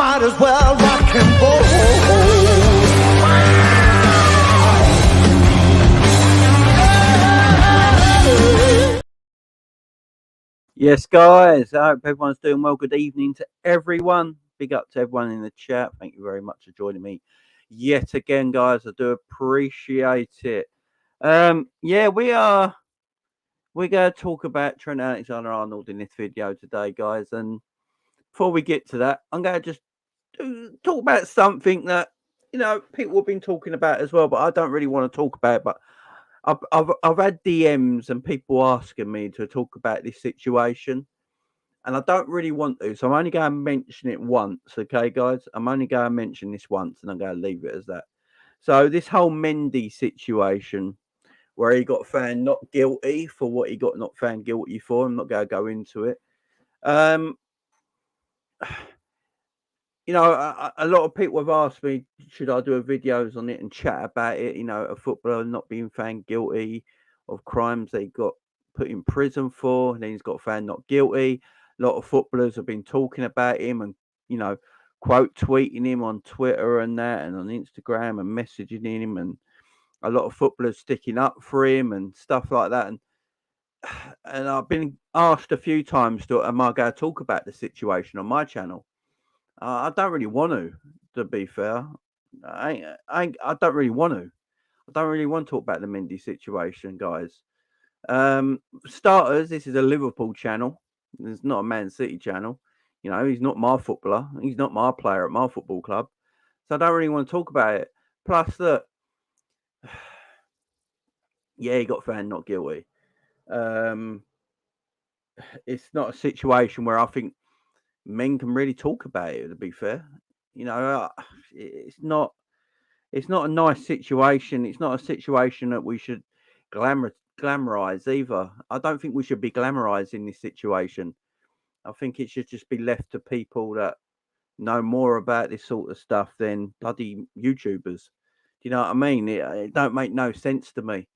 might as well rock and roll. Yes, guys, I hope everyone's doing well. Good evening to everyone. Big up to everyone in the chat. Thank you very much for joining me yet again, guys. I do appreciate it. Yeah, we're going to talk about Trent Alexander-Arnold in this video today, guys. And before we get to that, I'm going to just talk about something that, people have been talking about as well, but I don't really want to talk about it. But I've had DMs and people asking me to talk about this situation, and I don't really want to, so I'm only going to mention it once, okay, guys? I'm only going to mention this once, and I'm going to leave it as that. So this whole Mendy situation, where he got found not guilty for what he got not found guilty for, I'm not going to go into it. A lot of people have asked me, should I do videos on it and chat about it? A footballer not being found guilty of crimes they got put in prison for, and then he's got found not guilty. A lot of footballers have been talking about him and, quote tweeting him on Twitter and that, and on Instagram and messaging him, and a lot of footballers sticking up for him and stuff like that. And I've been asked a few times, am I going to talk about the situation on my channel? I don't really want to be fair. I don't really want to. I don't really want to talk about the Mendy situation, guys. Starters, this is a Liverpool channel. It's not a Man City channel. He's not my footballer. He's not my player at my football club. So I don't really want to talk about it. Plus, look, yeah, he got found not guilty. It's not a situation where I think men can really talk about it, to be fair. It's not a nice situation. It's not a situation that we should glamorize either. I don't think we should be glamorizing this situation. I think it should just be left to people that know more about this sort of stuff than bloody YouTubers. Do you know what I mean? It don't make no sense to me.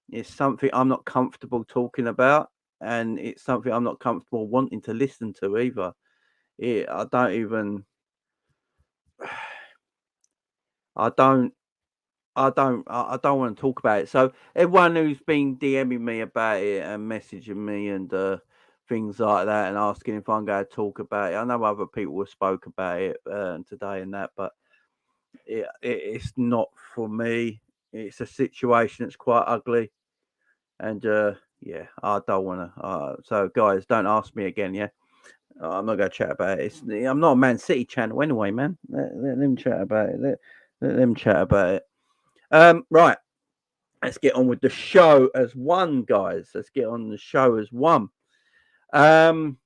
It's something I'm not comfortable talking about, and it's something I'm not comfortable wanting to listen to either. I don't want to talk about it. So everyone who's been DMing me about it and messaging me and things like that and asking if I'm going to talk about it, I know other people have spoke about it today and that, but it's not for me. It's a situation that's quite ugly, and yeah, I don't want to. So guys, don't ask me again, yeah. I'm not going to chat about it. I'm not a Man City channel anyway, man. Let them chat about it. Let them chat about it. Right. Let's get on with the show as one, guys. Let's get on the show as one. Trent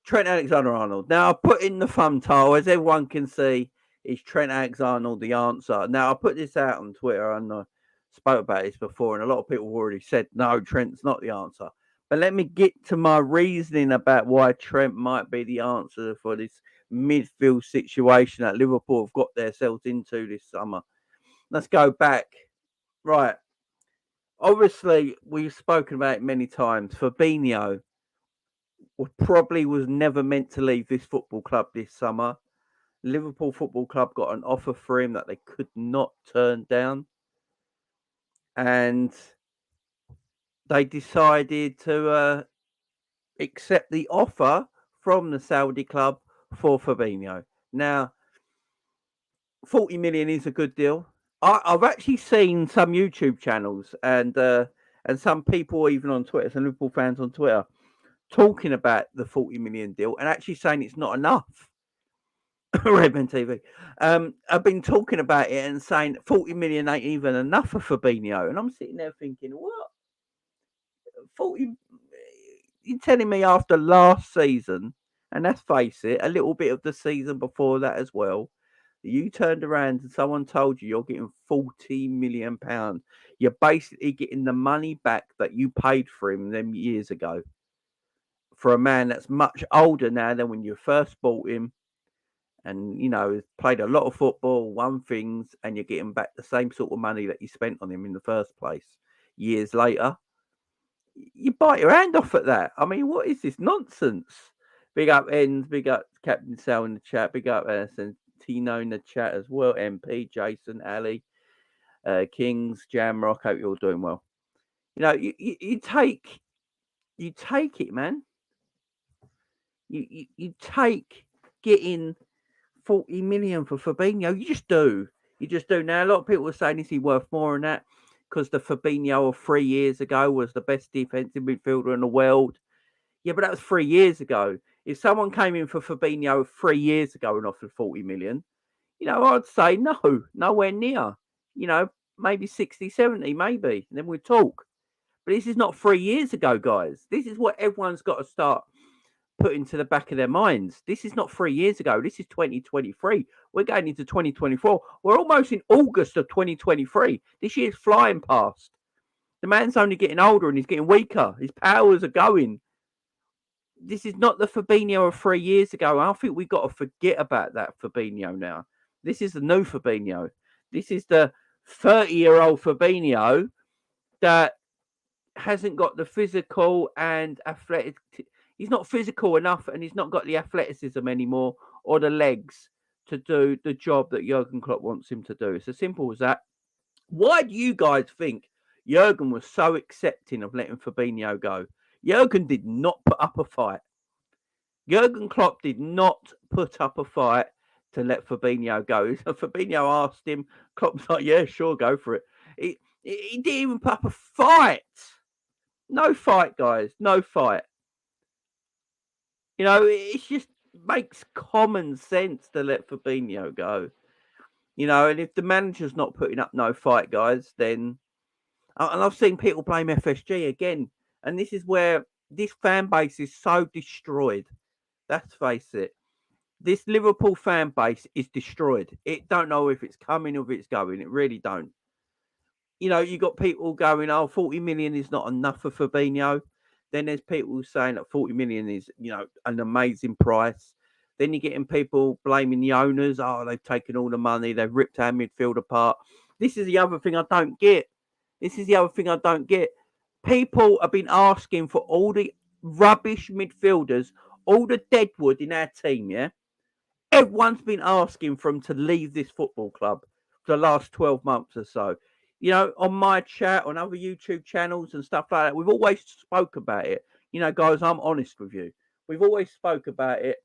Alexander-Arnold. Now, I put in the thumbnail, as everyone can see, is Trent Alexander-Arnold the answer? Now, I put this out on Twitter, and I spoke about this before, and a lot of people already said, no, Trent's not the answer. But let me get to my reasoning about why Trent might be the answer for this midfield situation that Liverpool have got themselves into this summer. Let's go back. Right. Obviously, we've spoken about it many times. Fabinho probably was never meant to leave this football club this summer. Liverpool Football Club got an offer for him that they could not turn down. And they decided to accept the offer from the Saudi club for Fabinho. Now, 40 million is a good deal. I've actually seen some YouTube channels and some people even on Twitter, some Liverpool fans on Twitter, talking about the 40 million deal and actually saying it's not enough. Redmond TV. I've been talking about it and saying 40 million ain't even enough for Fabinho. And I'm sitting there thinking, what? 40? You're telling me after last season, and let's face it, a little bit of the season before that as well, you turned around and someone told you you're getting £40 million. You're basically getting the money back that you paid for him them years ago. For a man that's much older now than when you first bought him, and played a lot of football, won things, and you're getting back the same sort of money that you spent on him in the first place years later. You bite your hand off at that. I mean, what is this nonsense? Big up Ends, big up Captain Sal in the chat, big up and Tino in the chat as well. MP, Jason, Ali, Kings, Jamrock. Hope you're all doing well. You know, you take it, man. You take getting 40 million for Fabinho. You just do. Now, a lot of people are saying, is he worth more than that? Because the Fabinho of 3 years ago was the best defensive midfielder in the world. Yeah, but that was 3 years ago. If someone came in for Fabinho 3 years ago and offered 40 million, you know, I'd say no, nowhere near. You know, maybe 60, 70, maybe. And then we'd talk. But this is not 3 years ago, guys. This is what everyone's got to start putting to the back of their minds. This is not 3 years ago. This is 2023. We're going into 2024. We're almost in August of 2023. This year's flying past. The man's only getting older and he's getting weaker. His powers are going. This is not the Fabinho of 3 years ago. I think we've got to forget about that Fabinho now. This is the new Fabinho. This is the 30-year-old Fabinho that hasn't got the physical and athletic. He's not physical enough and he's not got the athleticism anymore or the legs to do the job that Jurgen Klopp wants him to do. It's as simple as that. Why do you guys think Jurgen was so accepting of letting Fabinho go? Jurgen did not put up a fight. Jurgen Klopp did not put up a fight to let Fabinho go. Fabinho asked him. Klopp's like, yeah, sure, go for it. He didn't even put up a fight. No fight, guys. No fight. You know, it just makes common sense to let Fabinho go. You know, and if the manager's not putting up no fight, guys, then... And I've seen people blame FSG again. And this is where this fan base is so destroyed. Let's face it. This Liverpool fan base is destroyed. It don't know if it's coming or if it's going. It really don't. You know, you got people going, oh, 40 million is not enough for Fabinho. Then there's people saying that 40 million is, you know, an amazing price. Then you're getting people blaming the owners. Oh, they've taken all the money. They've ripped our midfield apart. This is the other thing I don't get. People have been asking for all the rubbish midfielders, all the deadwood in our team, yeah? Everyone's been asking for them to leave this football club for the last 12 months or so. You know, on my chat, on other YouTube channels and stuff like that, we've always spoke about it. You know, guys, I'm honest with you. We've always spoke about it.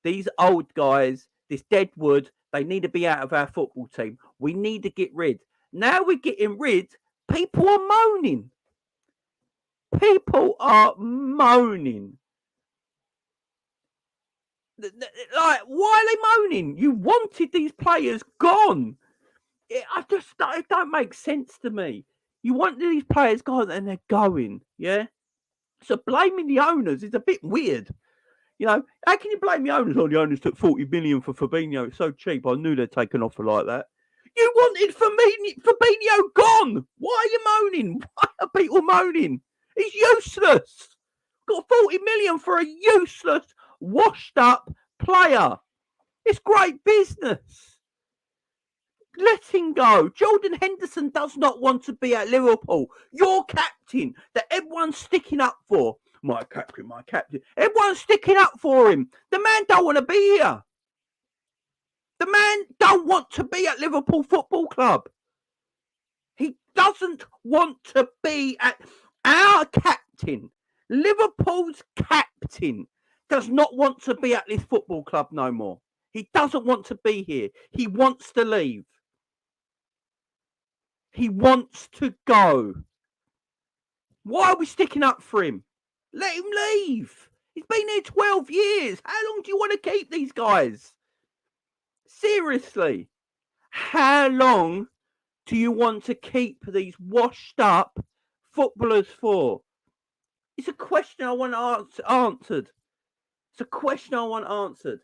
These old guys, this deadwood, they need to be out of our football team. We need to get rid. Now we're getting rid. People are moaning. People are moaning. Like, why are they moaning? You wanted these players gone. It don't make sense to me. You want these players gone and they're going, yeah? So blaming the owners is a bit weird. You know, how can you blame the owners? Oh, the owners took 40 million for Fabinho. It's so cheap. I knew they'd take an offer like that. You wanted Fabinho gone. Why are you moaning? Why are people moaning? He's useless. Got 40 million for a useless, washed up player. It's great business. Let him go. Jordan Henderson does not want to be at Liverpool. Your captain that everyone's sticking up for. My captain. Everyone's sticking up for him. The man don't want to be here. The man don't want to be at Liverpool Football Club. He doesn't want to be at our captain. Liverpool's captain does not want to be at this football club no more. He doesn't want to be here. He wants to leave. He wants to go. Why are we sticking up for him? Let him leave. He's been here 12 years. How long do you want to keep these guys? Seriously. How long do you want to keep these washed up footballers for? It's a question I want answered. It's a question I want answered.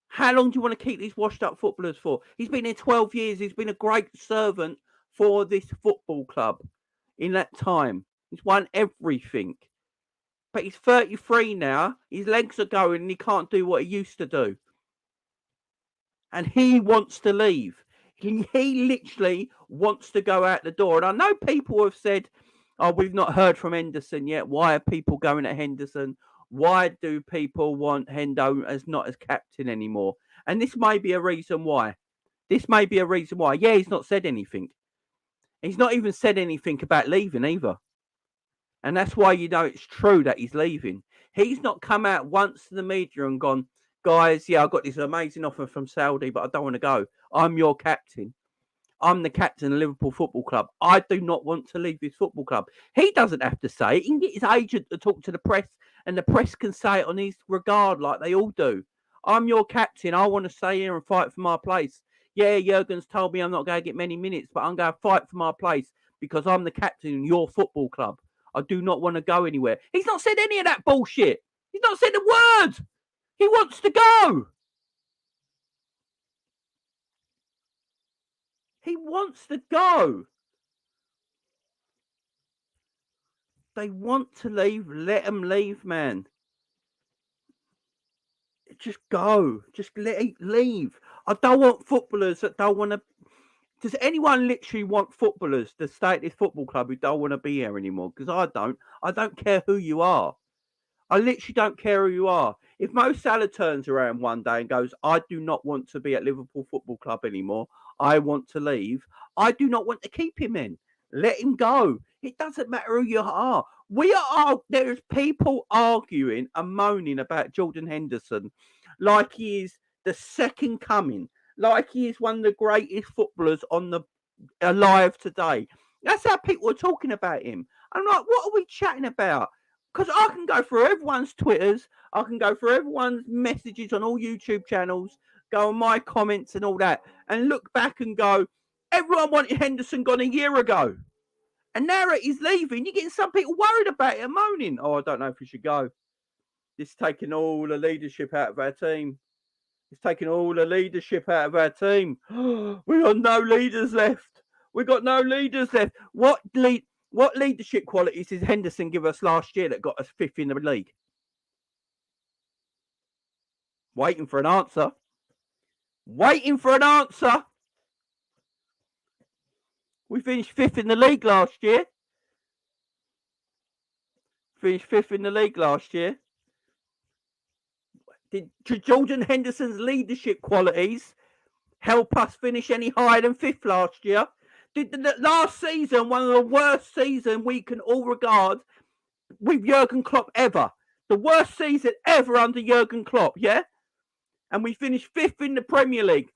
How long do you want to keep these washed up footballers for? He's been here 12 years. He's been a great servant for this football club in that time. He's won everything. But he's 33 now. His legs are going and he can't do what he used to do. And he wants to leave. He literally wants to go out the door. And I know people have said, oh, we've not heard from Henderson yet. Why are people going at Henderson? Why do people want Hendo as not as captain anymore? And this may be a reason why. Yeah, he's not said anything. He's not even said anything about leaving either. And that's why you know it's true that he's leaving. He's not come out once to the media and gone, guys, yeah, I got this amazing offer from Saudi, but I don't want to go. I'm your captain. I'm the captain of Liverpool Football Club. I do not want to leave this football club. He doesn't have to say it. He can get his agent to talk to the press, and the press can say it on his regard like they all do. I'm your captain. I want to stay here and fight for my place. Yeah, Jurgen's told me I'm not going to get many minutes, but I'm going to fight for my place because I'm the captain in your football club. I do not want to go anywhere. He's not said any of that bullshit. He's not said a word. He wants to go. He wants to go. They want to leave. Let them leave, man. Just go. Just leave. I don't want footballers that don't want to. Does anyone literally want footballers to stay at this football club who don't want to be here anymore? Because I don't. I don't care who you are. I literally don't care who you are. If Mo Salah turns around one day and goes, I do not want to be at Liverpool Football Club anymore. I want to leave. I do not want to keep him in. Let him go. It doesn't matter who you are. There's people arguing and moaning about Jordan Henderson like he is the second coming, like he is one of the greatest footballers alive today. That's how people are talking about him. I'm like, what are we chatting about? Because I can go through everyone's Twitters, I can go through everyone's messages on all YouTube channels, go on my comments and all that, and look back and go, everyone wanted Henderson gone a year ago. And now that he's leaving, you're getting some people worried about it and moaning. Oh, I don't know if he should go. This is taking all the leadership out of our team. It's taking all the leadership out of our team. We got no leaders left. What leadership qualities did Henderson give us last year that got us fifth in the league? Waiting for an answer. We finished fifth in the league last year. Did Jordan Henderson's leadership qualities help us finish any higher than fifth last year? Did the last season, one of the worst seasons we can all regard with Jurgen Klopp ever? The worst season ever under Jurgen Klopp, yeah? And we finished fifth in the Premier League.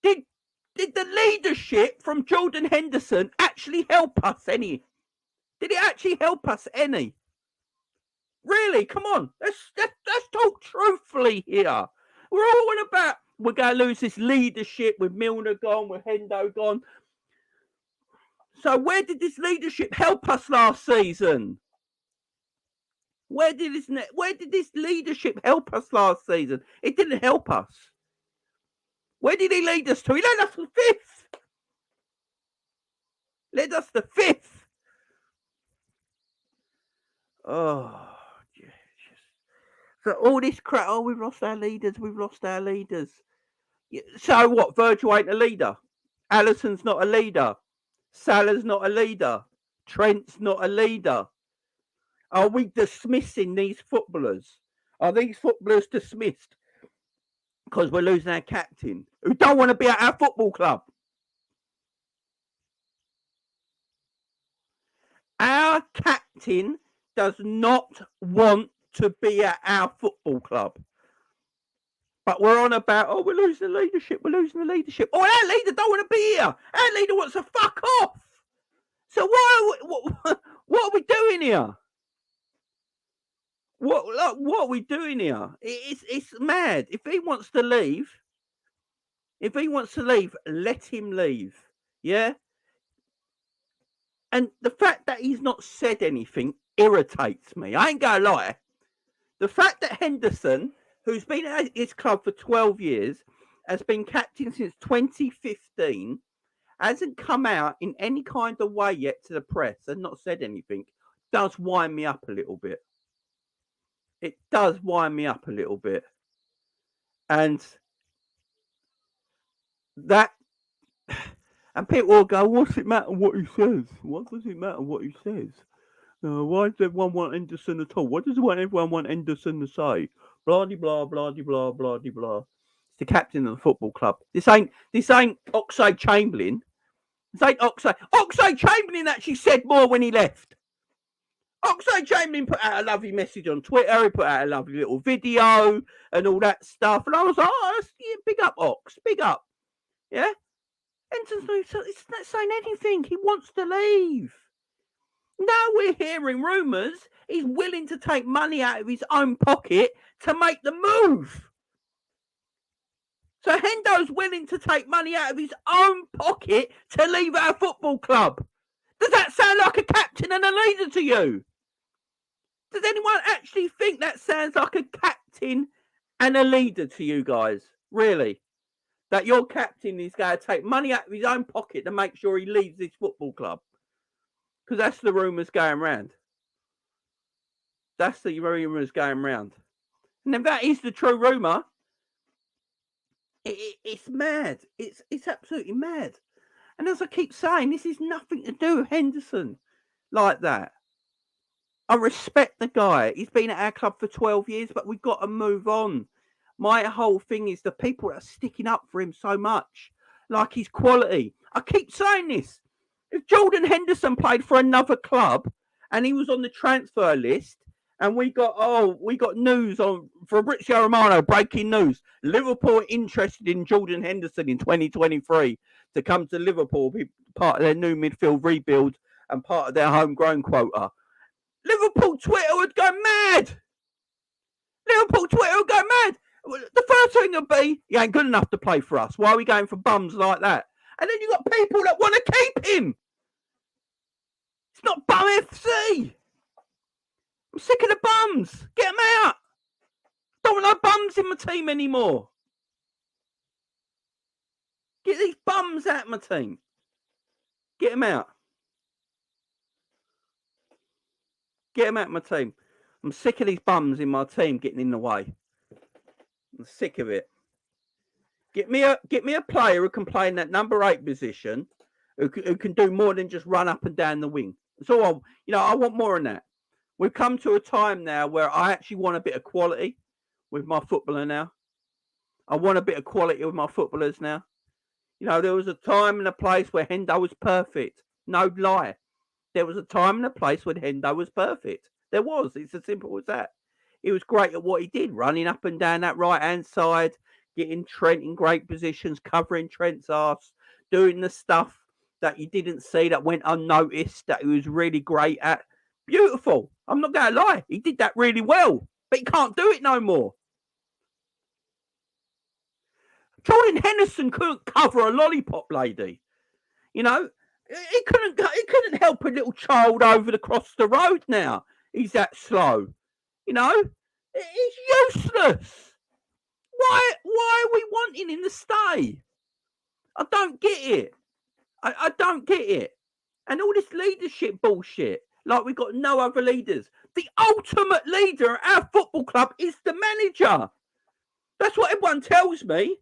Did the leadership from Jordan Henderson actually help us any? Did it actually help us any? Really? Come on. Let's talk truthfully here. We're all on about we're going to lose this leadership with Milner gone, with Hendo gone. So where did this leadership help us last season? Where did this leadership help us last season? It didn't help us. Where did he lead us to? He led us to fifth. Oh, yes. So all this crap, oh, we've lost our leaders. So what? Virgil ain't a leader. Alisson's not a leader. Salah's not a leader. Trent's not a leader. Are we dismissing these footballers? Are these footballers dismissed because we're losing our captain who don't want to be at our football club? Our captain does not want to be at our football club. But we're on about, oh, we're losing the leadership. Oh, our leader don't want to be here. Our leader wants to fuck off. So what are we doing here? What are we doing here? It's mad. If he wants to leave, let him leave. Yeah? And the fact that he's not said anything irritates me. I ain't gonna lie. The fact that Henderson, who's been at his club for 12 years, has been captain since 2015, hasn't come out in any kind of way yet to the press and not said anything, does wind me up a little bit. It does wind me up a little bit. And that... And people will go, what's it matter what he says? What does it matter what he says? Why does everyone want Henderson at all? What does everyone want Henderson to say? Blah de blah, blah de blah, blah de blah. It's the captain of the football club. This ain't Oxlade Chamberlain. This ain't Oxlade. Oxlade Chamberlain actually said more when he left. Oxlade Chamberlain put out a lovely message on Twitter. He put out a lovely little video and all that stuff. And I was like, oh, yeah, big up, Ox. Big up. Yeah? Henderson's not saying anything. He wants to leave. Now we're hearing rumours he's willing to take money out of his own pocket to make the move. So Hendo's willing to take money out of his own pocket to leave our football club. Does that sound like a captain and a leader to you? Does anyone actually think that sounds like a captain and a leader to you guys? Really? That your captain is going to take money out of his own pocket to make sure he leaves this football club? Because that's the rumours going round. That's the rumours going round. And if that is the true rumour, it's mad. It's absolutely mad. And as I keep saying, this is nothing to do with Henderson like that. I respect the guy. He's been at our club for 12 years, but we've got to move on. My whole thing is the people that are sticking up for him so much, like his quality. I keep saying this. If Jordan Henderson played for another club and he was on the transfer list, and we got news on Fabrizio Romano, breaking news. Liverpool interested in Jordan Henderson in 2023 to come to Liverpool, be part of their new midfield rebuild and part of their homegrown quota. Liverpool Twitter would go mad. Liverpool Twitter would go mad. The first thing would be, he ain't good enough to play for us. Why are we going for bums like that? And then you got people that want to keep him. It's not bum FC. I'm sick of the bums. Get them out. Don't want no bums in my team anymore. Get these bums out of my team. Get them out. Get them out of my team. I'm sick of these bums in my team getting in the way. I'm sick of it. Get me a player who can play in that number 8 position, who can do more than just run up and down the wing. So I want more than that. We've come to a time now where I actually want a bit of quality with my footballer now. I want a bit of quality with my footballers now. There was a time and a place where Hendo was perfect. No lie. There was a time and a place when Hendo was perfect. There was. It's as simple as that. He was great at what he did, running up and down that right-hand side, getting Trent in great positions, covering Trent's arse, doing the stuff that you didn't see that went unnoticed, that he was really great at. Beautiful. I'm not going to lie. He did that really well, but he can't do it no more. Jordan Henderson couldn't cover a lollipop lady. He couldn't help a little child over across the road now. He's that slow. He's useless. Why are we wanting him to stay? I don't get it. I don't get it. And all this leadership bullshit. Like we've got no other leaders. The ultimate leader at our football club is the manager. That's what everyone tells me.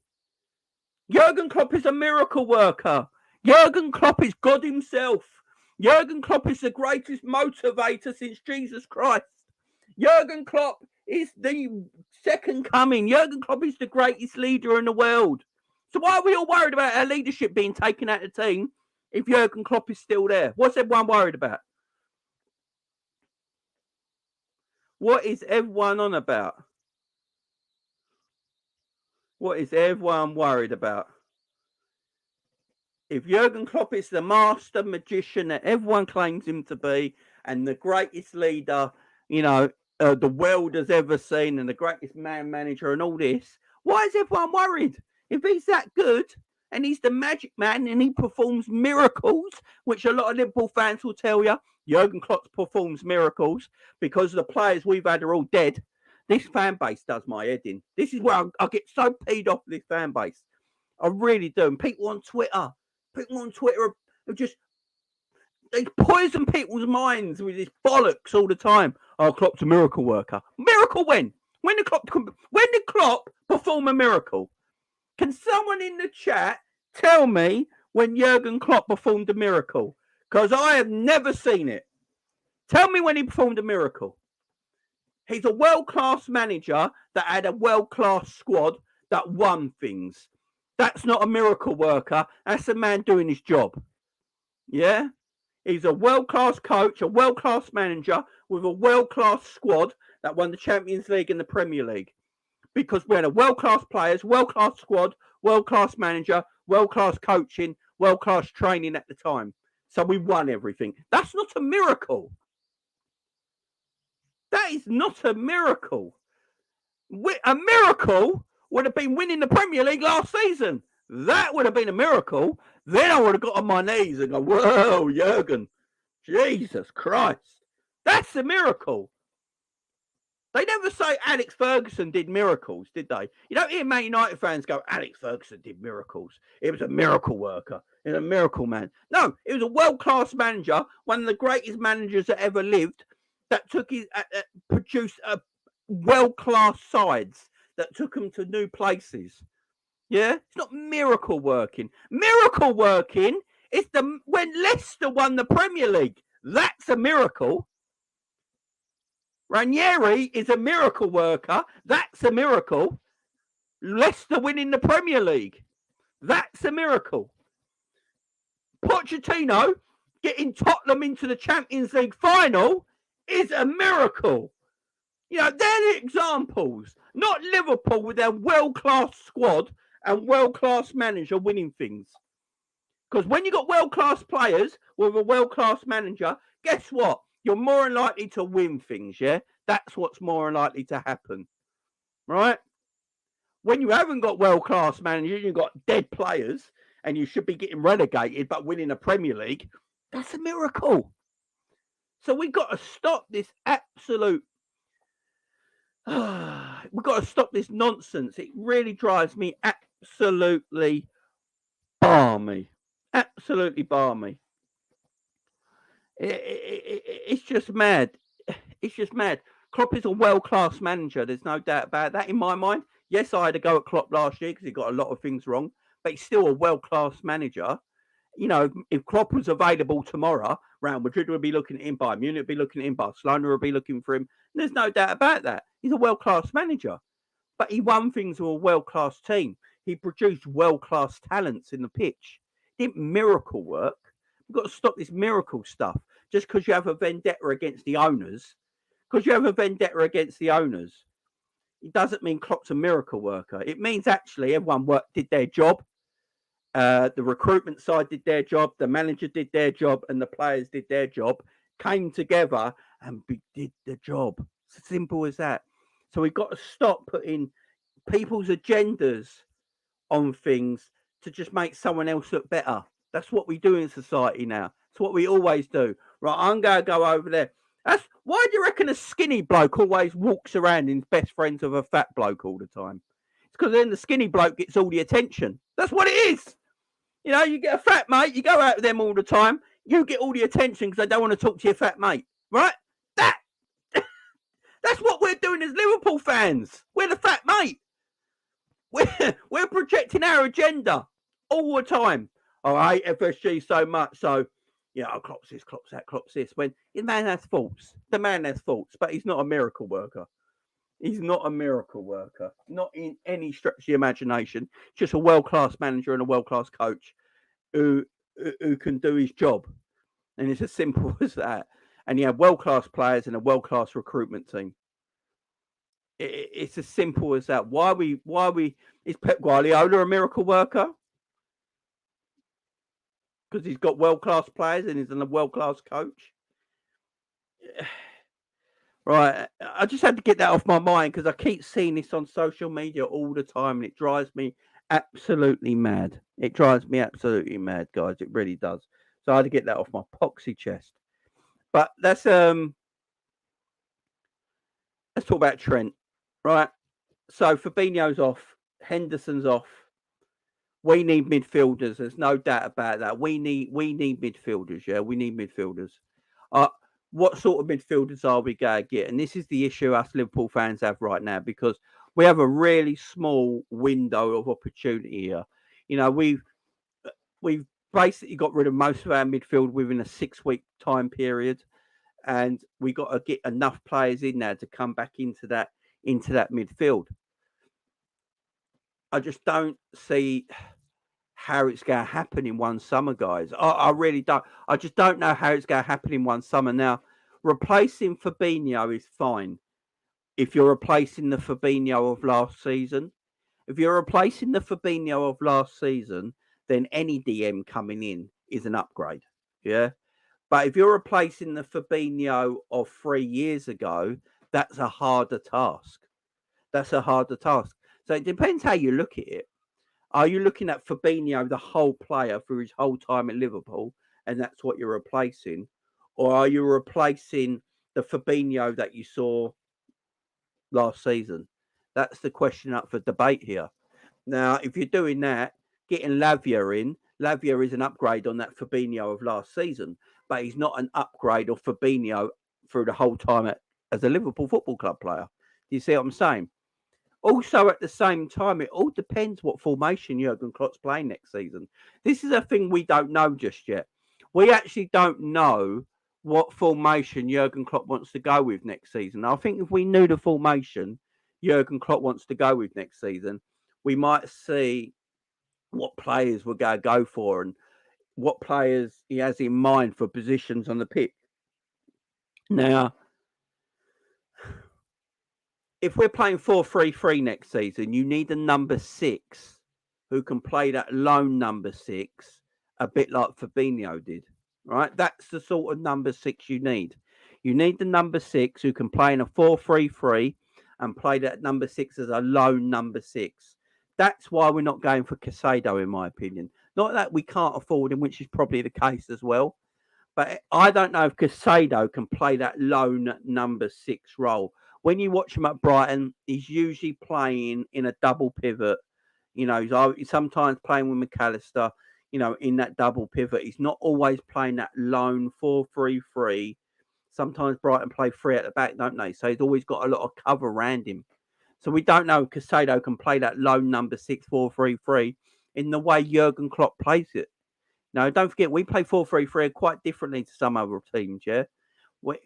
Jurgen Klopp is a miracle worker. Jurgen Klopp is God himself. Jurgen Klopp is the greatest motivator since Jesus Christ. Jurgen Klopp is the second coming. Jurgen Klopp is the greatest leader in the world. So why are we all worried about our leadership being taken out of the team if Jurgen Klopp is still there? What's everyone worried about? What is everyone on about? What is everyone worried about? If Jurgen Klopp is the master magician that everyone claims him to be and the greatest leader, the world has ever seen and the greatest man manager and all this, why is everyone worried? If he's that good and he's the magic man and he performs miracles, which a lot of Liverpool fans will tell you, Jurgen Klopp performs miracles because the players we've had are all dead. This fan base does my head in. This is where I get so peed off this fan base. I really do. And people on Twitter who just, they poison people's minds with this bollocks all the time. Oh, Klopp's a miracle worker. Miracle when? When did Klopp perform a miracle? Can someone in the chat tell me when Jurgen Klopp performed a miracle? Because I have never seen it. Tell me when he performed a miracle. He's a world-class manager that had a world-class squad that won things. That's not a miracle worker. That's a man doing his job. Yeah? He's a world-class coach, a world-class manager with a world-class squad that won the Champions League and the Premier League. Because we had a world-class players, world-class squad, world-class manager, world-class coaching, world-class training at the time. So we won everything. That's not a miracle. That is not a miracle. A miracle would have been winning the Premier League last season. That would have been a miracle. Then I would have got on my knees and go, whoa, Jurgen, Jesus Christ. That's a miracle. They never say Alex Ferguson did miracles, did they? You don't hear Man United fans go, Alex Ferguson did miracles. It was a miracle worker. It was a miracle man. No, it was a world-class manager, one of the greatest managers that ever lived, that took his produced world-class sides that took them to new places. Yeah, it's not miracle working. Miracle working is when Leicester won the Premier League. That's a miracle. Ranieri is a miracle worker. That's a miracle. Leicester winning the Premier League. That's a miracle. Pochettino getting Tottenham into the Champions League final is a miracle. You know, they're the examples. Not Liverpool with their world-class squad and world-class manager winning things. Because when you got world-class players with a world-class manager, guess what? You're more likely to win things, yeah? That's what's more likely to happen, right? When you haven't got world-class managers, you've got dead players, and you should be getting relegated but winning a Premier League, that's a miracle. So we've got to stop this absolute... we've got to stop this nonsense. It really drives me absolutely balmy. Absolutely balmy. It's just mad. It's just mad. Klopp is a world-class manager. There's no doubt about that in my mind. Yes, I had a go at Klopp last year because he got a lot of things wrong, but he's still a world-class manager. You know, if Klopp was available tomorrow, Real Madrid would be looking at him, Bayern Munich would be looking at him, Barcelona would be looking for him. There's no doubt about that. He's a world-class manager, but he won things with a world-class team. He produced world-class talents in the pitch. He didn't miracle work. We've got to stop this miracle stuff. Just because you have a vendetta against the owners, it doesn't mean Klopp's a miracle worker. It means actually everyone did their job. The recruitment side did their job. The manager did their job, and the players did their job. Came together and did the job. It's as simple as that. So we've got to stop putting people's agendas on things to just make someone else look better. That's what we do in society now. It's what we always do. Right, I'm going to go over there. Why do you reckon a skinny bloke always walks around and is best friends with a fat bloke all the time? It's because then the skinny bloke gets all the attention. That's what it is. You know, you get a fat mate, you go out with them all the time, you get all the attention because they don't want to talk to your fat mate. Right? That's what we're doing as Liverpool fans. We're the fat mate. We're projecting our agenda all the time. Oh, I hate FSG so much, so, you know, Klopp's this, Klopp's that, Klopp's this. When the man has faults. The man has faults, but he's not a miracle worker. He's not a miracle worker. Not in any stretch of the imagination. Just a world-class manager and a world-class coach who can do his job. And it's as simple as that. And you have world-class players and a world-class recruitment team. It's as simple as that. Why is Pep Guardiola a miracle worker? Because he's got world-class players and he's a world-class coach. Right, I just had to get that off my mind because I keep seeing this on social media all the time and it drives me absolutely mad. It drives me absolutely mad, guys. It really does. So I had to get that off my poxy chest. But let's talk about Trent, right? So Fabinho's off, Henderson's off. We need midfielders. There's no doubt about that. We need midfielders. Yeah, we need midfielders. What sort of midfielders are we going to get? And this is the issue us Liverpool fans have right now because we have a really small window of opportunity here. You know, we've basically got rid of most of our midfield within a 6-week time period. and we got to get enough players in there to come back into that midfield. I just don't see how it's going to happen in one summer, guys. I really don't. I just don't know how it's going to happen in one summer. Now, replacing Fabinho is fine if you're replacing the Fabinho of last season. If you're replacing the Fabinho of last season, then any DM coming in is an upgrade. Yeah. But if you're replacing the Fabinho of 3 years ago, that's a harder task. That's a harder task. So it depends how you look at it. Are you looking at Fabinho, the whole player, through his whole time at Liverpool, and that's what you're replacing? Or are you replacing the Fabinho that you saw last season? That's the question up for debate here. Now, if you're doing that, getting Lavia is an upgrade on that Fabinho of last season, but he's not an upgrade of Fabinho through the whole time as a Liverpool Football Club player. Do you see what I'm saying? Also, at the same time, it all depends what formation Jurgen Klopp's playing next season. This is a thing we don't know just yet. We actually don't know what formation Jurgen Klopp wants to go with next season. I think if we knew the formation Jurgen Klopp wants to go with next season, we might see what players we're going to go for and what players he has in mind for positions on the pitch. Now, if we're playing 4-3-3 next season, you need a number 6 who can play that lone number 6, a bit like Fabinho did, right? That's the sort of number 6 you need. You need the number 6 who can play in a 4-3-3 and play that number 6 as a lone number 6. That's why we're not going for Caicedo, in my opinion. Not that we can't afford him, which is probably the case as well. But I don't know if Caicedo can play that lone number 6 role. When you watch him at Brighton, he's usually playing in a double pivot. You know, he's sometimes playing with McAllister, you know, in that double pivot. He's not always playing that lone 4-3-3. Sometimes Brighton play 3 at the back, don't they? So he's always got a lot of cover around him. So we don't know if Caicedo can play that lone number 6 4-3-3 in the way Jurgen Klopp plays it. Now, don't forget, we play 4-3-3 quite differently to some other teams, yeah?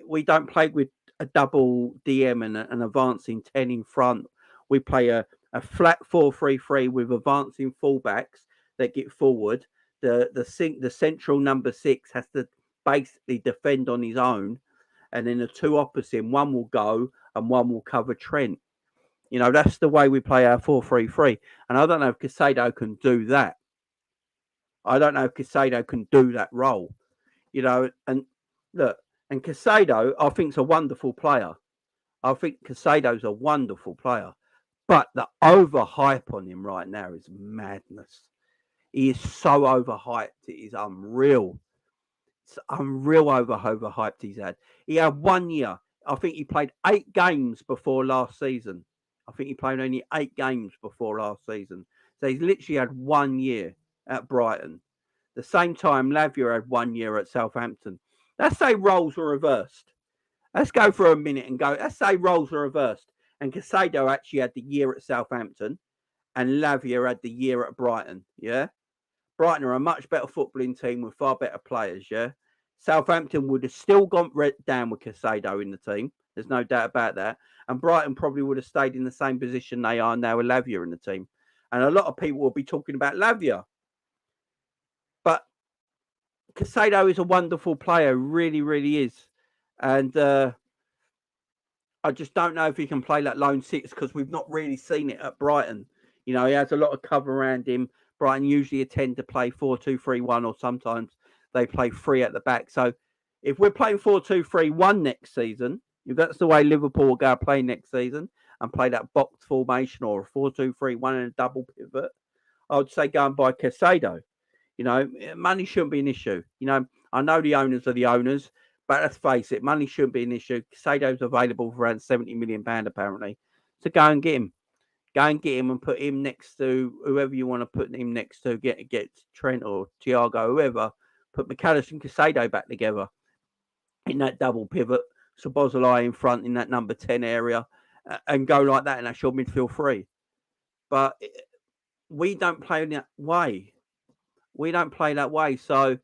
We don't play with a double DM and an advancing 10 in front. We play a flat 4-3-3 with advancing fullbacks that get forward. The central number 6 has to basically defend on his own. And then the two opposite, one will go and one will cover Trent. You know, that's the way we play our 4-3-3. And I don't know if Caicedo can do that. I don't know if Caicedo can do that role. You know, and look, and Caicedo, I think, is a wonderful player. I think Caicedo's a wonderful player. But the overhype on him right now is madness. He is so overhyped. It is unreal. It's unreal overhyped he's had. He had 1 year. I think he played 8 games before last season. I think he played only 8 games before last season. So he's literally had 1 year at Brighton. The same time Lavia had 1 year at Southampton. Let's say roles were reversed. Let's go for a minute and go. Let's say roles were reversed. And Caicedo actually had the year at Southampton and Lavia had the year at Brighton. Yeah. Brighton are a much better footballing team with far better players. Yeah. Southampton would have still gone down with Caicedo in the team. There's no doubt about that. And Brighton probably would have stayed in the same position they are now with Lavia in the team. And a lot of people will be talking about Lavia. But Caicedo is a wonderful player. Really, really is. And I just don't know if he can play that lone 6 because we've not really seen it at Brighton. You know, he has a lot of cover around him. Brighton usually tend to play 4-2-3-1 or sometimes they play 3 at the back. So if we're playing 4-2-3-1 next season, if that's the way Liverpool will go play next season and play that box formation or a 4-2-3-1 and a double pivot, I would say go and buy Caicedo. You know, money shouldn't be an issue. You know, I know the owners are the owners, but let's face it, money shouldn't be an issue. Caicedo's available for around £70 million, apparently. So go and get him. Go and get him and put him next to whoever you want to put him next to. Get Trent or Thiago, whoever. Put McAllister and Caicedo back together in that double pivot. Szoboszlai in front in that number 10 area and go like that, and that's your midfield 3. But we don't play in that way. We don't play that way. So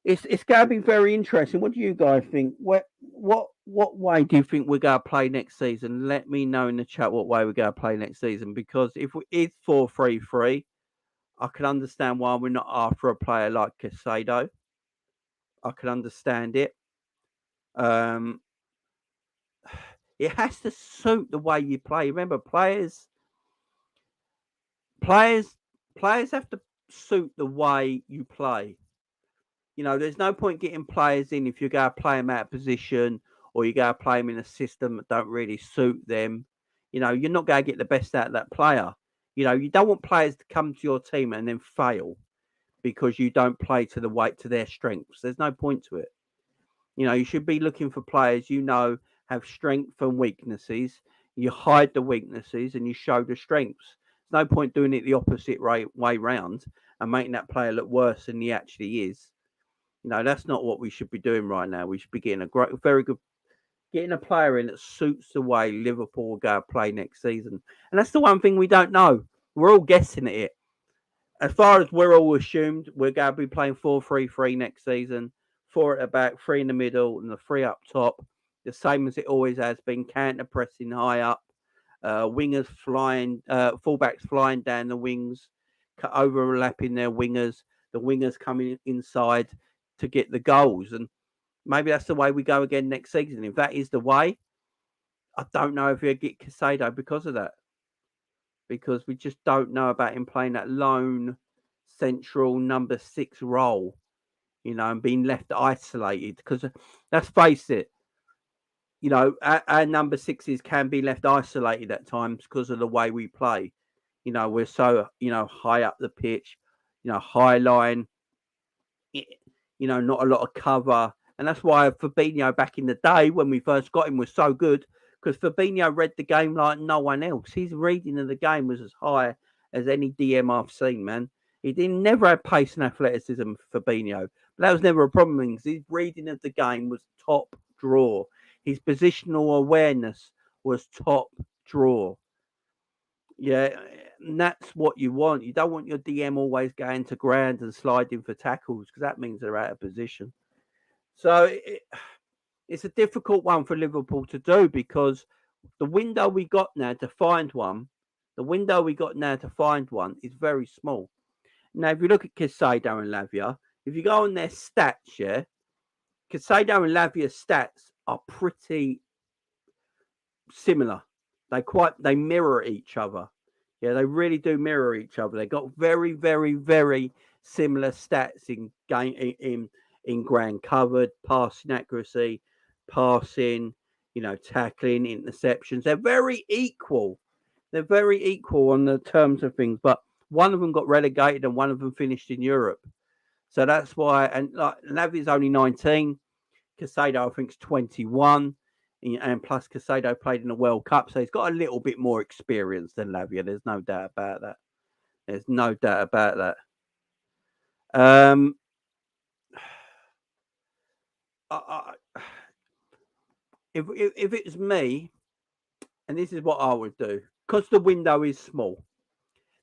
It's going to be very interesting. What do you guys think? What way do you think we're going to play next season? Let me know in the chat what way we're going to play next season. Because if it's 4-3-3, I can understand why we're not after a player like Casado. I can understand it. Um, it has to suit the way you play. Remember, players have to suit the way you play. You know, there's no point getting players in if you're going to play them out of position or you're going to play them in a system that don't really suit them. You know, you're not going to get the best out of that player. You know, you don't want players to come to your team and then fail because you don't play to their strengths. There's no point to it. You know, you should be looking for players have strengths and weaknesses. You hide the weaknesses and you show the strengths. There's no point doing it the opposite way round and making that player look worse than he actually is. You know, that's not what we should be doing right now. We should be getting getting a player in that suits the way Liverpool will go play next season. And that's the one thing we don't know. We're all guessing at it. As far as we're all assumed, we're going to be playing 4-3-3 next season. 4 at the back, 3 in the middle, and the 3 up top. The same as it always has been. Counter pressing high up. Wingers flying, fullbacks flying down the wings, overlapping their wingers. The wingers coming inside to get the goals. And maybe that's the way we go again next season. If that is the way, I don't know if we'll get Casado because of that. Because we just don't know about him playing that lone central number 6 role, you know, and being left isolated. Because let's face it, you know, our number 6s can be left isolated at times because of the way we play. You know, we're so, you know, high up the pitch, you know, high line, you know, not a lot of cover. And that's why Fabinho back in the day when we first got him was so good, because Fabinho read the game like no one else. His reading of the game was as high as any DM I've seen, man. He never had pace and athleticism, Fabinho. But that was never a problem because his reading of the game was top draw. His positional awareness was top draw. Yeah, and that's what you want. You don't want your DM always going to ground and sliding for tackles because that means they're out of position. So it's a difficult one for Liverpool to do because the window we got now to find one, is very small. Now, if you look at Casado and Lavia, if you go on their stats, yeah, Casado and Lavia's stats are pretty similar. They mirror each other. Yeah, they really do mirror each other. They got very, very, very similar stats in ground covered, passing accuracy, passing, you know, tackling, interceptions. They're very equal. They're very equal on the terms of things, but one of them got relegated and one of them finished in Europe. So that's why. And like Lavia's only 19. Casado, I think, is 21. And plus Casado played in the World Cup, so he's got a little bit more experience than Lavia. There's no doubt about that. There's no doubt about that. If it's me, and this is what I would do, because the window is small,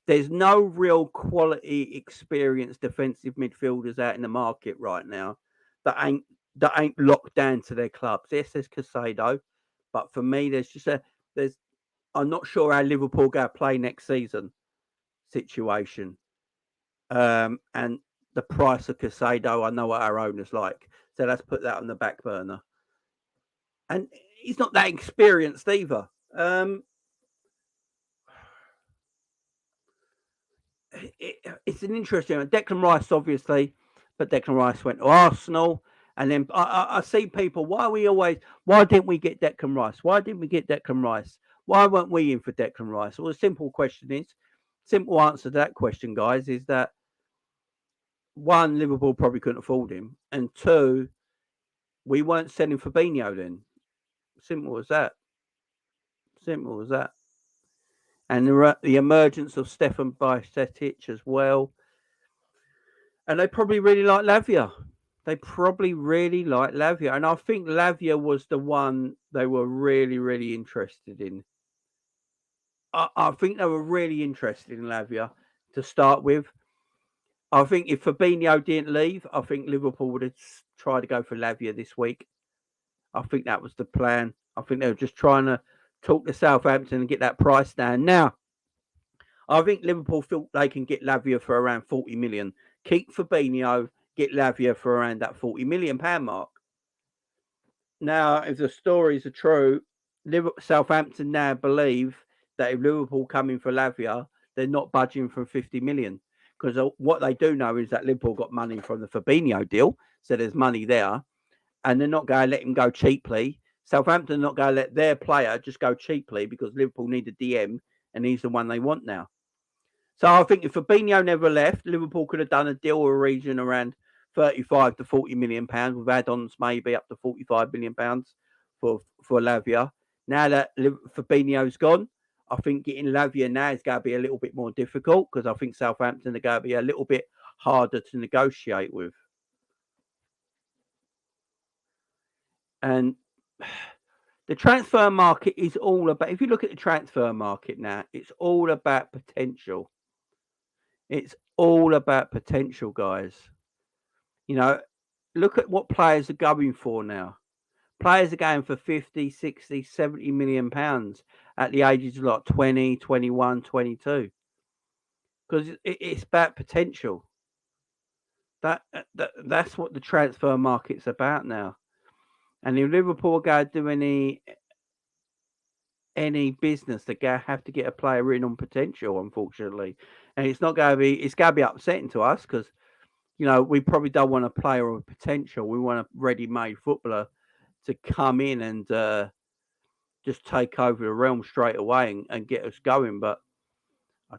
there's no real quality, experienced defensive midfielders out in the market right now that ain't locked down to their clubs. Yes, there's Casado, but for me, I'm not sure how Liverpool go play next season situation. And the price of Casado, I know what our owner's like. So let's put that on the back burner. And he's not that experienced either. It's an interesting one. Declan Rice, obviously, but Declan Rice went to Arsenal. And then I see people, why didn't we get Declan Rice? Why didn't we get Declan Rice? Why weren't we in for Declan Rice? Well, the simple answer to that question, guys, is that one, Liverpool probably couldn't afford him. And two, we weren't selling Fabinho then. Simple as that. Simple as that. And the emergence of Stefan Bajcetic as well. And they probably really like Lavia. And I think Lavia was the one they were really, really interested in. I think they were really interested in Lavia to start with. I think if Fabinho didn't leave, I think Liverpool would have tried to go for Lavia this week. I think that was the plan. I think they were just trying to talk to Southampton and get that price down. Now, I think Liverpool feel they can get Lavia for around 40 million. Keep Fabinho, get Lavia for around that £40 million mark. Now, if the stories are true, Southampton now believe that if Liverpool come in for Lavia, they're not budging from 50 million. Because what they do know is that Liverpool got money from the Fabinho deal, so there's money there, and they're not going to let him go cheaply. Southampton are not going to let their player just go cheaply because Liverpool need a DM, and he's the one they want now. So I think if Fabinho never left, Liverpool could have done a deal or a region around 35 to 40 million pounds with add-ons maybe up to 45 million pounds for Lavia. Now that Fabinho's gone, I think getting Lavia now is going to be a little bit more difficult because I think Southampton are going to be a little bit harder to negotiate with. And the transfer market is all about, if you look at the transfer market now, it's all about potential. It's all about potential, guys. You know, look at what players are going for now. Players are going for 50, 60, 70 million pounds at the ages of like 20, 21, 22. Because it's about potential. That's what the transfer market's about now. And if Liverpool are going to do any business, they're going to have to get a player in on potential, unfortunately. And it's going to be upsetting to us because, you know, we probably don't want a player with potential. We want a ready-made footballer to come in and just take over the realm straight away and get us going. But I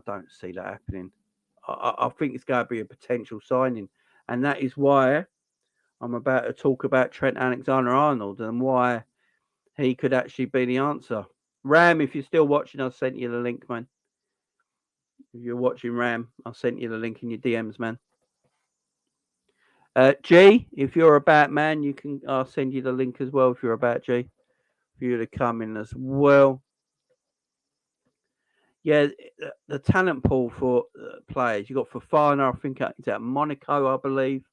don't see that happening. I think it's going to be a potential signing, and that is why I'm about to talk about Trent Alexander-Arnold and why he could actually be the answer. Ram, if you're still watching, I sent you the link, man. If you're watching, Ram, I sent you the link in your DMs, man. G, if you're about, man, I'll send you the link as well if you're about, G, for you to come in as well. Yeah, the talent pool for players. You got Fofana, I think it's at Monaco, I believe.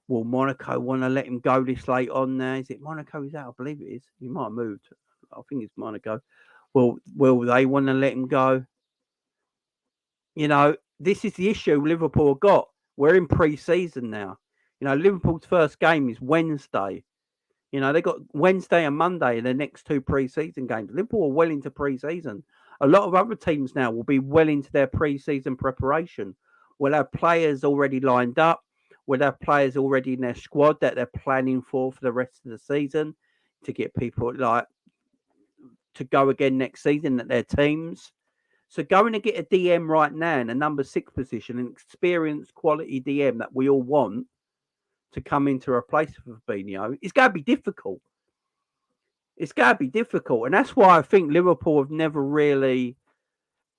Will Monaco want to let him go this late on now? Is it Monaco? Is that? I believe it is. He might have moved. I think it's Monaco. Will they want to let him go? You know, this is the issue Liverpool got. We're in pre-season now. You know, Liverpool's first game is Wednesday. You know, they got Wednesday and Monday in the next two pre-season games. Liverpool are well into pre-season. A lot of other teams now will be well into their pre-season preparation. We'll have players already lined up. We'll have players already in their squad that they're planning for the rest of the season to get people like to go again next season at their teams. So going to get a DM right now in a number 6 position, an experienced quality DM that we all want to come in to replace Fabinho, it's going to be difficult. It's going to be difficult. And that's why I think Liverpool have never really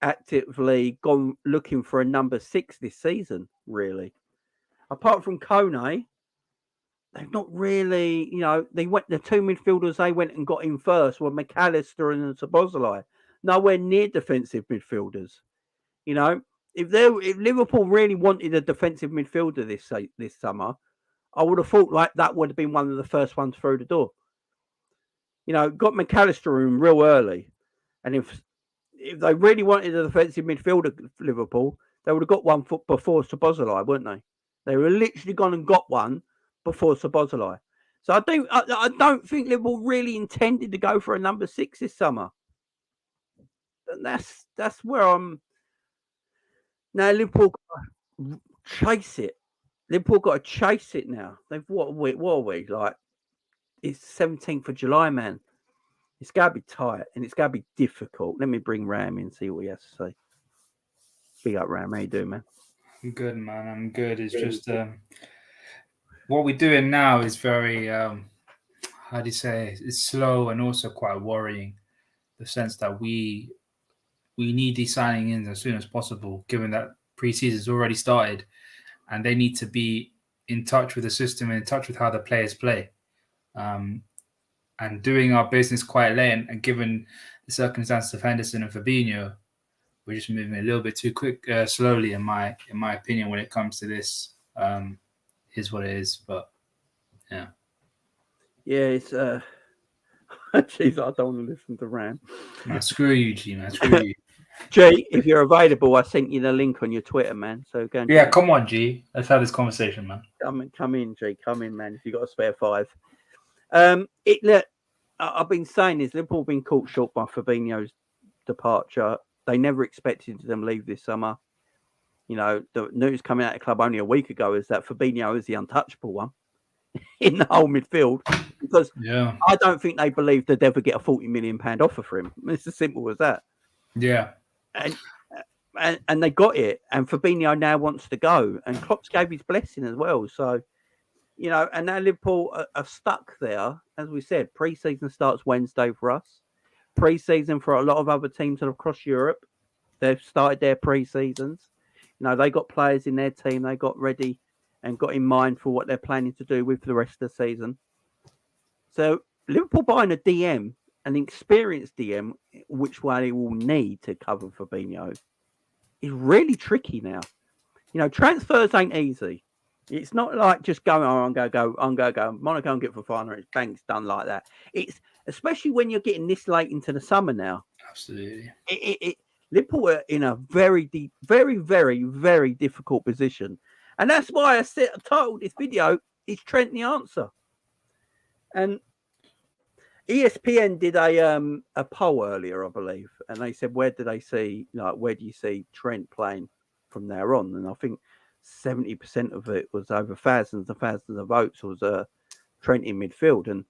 actively gone looking for a number 6 this season, really. Apart from Kone, they've not really, you know, the two midfielders they went and got in first were McAllister and Szoboszlai. Nowhere near defensive midfielders. You know, if Liverpool really wanted a defensive midfielder this summer, I would have thought like that would have been one of the first ones through the door. You know, got McAllister in real early, and if they really wanted a defensive midfielder for Liverpool, they would have got one before Szoboszlai, wouldn't they? They were literally gone and got one before Szoboszlai. So I don't think Liverpool really intended to go for a number 6 this summer. And that's where I'm now. Liverpool got to chase it. Liverpool got to chase it now. What are we like? It's 17th of July, man. It's got to be tight and it's got to be difficult. Let me bring Ram in and see what he has to say. Big up, Ram. How you doing, man? I'm good, man. I'm good. It's just what we're doing now is very, how do you say, it's slow and also quite worrying. The sense that we need these signing in as soon as possible, given that pre-season's already started and they need to be in touch with the system and in touch with how the players play. And doing our business quite late and given the circumstances of Henderson and Fabinho, we're just moving a little bit too slowly, in my opinion, when it comes to this. Is what it is, but yeah, it's jeez, I don't want to listen to Ram. man, screw you, G, man, screw you. G, if you're available, I sent you the link on your Twitter, man. So go and come on, G. Let's have this conversation, man. Come in, G. Come in, man. If you got a spare 5. I've been saying this. Liverpool have been caught short by Fabinho's departure. They never expected them to leave this summer. You know, the news coming out of the club only a week ago is that Fabinho is the untouchable one in the whole midfield, because I don't think they believed they'd ever get a £40 million offer for him. It's as simple as that. Yeah. And they got it, and Fabinho now wants to go, and Klopp's gave his blessing as well. So, you know, and now Liverpool are stuck there. As we said, pre-season starts Wednesday for us. Pre-season for a lot of other teams across Europe, they've started their pre-seasons. You know, they got players in their team they got ready and got in mind for what they're planning to do with the rest of the season. So Liverpool buying a DM, an experienced DM, which one they will need to cover Fabinho, is really tricky now. You know, transfers ain't easy. It's not like just going, I'm going to go. Monaco and get for final. It's bang, it's done like that. It's especially when you're getting this late into the summer now. Absolutely. Liverpool are in a very deep, very, very, very difficult position. And that's why I titled this video, Is Trent the Answer? And ESPN did a poll earlier, I believe, and they said, where do you see Trent playing from there on? And I think 70% of it was over thousands and thousands of votes was Trent in midfield. And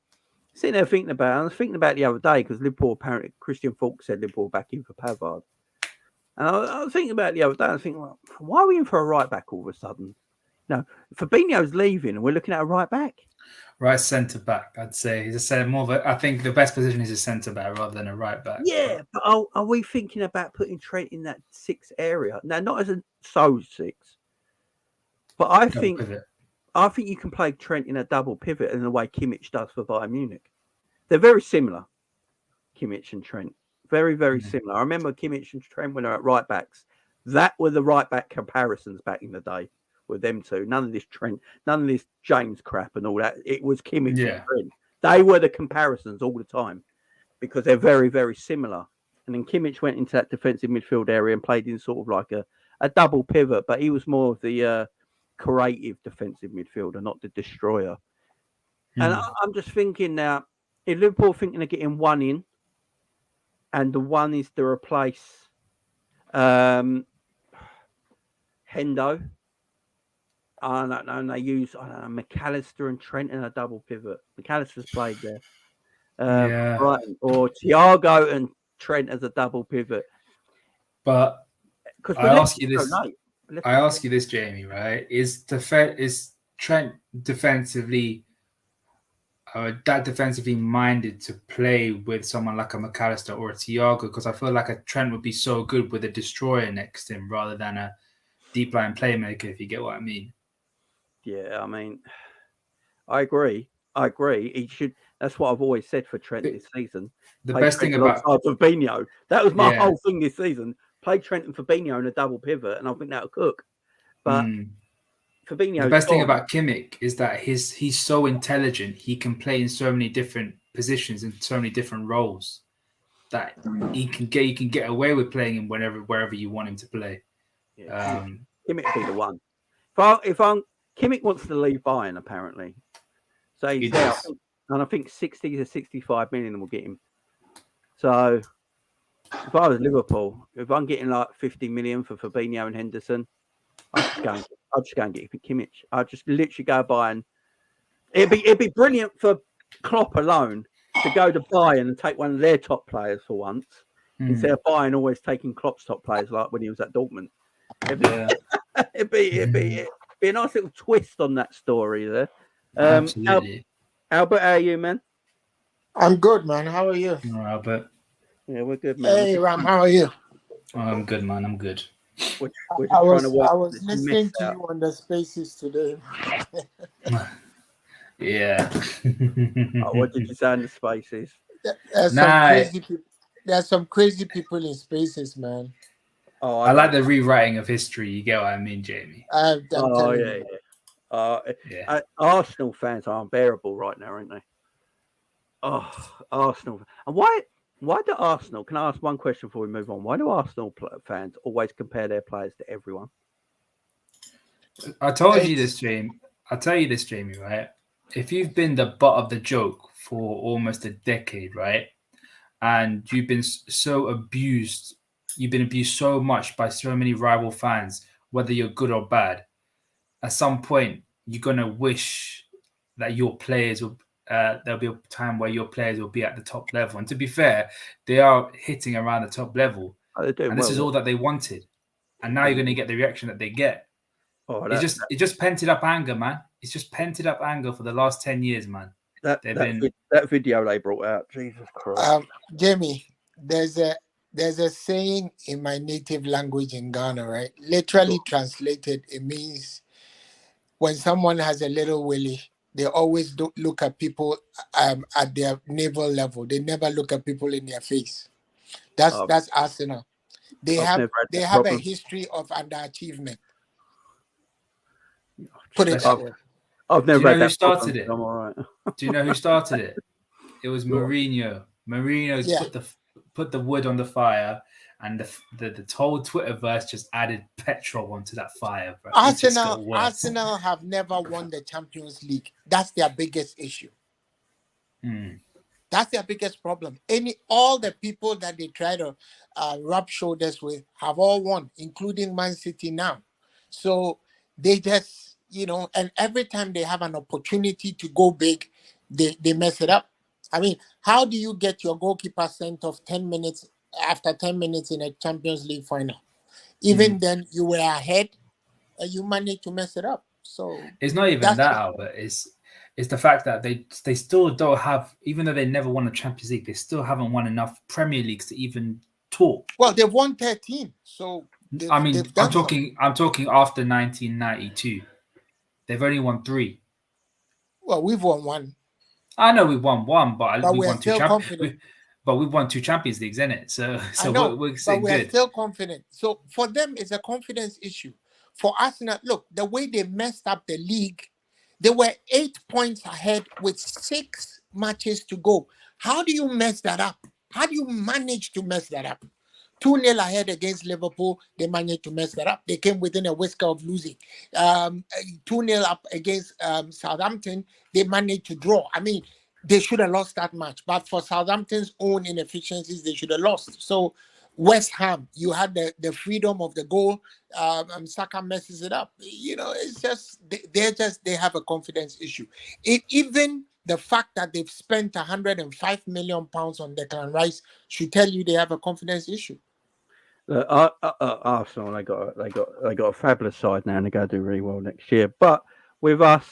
sitting there thinking about it, I was thinking about it the other day, because Liverpool, apparently, Christian Falk said Liverpool back in for Pavard. And I was thinking about it the other day, I was thinking, well, why are we in for a right back all of a sudden? No, Fabinho's leaving, and we're looking at a right back. Right centre back, I'd say. He's I think the best position is a centre back rather than a right back. Yeah, but are we thinking about putting Trent in that 6 area? Now, not as a sole 6, but I think you can play Trent in a double pivot in the way Kimmich does for Bayern Munich. They're very similar, Kimmich and Trent. Very, very similar. I remember Kimmich and Trent when they were at right backs. That were the right back comparisons back in the day with them two. None of this Trent, none of this James crap and all that. It was Kimmich and Trent. They were the comparisons all the time because they're very, very similar. And then Kimmich went into that defensive midfield area and played in sort of like a double pivot, but he was more of the creative defensive midfielder, not the destroyer. And I'm just thinking now, if Liverpool thinking of getting one in, and the one is to replace Hendo. I don't know. And they use McAllister and Trent in a double pivot. McAllister's played there. Brighton, or Thiago and Trent as a double pivot. But I ask you this, Jamie. Right? Is Trent defensively? That defensively minded to play with someone like a McAllister or a Thiago? Because I feel like a Trent would be so good with a destroyer next to him rather than a deep line playmaker, if you get what I mean. Yeah, I mean, I agree. He should. That's what I've always said for Trent this season. The best thing about Fabinho, that was my whole thing this season. Play Trent and Fabinho in a double pivot, and I think that'll cook. But Fabinho. The best thing about Kimmich is that he's so intelligent. He can play in so many different positions and so many different roles that he can get away with playing him wherever you want him to play. Yeah, Kimmich be the one. If Kimmich wants to leave Bayern, apparently, so he's there, and I think 60 to 65 million will get him. So if I was Liverpool, if I'm getting like 50 million for Fabinho and Henderson, I'll just go and get Kimmich. I'll just literally go buy, and it'd be brilliant for Klopp alone to go to Bayern and take one of their top players for once, instead of Bayern always taking Klopp's top players like when he was at Dortmund. It'd be a nice little twist on that story there. Absolutely. Albert, how are you, man? I'm good, man. How are you? All right, Albert. Yeah, we're good, man. Hey, Ram, how are you? I'm good, man. I'm good. I was listening to you on the Spaces today. Yeah. What did you say in the Spaces? There's some crazy people in Spaces, man. Oh, I like the rewriting of history. You get what I mean, Jamie? I'm telling you. Yeah. Arsenal fans are unbearable right now, aren't they? Oh, Arsenal. And why do Arsenal, can I ask one question before we move on? Why do Arsenal fans always compare their players to everyone? I told you this, Jamie. I'll tell you this, Jamie, right? If you've been the butt of the joke for almost a decade, right? And you've been so abused, you've been abused so much by so many rival fans, whether you're good or bad, at some point, you're going to wish that your players will, there'll be a time where your players will be at the top level. And to be fair, they are hitting around the top level. And this is all that they wanted. And now you're going to get the reaction that they get. It's just pented up anger, man. It's just pented up anger for the last 10 years, man. That video they brought out, Jesus Christ. Jamie, there's a saying in my native language in Ghana, right? Literally translated, it means when someone has a little willy, they always don't look at people at their navel level. They never look at people in their face. That's Arsenal. They have a history of underachievement. Put it that way. I've never had that. Who started it? I'm all right. Do you know who started it? It was Mourinho. Mourinho put the wood on the fire, and the whole Twitterverse just added petrol onto that fire. Bro. Arsenal have never won the Champions League. That's their biggest issue. That's their biggest problem. All the people that they try to rub shoulders with have all won, including Man City now. So they just, and every time they have an opportunity to go big, they mess it up. I mean, how do you get your goalkeeper sent off 10 minutes after 10 minutes in a Champions League final? Even then, you were ahead and you managed to mess it up. So it's not even that, Albert. It's the fact that they still don't have, even though they never won a Champions League, they still haven't won enough Premier Leagues to even talk. Well, they've won 13. So I'm talking after 1992. They've only won 3. Well, we've won 1. I know we won 1, but we we're won 2 confident. But we've won 2 Champions Leagues, isn't it? So we're still confident. So for them, it's a confidence issue. For Arsenal, look, the way they messed up the league, they were 8 points ahead with 6 matches to go. How do you mess that up? How do you manage to mess that up? 2-0 ahead against Liverpool, they managed to mess that up. They came within a whisker of losing. 2-0 up against Southampton, they managed to draw. I mean, they should have lost that match. But for Southampton's own inefficiencies, they should have lost. So West Ham, you had the freedom of the goal. Saka messes it up. It's just they have a confidence issue. Even the fact that they've spent £105 million on Declan Rice should tell you they have a confidence issue. Arsenal, they got a fabulous side now, and they're going to do really well next year. But with us,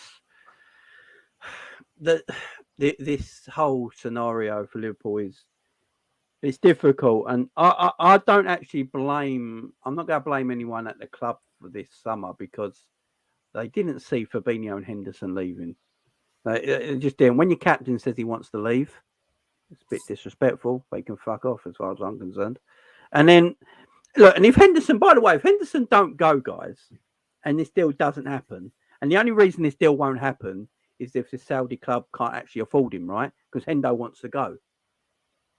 this whole scenario for Liverpool it's difficult, and I don't actually blame. I'm not going to blame anyone at the club for this summer because they didn't see Fabinho and Henderson leaving. They just didn't. When your captain says he wants to leave, it's a bit disrespectful. They can fuck off, as far as I'm concerned. And then look, and if Henderson don't go, guys, and this deal doesn't happen, and the only reason this deal won't happen is if the Saudi club can't actually afford him, right? Because Hendo wants to go.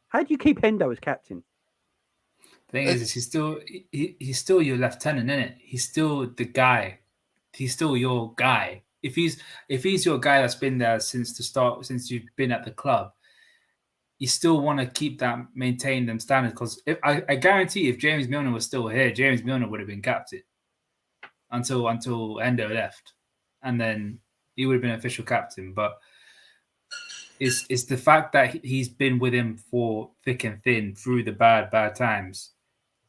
How do you keep Hendo as captain? The thing is he's still your lieutenant, isn't it? He's still the guy. He's still your guy. If he's your guy that's been there since the start, since you've been at the club, you still want to maintain them standards. Because I guarantee, if James Milner was still here, James Milner would have been captain until Hendo left, and then he would have been official captain. But it's the fact that he's been with him for thick and thin through the bad times,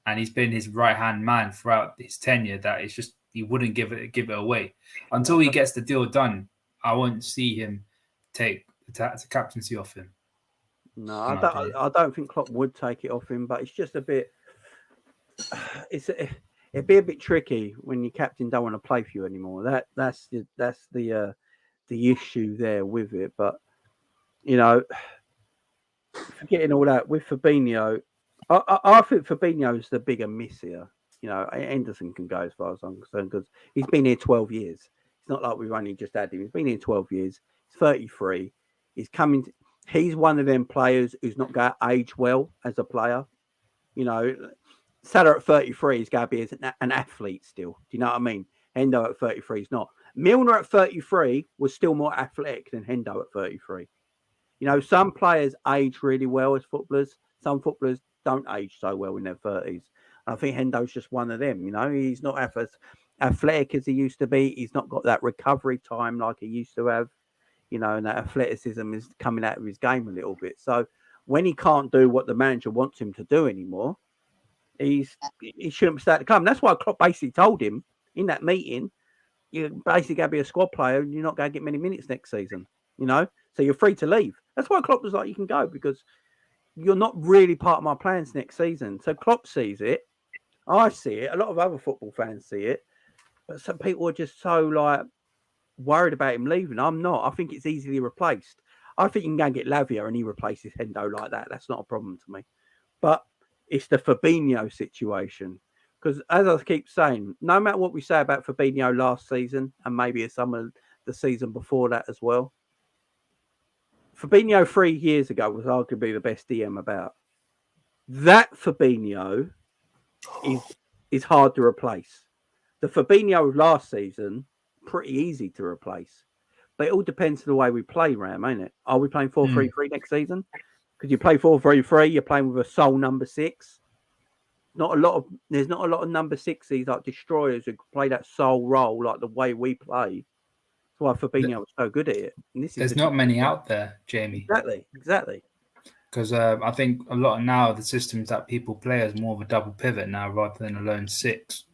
and he's been his right-hand man throughout his tenure, that it's just he wouldn't give it away. Until he gets the deal done, I won't see him take the captaincy off him. No, I don't think Klopp would take it off him, but it's just a bit. It'd be a bit tricky when your captain don't want to play for you anymore. That's the issue there with it. But forgetting all that, with Fabinho, I think Fabinho is the bigger miss here. You know, Henderson can go as far as I'm concerned because he's been here 12 years. It's not like we've only just had him. He's been here 12 years. He's 33. He's coming. He's one of them players who's not going to age well as a player. You know, Salah at 33 is going to be an athlete still. Do you know what I mean? Hendo at 33 is not. Milner at 33 was still more athletic than Hendo at 33. You know, some players age really well as footballers. Some footballers don't age so well in their 30s. I think Hendo's just one of them. You know, he's not as athletic as he used to be. He's not got that recovery time like he used to have. You know, and that athleticism is coming out of his game a little bit. So when he can't do what the manager wants him to do anymore, he shouldn't start to come. That's why Klopp basically told him in that meeting, you're basically going to be a squad player and you're not going to get many minutes next season. You know, so you're free to leave. That's why Klopp was like, you can go because you're not really part of my plans next season. So Klopp sees it. I see it. A lot of other football fans see it. But some people are just so like worried about him leaving. I'm not. I think it's easily replaced. I think you can go and get Lavia and he replaces Hendo like that. That's not a problem to me. But it's the Fabinho situation. Because as I keep saying, no matter what we say about Fabinho last season and maybe some of the season before that as well, Fabinho 3 years ago was arguably the best DM about. That Fabinho is hard to replace. The Fabinho of last season, pretty easy to replace. But it all depends on the way we play, Ram, ain't it? Are we playing 4-3-3 next season? Because you play 4-3-3, you're playing with a sole number 6. There's not a lot of number 6s like destroyers who play that sole role like the way we play. That's why Fabinho was so good at it. There's not many out there, Jamie. Exactly. Because I think a lot of now the systems that people play is more of a double pivot now rather than a lone 6.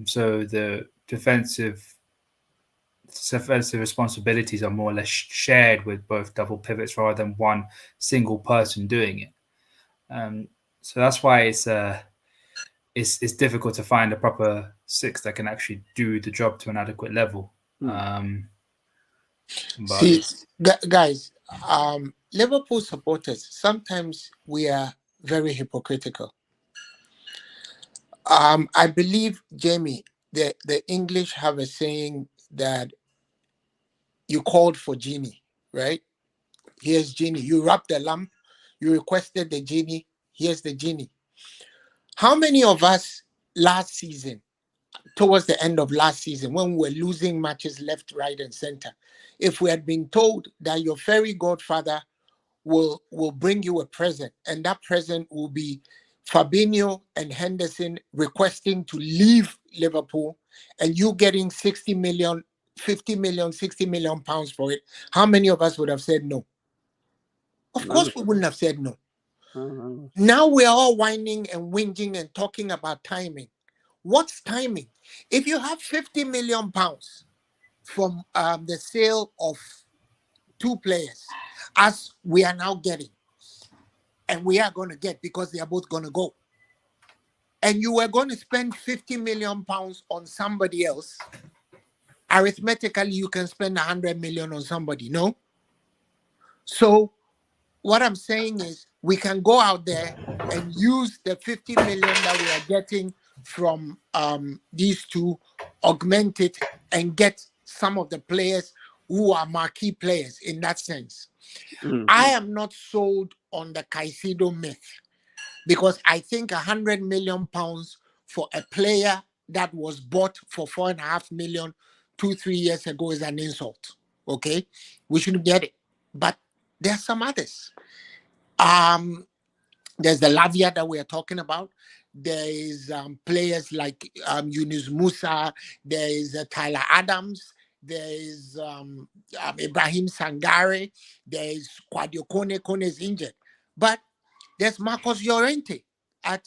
So the defensive responsibilities are more or less shared with both double pivots rather than one single person doing it. So that's why it's difficult to find a proper 6 that can actually do the job to an adequate level. See, guys, Liverpool supporters, sometimes we are very hypocritical. I believe, Jamie, the English have a saying that you called for genie, right? Here's genie. You wrapped the lamp. You requested the genie. Here's the genie. How many of us last season, towards the end of last season, when we were losing matches left, right, and center, if we had been told that your fairy godfather will bring you a present, and that present will be Fabinho and Henderson requesting to leave Liverpool, and you getting 60 million, 50 million, 60 million pounds for it, how many of us would have said no? Of course we wouldn't have said no. Now we're all whining and whinging and talking about timing. What's timing? If you have 50 million pounds from the sale of 2 players, as we are now getting, and we are going to get because they are both going to go, and you were going to spend 50 million pounds on somebody else, arithmetically you can spend 100 million on somebody, no? So what I'm saying is we can go out there and use the 50 million that we are getting from these 2, augment it, and get some of the players who are marquee players in that sense. I am not sold on the Caicedo myth because I think 100 million pounds for a player that was bought for 4.5 million 2-3 years ago is an insult. Okay, we shouldn't get it. But there are some others. There's the Lavia that we are talking about. There is players like Yunus Musa. There is Tyler Adams. There is Ibrahim Sangare. There is Kwadio Kone. Kone is injured. But there's Marcos Llorente at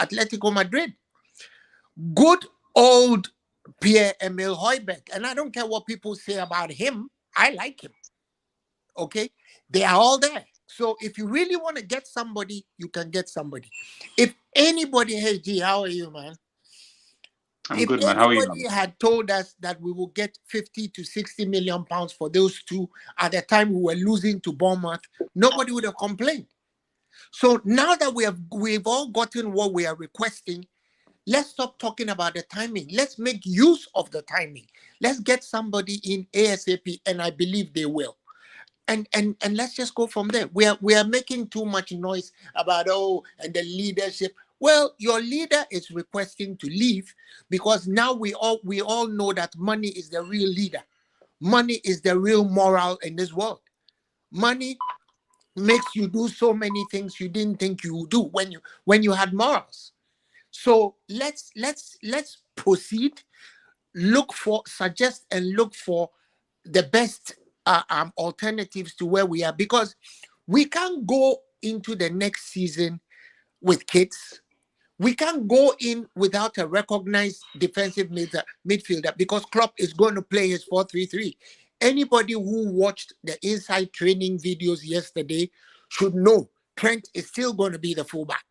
Atletico Madrid. Good old Pierre-Emile Højbjerg. And I don't care what people say about him. I like him. Okay? They are all there. So if you really want to get somebody, you can get somebody. If anybody, hey G, how are you, man? I'm good, man. How are you? If anybody had told us that we will get 50 to 60 million pounds for those 2 at the time we were losing to Bournemouth, nobody would have complained. So now that we've all gotten what we are requesting, let's stop talking about the timing. Let's make use of the timing. Let's get somebody in ASAP, and I believe they will. And let's just go from there. We are making too much noise about and the leadership. Well, your leader is requesting to leave because now we all know that money is the real leader. Money is the real moral in this world. Money makes you do so many things you didn't think you would do when you had morals. So let's proceed. Suggest and look for the best alternatives to where we are, because we can't go into the next season with kids. We can't go in without a recognized defensive midfielder, because Klopp is going to play his 4-3-3. Anybody who watched the inside training videos yesterday should know Trent is still going to be the fullback.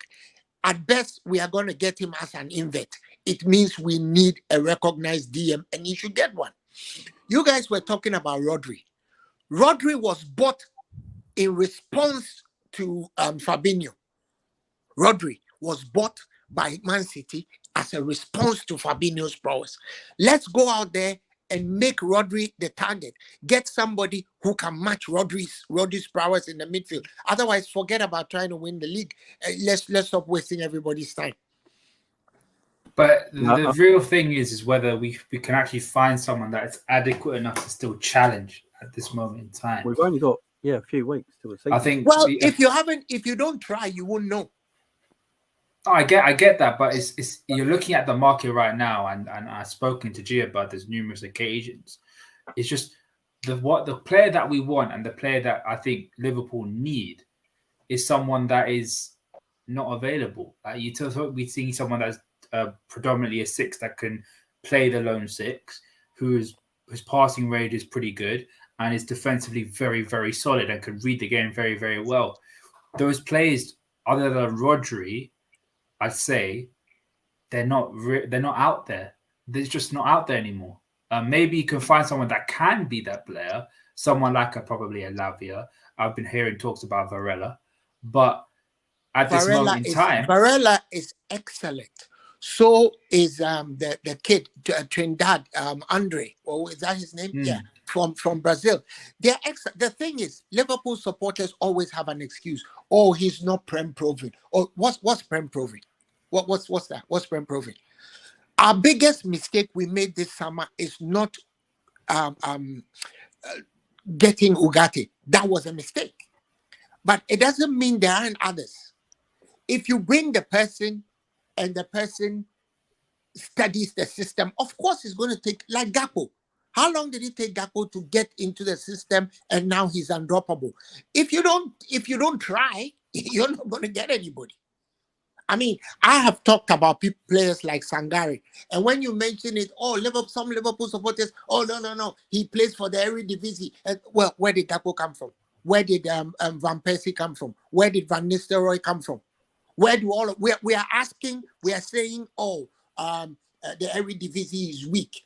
At best, we are going to get him as an invert. It means we need a recognized DM, and he should get one. You guys were talking about Rodri. Rodri was bought in response to Fabinho. Rodri was bought by Man City as a response to Fabinho's prowess. Let's go out there and make Rodri the target. Get somebody who can match Rodri's prowess in the midfield. Otherwise, forget about trying to win the league. Let's stop wasting everybody's time. But the real thing is whether we can actually find someone that is adequate enough to still challenge at this moment in time. We've only got a few weeks to see. I think. Well, if you don't try, you won't know. Oh, I get that, but it's you're looking at the market right now, and I've spoken to Gia about this numerous occasions. It's just the player that we want and the player that I think Liverpool need is someone that is not available. We're seeing someone that's predominantly a 6 that can play the lone 6, whose passing range is pretty good and is defensively very, very solid and can read the game very, very well. Those players, other than Rodri, I'd say they're not out there. They're just not out there anymore. Maybe you can find someone that can be that player, someone like probably a Lavia. I've been hearing talks about Varela, but at this moment in time, Varela is excellent. So is the kid Trindade, Andre, or is that his name? Yeah, from Brazil. They're excellent. The thing is, Liverpool supporters always have an excuse. Oh, he's not Prem proven. Or what's Prem proven? What's that? What's Prem proven? Our biggest mistake we made this summer is not getting Ugarte. That was a mistake. But it doesn't mean there aren't others. If you bring the person and the person studies the system, of course it's going to take, like Gakpo. How long did it take Gakpo to get into the system and now he's undroppable? If you don't try, you're not going to get anybody. I mean, I have talked about players like Sangare, and when you mention it, some Liverpool supporters, no, he plays for the Eredivisie. Well, where did Gakpo come from? Where did Van Persie come from? Where did Van Nistelrooy come from? Where do we are asking? We are saying, the Eredivisie is weak.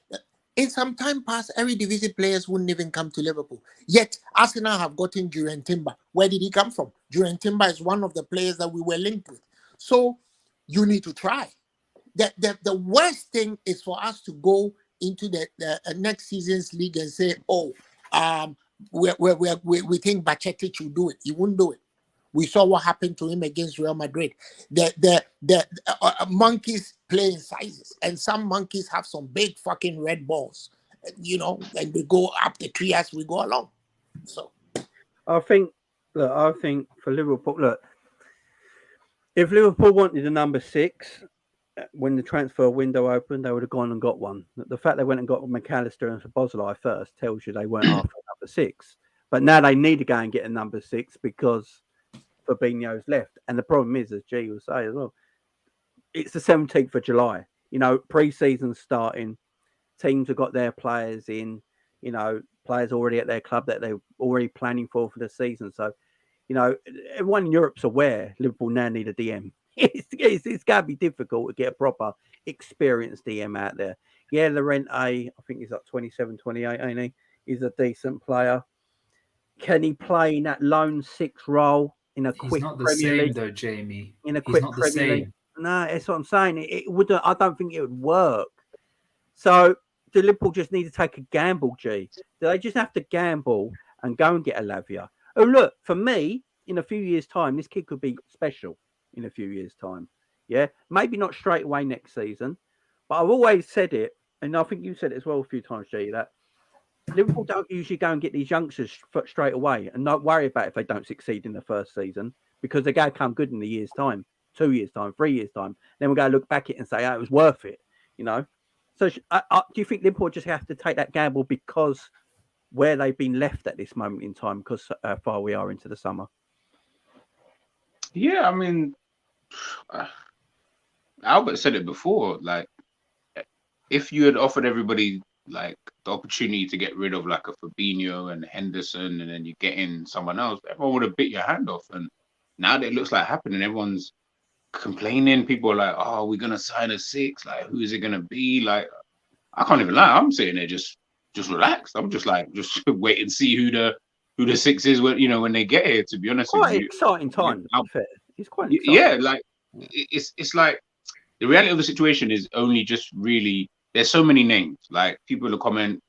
In some time past, Eredivisie players wouldn't even come to Liverpool. Yet Arsenal have gotten Jurgen Timber. Where did he come from? Jurgen Timber is one of the players that we were linked with. So you need to try. The worst thing is for us to go into the next season's league and say, we think Bacetic will do it. He won't do it. We saw what happened to him against Real Madrid. The monkeys play in sizes, and some monkeys have some big fucking red balls, and they go up the tree as we go along. So, I think for Liverpool, if Liverpool wanted a number 6 when the transfer window opened, they would have gone and got one. The fact they went and got McAllister and Szoboszlai first tells you they weren't after number 6. But now they need to go and get a number 6 because Fabinho's left. And the problem is, as G will say as well, it's the 17th of July. Pre-season's starting. Teams have got their players in, players already at their club that they're already planning for the season. So, everyone in Europe's aware Liverpool now need a DM. It's going to be difficult to get a proper experienced DM out there. Yeah, Llorente, I think he's like 27, 28, ain't he? He's a decent player. Can he play in that lone 6 role? in a He's quick not the Premier same League. though, Jamie. In a He's quick not the Premier League. same. No, that's what I'm saying. It wouldn't. I don't think it would work. So do Liverpool just need to take a gamble, G? Do they just have to gamble and go and get a Lavia? Oh, look, for me, in a few years' time, this kid could be special in a few years' time. Yeah, maybe not straight away next season, but I've always said it, and I think you said it as well a few times, G, that Liverpool don't usually go and get these youngsters straight away and not worry about if they don't succeed in the first season, because they're going to come good in a year's time, 2 years' time, 3 years' time. Then we're going to look back at it and say, oh, it was worth it, you know? So do you think Liverpool just have to take that gamble because where they've been left at this moment in time, because how far we are into the summer? Yeah, I mean, Albert said it before. Like, if you had offered everybody like the opportunity to get rid of like a Fabinho and Henderson, and then you get in someone else, everyone would have bit your hand off. And now that it looks like happening, everyone's complaining. People are like, "Oh, we're gonna sign a 6. Like, who is it gonna be?" Like, I can't even lie. I'm sitting there just relaxed. I'm just wait and see who the 6 is when they get here. To be honest, Quite with an you, exciting time. To be fair. It's quite exciting. yeah. Like, it's like the reality of the situation is only just really. There's so many names. Like, people will comment,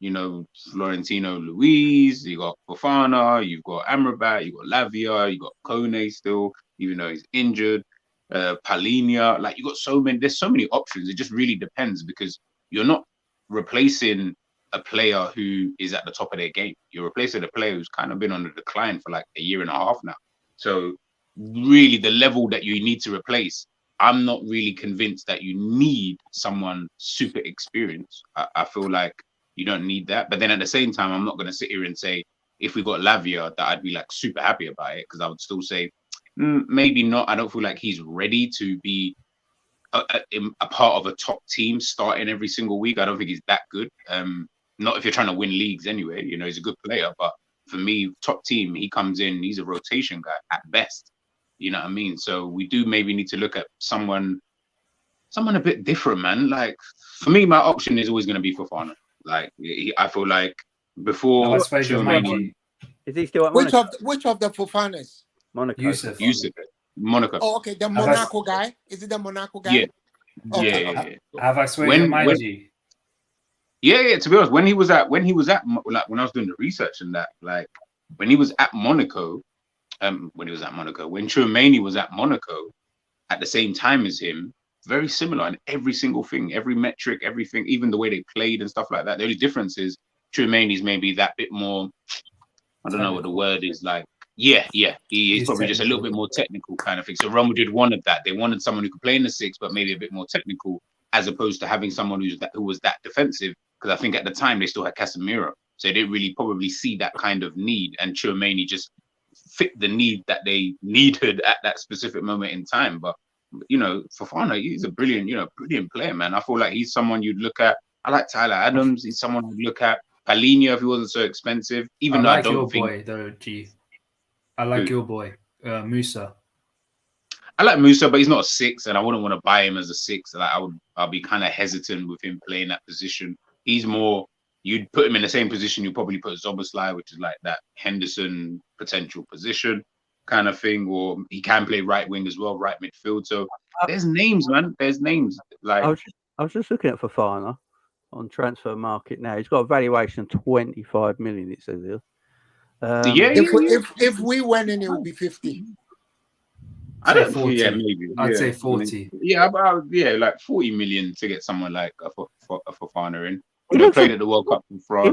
Florentino Luis, you got Fofana, you've got Amrabat, you got Lavia, you got Kone still, even though he's injured. Palhinha, like, you got so many. There's so many options. It just really depends, because you're not replacing a player who is at the top of their game. You're replacing a player who's kind of been on the decline for like a year and a half now. So really, the level that you need to replace, I'm not really convinced that you need someone super experienced. I feel like you don't need that. But then at the same time, I'm not going to sit here and say, if we got Lavia, that I'd be like super happy about it, because I would still say, maybe not. I don't feel like he's ready to be a part of a top team starting every single week. I don't think he's that good. Not if you're trying to win leagues anyway. He's a good player. But for me, top team, he comes in, he's a rotation guy at best. You know what I mean? So we do maybe need to look at someone a bit different, man. Like, for me, my option is always going to be Fofana. Like, I feel like before Tchouaméni. Is he still at Which Monaco? of the Fofanas? Monaco. Yusuf. Monaco. Oh, okay, the Monaco guy. Is it the Monaco guy? Yeah. Okay. Yeah. Have I swayed your mind, G? Yeah. To be honest, when he was at like, when I was doing the research and that, like, when he was at Monaco, when Tchouaméni was at Monaco at the same time as him, very similar in every single thing, every metric, everything, even the way they played and stuff like that. The only difference is Tchouaméni's maybe that bit more, I don't know what the word is, like, yeah. He's probably just a little bit more technical kind of thing. So Real Madrid wanted that. They wanted someone who could play in the 6, but maybe a bit more technical, as opposed to having someone who was that defensive. Because I think at the time they still had Casemiro. So they didn't really probably see that kind of need. And Tchouaméni just fit the need that they needed at that specific moment in time. But Fofana, he's a brilliant player, man. I feel like he's someone you'd look at. I like Tyler Adams. He's someone you'd look at. Palhinha, if he wasn't so expensive. Even though I don't think. Boy, though, G. I like your boy, Musa. I like Musa, but he's not a 6, and I wouldn't want to buy him as a 6. Like, I'll be kind of hesitant with him playing that position. He's more. You'd put him in the same position you probably put Szoboszlai, which is like that Henderson potential position kind of thing, or he can play right wing as well, right midfield. So there's names, man. There's names. Like, I was just looking at Fofana on transfer market now. He's got a valuation of 25 million. It says here. If we went in, it would be 50. I don't 40. Yeah, maybe. I'd say 40. Like 40 million to get someone like a Fofana in. He played at the World Cup in France.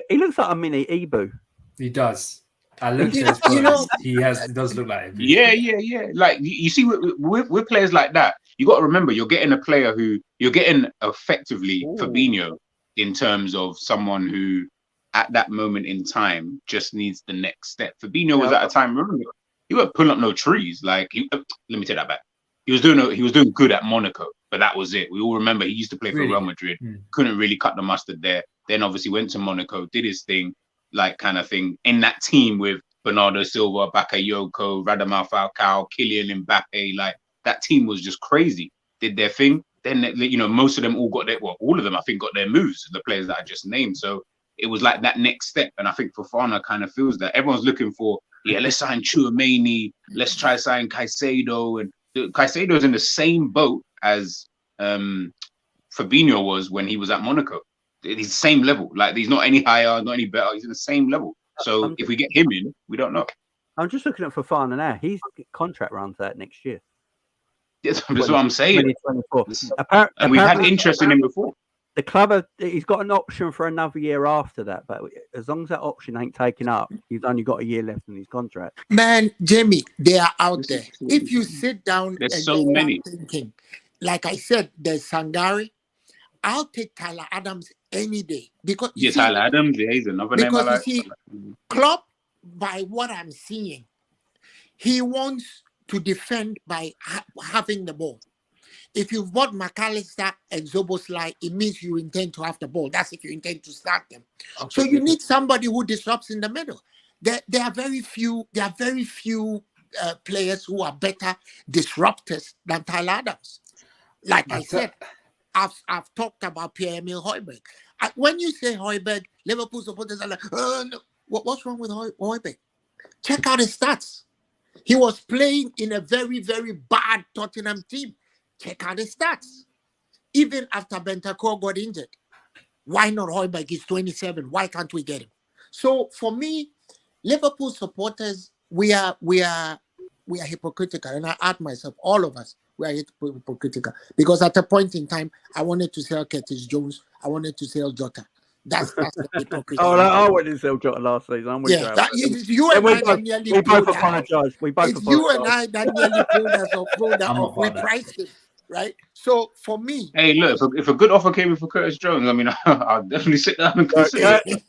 He looks like a mini Ibu. He does. I looked at his photos. He does look like him. Yeah. Like, you see, with players like that, you got to remember, you're getting a player who you're getting effectively Fabinho, in terms of someone who, at that moment in time, just needs the next step. Fabinho was at a time, remember, he wasn't pulling up no trees. Like, let me take that back. He was doing good at Monaco, but that was it. We all remember he used to play for Real Madrid, couldn't really cut the mustard there. Then obviously went to Monaco, did his thing, like, kind of thing, in that team with Bernardo Silva, Bakayoko, Radamel Falcao, Kylian Mbappe. Like, that team was just crazy. Did their thing. Then, most of them all got all of them, I think, got their moves, the players that I just named. So it was like that next step. And I think Fofana kind of feels that everyone's looking for yeah, let's sign Chouameni, let's try sign Caicedo, and Caicedo is in the same boat as Fabinho was when he was at Monaco. He's the same level. Like he's not any higher, not any better. He's in the same level. So if we get him in, we don't know. I'm just looking at Fofana now. His contract runs out next year. That's what I'm saying. 2024. And we've had interest in him before. The club, he's got an option for another year after that, but as long as that option ain't taken up, he's only got a year left in his contract. Man, Jamie, they are out there. If you sit down There's and so start many. thinking, like I said, there's Sangari. I'll take Tyler Adams any day because Tyler Adams, he's another name. Because you see, Klopp, by what I'm seeing, he wants to defend by having the ball. If you've bought McAllister and Zoboslai, it means you intend to have the ball. That's if you intend to start them. So you need somebody who disrupts in the middle. There are very few players who are better disruptors than Tyler Adams. Like I said, I've talked about Pierre-Emile Højbjerg. When you say Højbjerg, Liverpool supporters are like, oh, no. What's wrong with Højbjerg? Check out his stats. He was playing in a very, very bad Tottenham team. Check out his stats. Even after Bentancur got injured. Why not Højbjerg? He's 27. Why can't we get him? So for me, Liverpool supporters, we are hypocritical. And I add myself, all of us, we are hypocritical. Because at a point in time, I wanted to sell Curtis Jones. I wanted to sell Jota. That's the hypocrisy. I wanted to sell Jota last season. You and I nearly both apologise. We both apologise. You and I that nearly pulled us off. We priced it. Right, so for me, hey, look, if a good offer came in for Curtis Jones, I mean, I'll definitely sit down and consider it.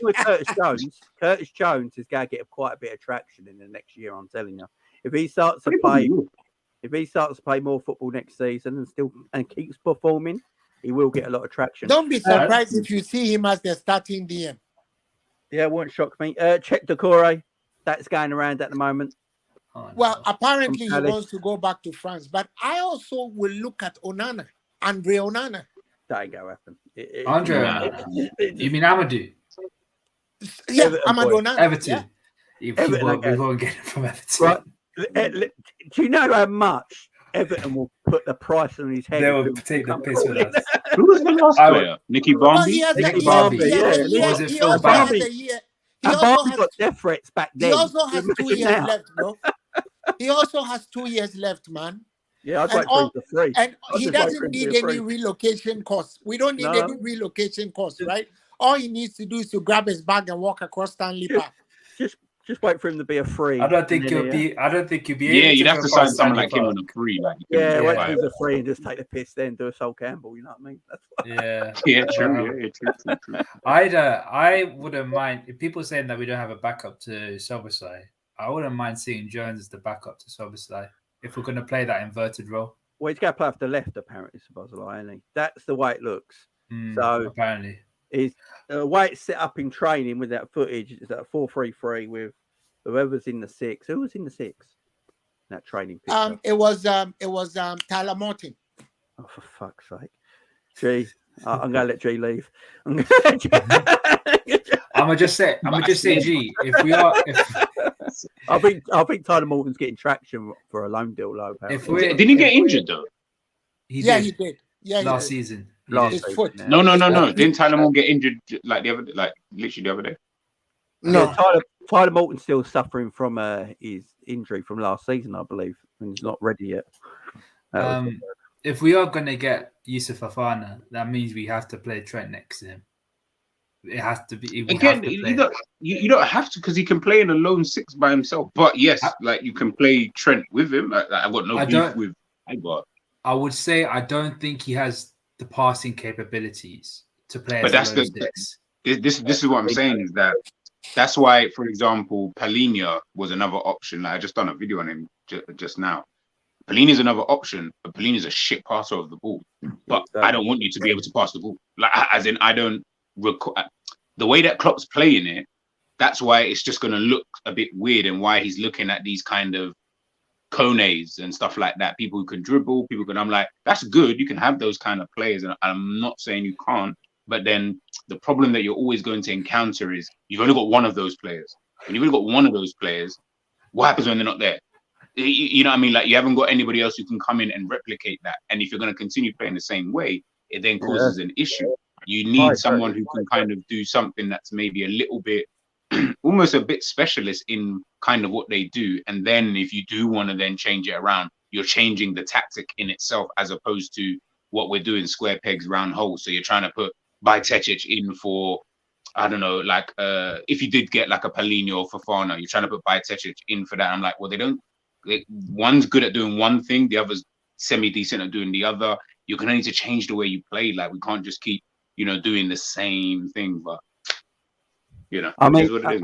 With Curtis Jones is going to get quite a bit of traction in the next year. I'm telling you, if he starts to play more football next season and keeps performing, he will get a lot of traction. Don't be surprised if you see him as the starting DM. Yeah, it won't shock me. Cheick Doucoure, that's going around at the moment. Oh, no. Well, apparently he wants to go back to France, but I also will look at Onana, Andre Onana. That ain't gonna happen. Andre, you mean Amadou? Yeah, Amadou Onana. Everton. Yeah. We won't get it from Everton. Right. Do you know how much Everton will put the price on his head? They will take the piss with us. Who was the last player? Nicky Barmby? Nicky Barmby, yeah. Was it Phil Barmby? Barmby got death threats back then. He also has 2 years left, bro. He also has 2 years left, man. Yeah, I'd wait for him for free. And he doesn't need any relocation costs. We don't need any relocation costs, right? All he needs to do is to grab his bag and walk across Stanley Park. Just wait for him to be a free. I don't think you'll be. Yeah, you'd have to sign someone like him on a free. Like, wait for him to free and just take the piss, then do a Sol Campbell. You know what I mean? That's what... Yeah, true. I wouldn't mind if people saying that we don't have a backup to Szoboszlai. I wouldn't mind seeing Jones as the backup to Szoboszlai if we're going to play that inverted role. Well, he's going to play off the left, apparently, Szoboszlai, isn't he? That's the way it looks. So apparently, the way it's set up in training with that footage is that 4-3-3 with whoever's in the six. Who was in the six? That training picture. It was Tyler Morton. Oh, for fuck's sake! G, I'm going to let G leave. I'm gonna just say, G. I think Tyler Morton's getting traction for a loan deal, though. Didn't he get injured though? He did. Yeah, last season. His foot. Yeah. No. Didn't Tyler Morton get injured literally the other day? No, yeah, Tyler Morton's still suffering from his injury from last season, I believe, and he's not ready yet. If we are going to get Yusuf Fofana, that means we have to play Trent next to him. It has to be. You don't have to because he can play in a lone six by himself. But yes, you can play Trent with him. I've got no beef with. I would say I don't think he has the passing capabilities to play. But that's this is what I'm saying is that's why, for example, Palhinha was another option. I just done a video on him just now. Palhinha is another option, but Palhinha is a shit passer of the ball. But I don't want you to be able to pass the ball. As in, I don't. The way that Klopp's playing it, that's why it's just going to look a bit weird, and why he's looking at these kind of Kones and stuff like that. People who can dribble, I'm like, that's good. You can have those kind of players, and I'm not saying you can't. But then the problem that you're always going to encounter is you've only got one of those players. When you've only got one of those players, what happens when they're not there? You know what I mean? Like, you haven't got anybody else who can come in and replicate that. And if you're going to continue playing the same way, it then causes an issue. You need someone who can kind of do something that's maybe a little bit, almost a bit specialist in kind of what they do. And then if you do want to then change it around, you're changing the tactic in itself, as opposed to what we're doing, square pegs, round holes. So you're trying to put Bajcetic in for, I don't know, like if you did get like a Paulinho or Fofana, you're trying to put Bajcetic in for that. I'm like, well, one's good at doing one thing, the other's semi-decent at doing the other. You're going to need to change the way you play. Like, we can't just keep, doing the same thing. But, I mean, it is what it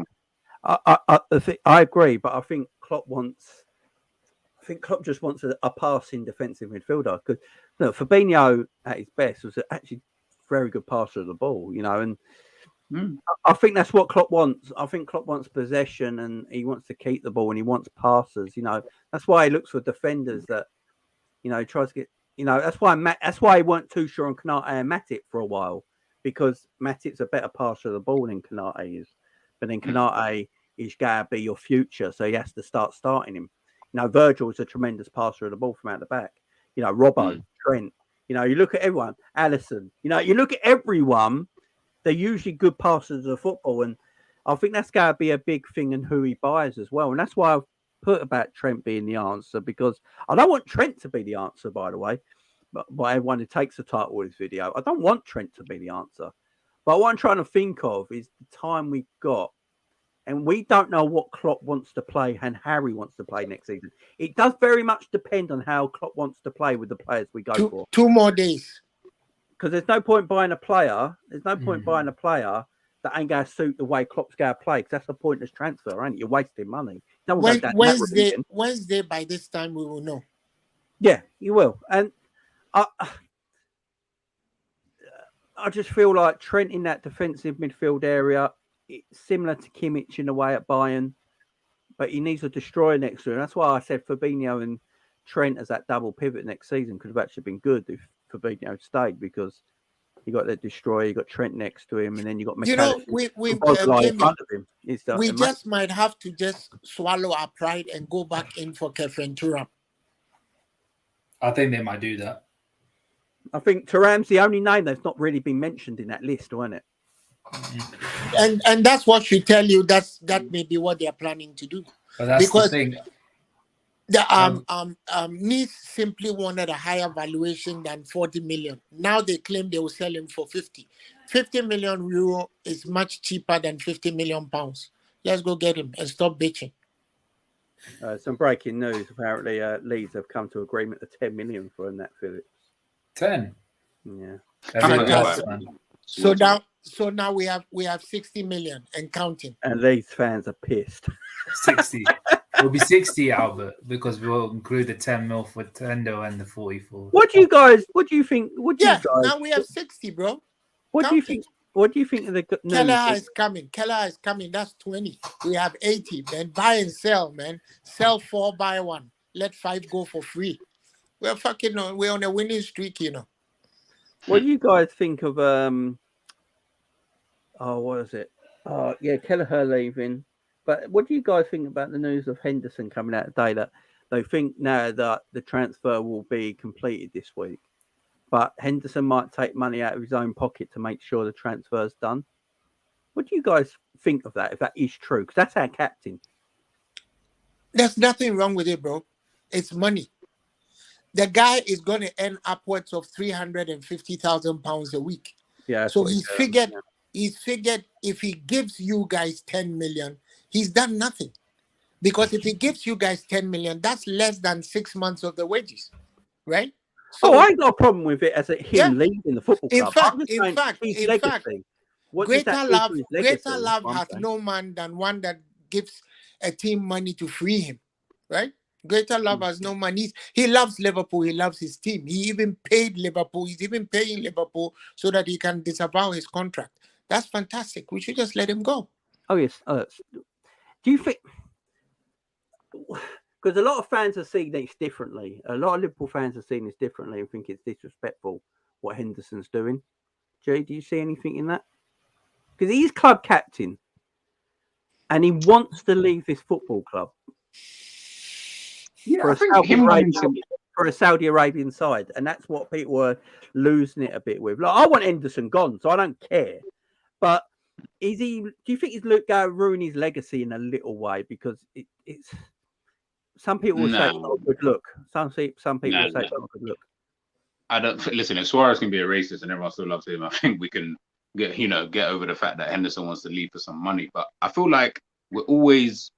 is. I agree, but I think Klopp just wants a passing defensive midfielder. Because Fabinho at his best was actually a very good passer of the ball, and I think that's what Klopp wants. I think Klopp wants possession, and he wants to keep the ball, and he wants passes. That's why he looks for defenders that, he tries to get. That's why he weren't too sure on Konate and Matip for a while, because Matip's a better passer of the ball than Konate is. But then Konate is going to be your future, so he has to start starting him. Virgil is a tremendous passer of the ball from out the back. Robbo, Trent. You look at everyone, Alisson. You look at everyone. They're usually good passers of football, and I think that's going to be a big thing in who he buys as well. And that's why I've put about Trent being the answer, because I don't want Trent to be the answer, by the way, but by everyone who takes the title of this video. I don't want Trent to be the answer. But what I'm trying to think of is the time we've got, and we don't know what Klopp wants to play and Harry wants to play next season. It does very much depend on how Klopp wants to play with the players we go for. 2 more days. Because there's no point buying a player. There's no point buying a player that ain't going to suit the way Klopp's going to play. Because that's a pointless transfer, ain't it? You're wasting money. Wednesday, by this time, we will know. Yeah, you will. And I just feel like Trent in that defensive midfield area, it's similar to Kimmich in a way at Bayern, but he needs a destroyer next to him. That's why I said Fabinho and Trent as that double pivot next season could have actually been good if Fabinho stayed, because you got that destroyer, you got Trent next to him, and then you got McAllister in front of him. We just might have to just swallow our pride and go back in for Kefren Turam. I think they might do that. I think Thuram's the only name that's not really been mentioned in that list, wasn't it? And that's what should tell you that may be what they're planning to do. But that's because the thing. Nice simply wanted a higher valuation than 40 million. Now they claim they will sell him for 50. 50 million euro is much cheaper than 50 million pounds. Let's go get him and stop bitching. Some breaking news. Apparently, Leeds have come to agreement of 10 million for Nat Phillips. 10? Yeah. So now we have 60 million and counting. And Leeds fans are pissed. 60. It'll be 60, Albert, because we'll include the 10 mil for Tendo and the 44. What do you think? Now we have 60, bro. What do you think? What do you think of the Keller is coming? Keller is coming. That's 20. We have 80. Then buy and sell, man. Sell 4, buy 1. Let 5 go for free. We're on a winning streak, What do you guys think of what is it? Kelleher leaving. But what do you guys think about the news of Henderson coming out today, that they think now that the transfer will be completed this week, but Henderson might take money out of his own pocket to make sure the transfer's done? What do you guys think of that, if that is true? Because that's our captain. There's nothing wrong with it, bro. It's money. The guy is going to earn upwards of £350,000 a week. Yeah. So he's figured if he gives you guys 10 million, he's done nothing. Because if he gives you guys 10 million, that's less than 6 months of the wages, right? So, I ain't got a problem with it as him leaving the football club. In fact, greater love has no man than one that gives a team money to free him, right? Greater love has no man. He loves Liverpool. He loves his team. He even paid Liverpool. He's even paying Liverpool so that he can disavow his contract. That's fantastic. We should just let him go. Oh, yes. Do you think... Because a lot of fans are seeing this differently. A lot of Liverpool fans are seeing this differently and think it's disrespectful what Henderson's doing. Jay, do you see anything in that? Because he's club captain. and he wants to leave this football club Yeah, for I a think Saudi him wanting Arabian, to. for a Saudi Arabian side, and that's what people are losing it a bit with. Like, I want Henderson gone, so I don't care. But is he? Do you think he's going to ruin his legacy in a little way? Because it's some people will say it's not a good look. Some people will say it's not a good look. I don't listen. If Suarez can be a racist and everyone still loves him, I think we can get over the fact that Henderson wants to leave for some money. But I feel like we're always,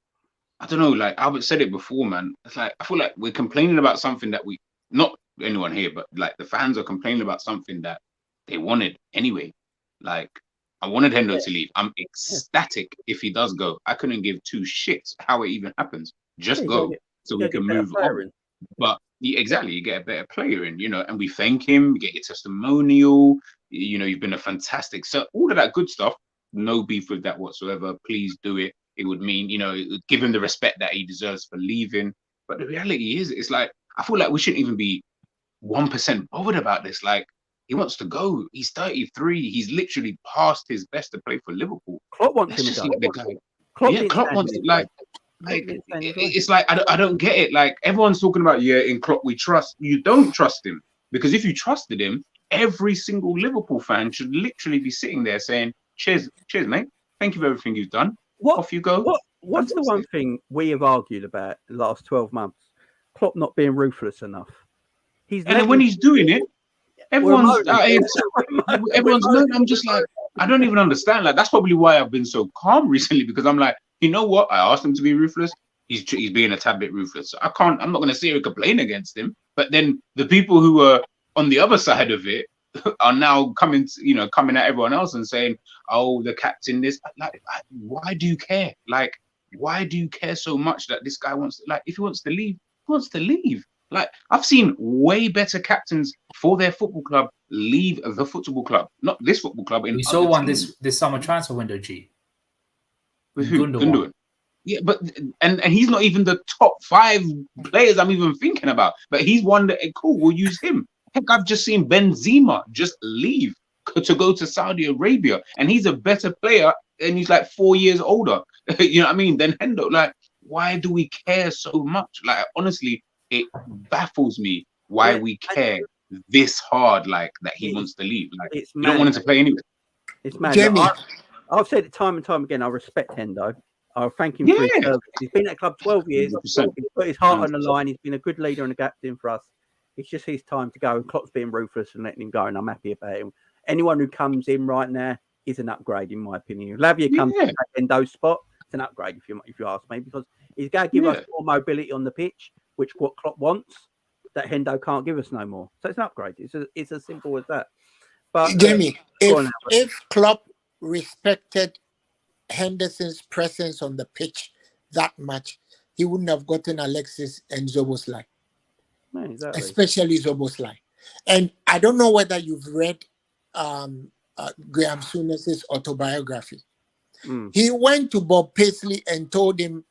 I don't know, like Albert said it before, man. It's like I feel like we're complaining about something that we, not anyone here, but like the fans are complaining about something that they wanted anyway. Like I wanted Hendo to leave. I'm ecstatic if he does go. I couldn't give two shits how it even happens. Just go so we can move on. But exactly, you get a better player in, and we thank him, get your testimonial, you've been a fantastic, so all of that good stuff, no beef with that whatsoever. Please do it. It would mean, it would give him the respect that he deserves for leaving. But the reality is, it's like, I feel like we shouldn't even be 1% bothered about this. Like, he wants to go. He's 33. He's literally past his best to play for Liverpool. Klopp wants him to go. The guy. Klopp wants it. Like it's like I don't get it. Like everyone's talking about in Klopp we trust. You don't trust him, because if you trusted him, every single Liverpool fan should literally be sitting there saying, cheers mate, thank you for everything you've done. Off you go. What's the one thing we have argued about the last 12 months? Klopp not being ruthless enough. Then when he's doing it, everyone's I'm just like, I don't even understand. Like that's probably why I've been so calm recently, because I'm like, you know what? I asked him to be ruthless. He's being a tad bit ruthless. So I'm not going to sit here and complain against him. But then the people who are on the other side of it are now coming at everyone else and saying, "Oh, the captain this." Like, why do you care? Like, why do you care so much that this guy wants? Like, if he wants to leave, he wants to leave. Like, I've seen way better captains for their football club leave the football club, not this football club. We saw one this summer transfer window, G. With who? Gundogan. Yeah, but and he's not even the top 5 players I'm even thinking about. But he's one that cool. We'll use him. Heck, I've just seen Benzema just leave to go to Saudi Arabia, and he's a better player, and he's like 4 years older. You know what I mean? Than Hendo. Like, why do we care so much? Like, honestly, it baffles me why we care this hard. Like that he wants to leave. Like, you don't want him to play anyway. It's mad. Jamie. I've said it time and time again. I respect Hendo. I thank him for his service. He's been at the club 12 years. 100%. He's put his heart on the line. He's been a good leader and a captain for us. It's just his time to go. And Klopp's being ruthless and letting him go, and I'm happy about him. Anyone who comes in right now is an upgrade, in my opinion. If Lavia comes to Hendo's spot, it's an upgrade, if you ask me, because he's going to give us more mobility on the pitch, which what Klopp wants, that Hendo can't give us no more. So it's an upgrade. It's as simple as that. But Jamie, if Klopp respected Henderson's presence on the pitch that much, he wouldn't have gotten Alexis and Szoboszlai, especially Szoboszlai. And I don't know whether you've read Graham Souness's autobiography. He went to Bob Paisley and told him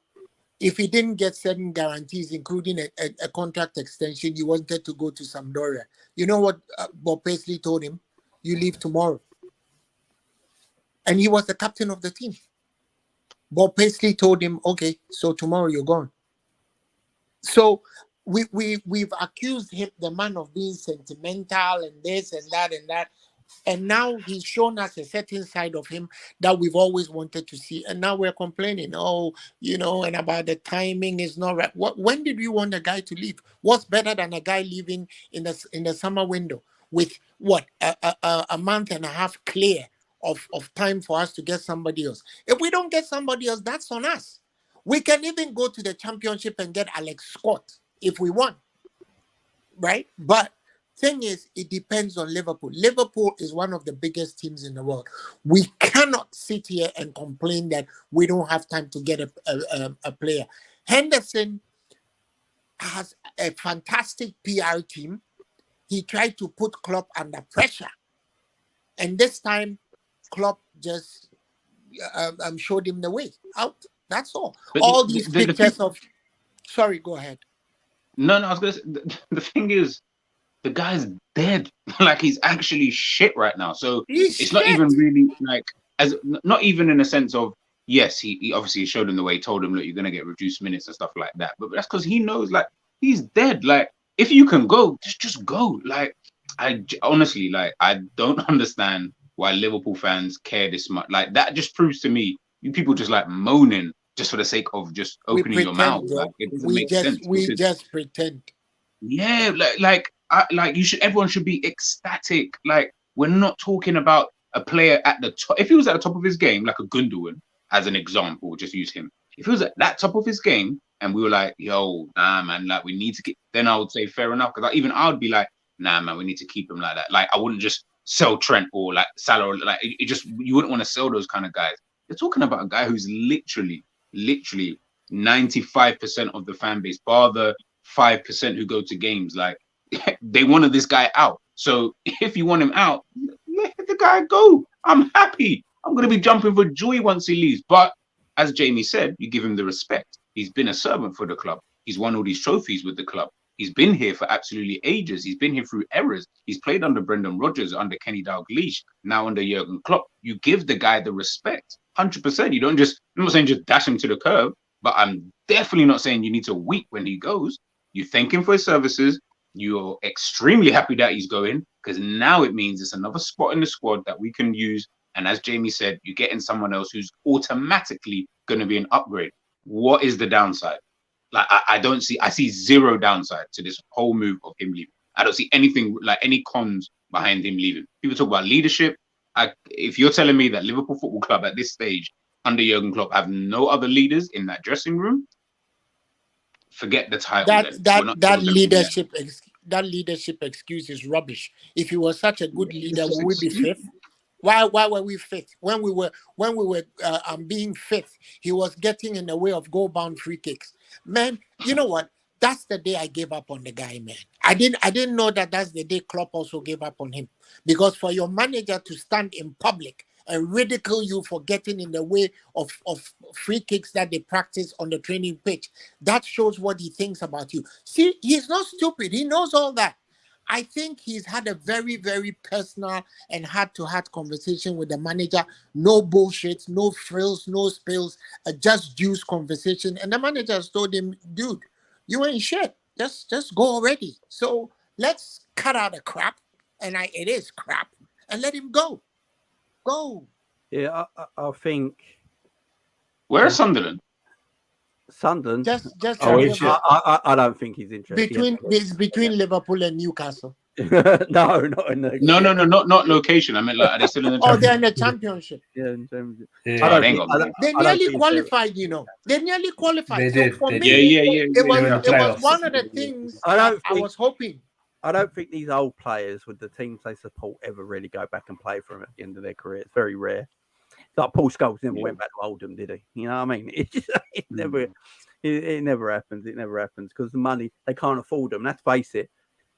if he didn't get certain guarantees, including a contract extension, he wanted to go to Sampdoria. You know what Bob Paisley told him? You leave tomorrow. And he was the captain of the team. Bob Paisley told him, okay, so tomorrow you're gone. So we've accused him, the man, of being sentimental and this and that and that. And now he's shown us a certain side of him that we've always wanted to see. And now we're complaining, and about the timing is not right. When did we want a guy to leave? What's better than a guy leaving in the summer window with a month and a half clear of time for us to get somebody else? If we don't get somebody else, that's on us. We can even go to the championship and get Alex Scott if we want, right? But thing is, it depends on Liverpool. Liverpool is one of the biggest teams in the world. We cannot sit here and complain that we don't have time to get a player. Henderson has a fantastic PR team. He tried to put Klopp under pressure. And this time, Klopp just showed him the way out. That's all. But all these pictures of... Sorry, go ahead. No, I was going to say, the thing is, the guy's dead. Like, he's actually shit right now. So it's not even really like, not even in a sense of yes, he obviously showed him the way, told him, look, you're gonna get reduced minutes and stuff like that. But that's because he knows, like, he's dead. Like, if you can go, just go. Like, honestly, like, I don't understand why Liverpool fans care this much. Like, that just proves to me you people just like moaning just for the sake of just opening your mouth. Bro. Like, it doesn't make sense. We just pretend. Yeah, like you should. Everyone should be ecstatic. Like, we're not talking about a player at the top. If he was at the top of his game, like a Gundogan, as an example, just use him. If he was at that top of his game, and we were like, "Yo, nah, man, like we need to get," then I would say fair enough. Because even I would be like, "Nah, man, we need to keep him like that." Like, I wouldn't just sell Trent or like Salah. Or, like, it just, you wouldn't want to sell those kind of guys. You're talking about a guy who's literally 95% of the fan base, bar the 5% who go to games. Like, they wanted this guy out. So if you want him out, let the guy go. I'm happy. I'm going to be jumping for joy once he leaves. But as Jamie said, you give him the respect. He's been a servant for the club. He's won all these trophies with the club. He's been here for absolutely ages. He's been here through errors. He's played under Brendan Rodgers, under Kenny Dalglish, now under Jurgen Klopp. You give the guy the respect, 100%. You don't just, I'm not saying just dash him to the curb, but I'm definitely not saying you need to weep when he goes. You thank him for his services. You're extremely happy that he's going, because now it means it's another spot in the squad that we can use. And as Jamie said, you're getting someone else who's automatically going to be an upgrade. What is the downside? Like, I see zero downside to this whole move of him leaving. I don't see anything, like any cons behind him leaving. People talk about leadership. If you're telling me that Liverpool Football Club at this stage under Jurgen Klopp have no other leaders in that dressing room, forget the title. That leadership excuse is rubbish. If he was such a good leader, would we be fifth? Why were we fifth? When we were being fifth, he was getting in the way of goal-bound free kicks. Man, you know what? That's the day I gave up on the guy, man. I didn't know that that's the day Klopp also gave up on him. Because for your manager to stand in public and ridicule you for getting in the way of free kicks that they practice on the training pitch, that shows what he thinks about you. See, he's not stupid. He knows all that. I think he's had a very, very personal and heart-to-heart conversation with the manager. No bullshit, no frills, no spills, a just juice conversation. And the manager has told him, dude, you ain't shit. Just go already. So let's cut out the crap, and it is crap, and let him go. Go. Yeah, I think. Where's Sunderland? Sunderland. Just I don't think he's interested. It's between Liverpool and Newcastle. No, not in the. No, not location. I meant, like, are they still in the Oh, they're in the championship. Yeah, They nearly qualified, you know. They nearly qualified. They did. For me, It was one of the things I was hoping. I don't think these old players with the teams they support ever really go back and play for them at the end of their career. It's very rare. It's like Paul Scholes never went back to Oldham, did he? You know what I mean? It never happens. It never happens because the money, they can't afford them. Let's face it.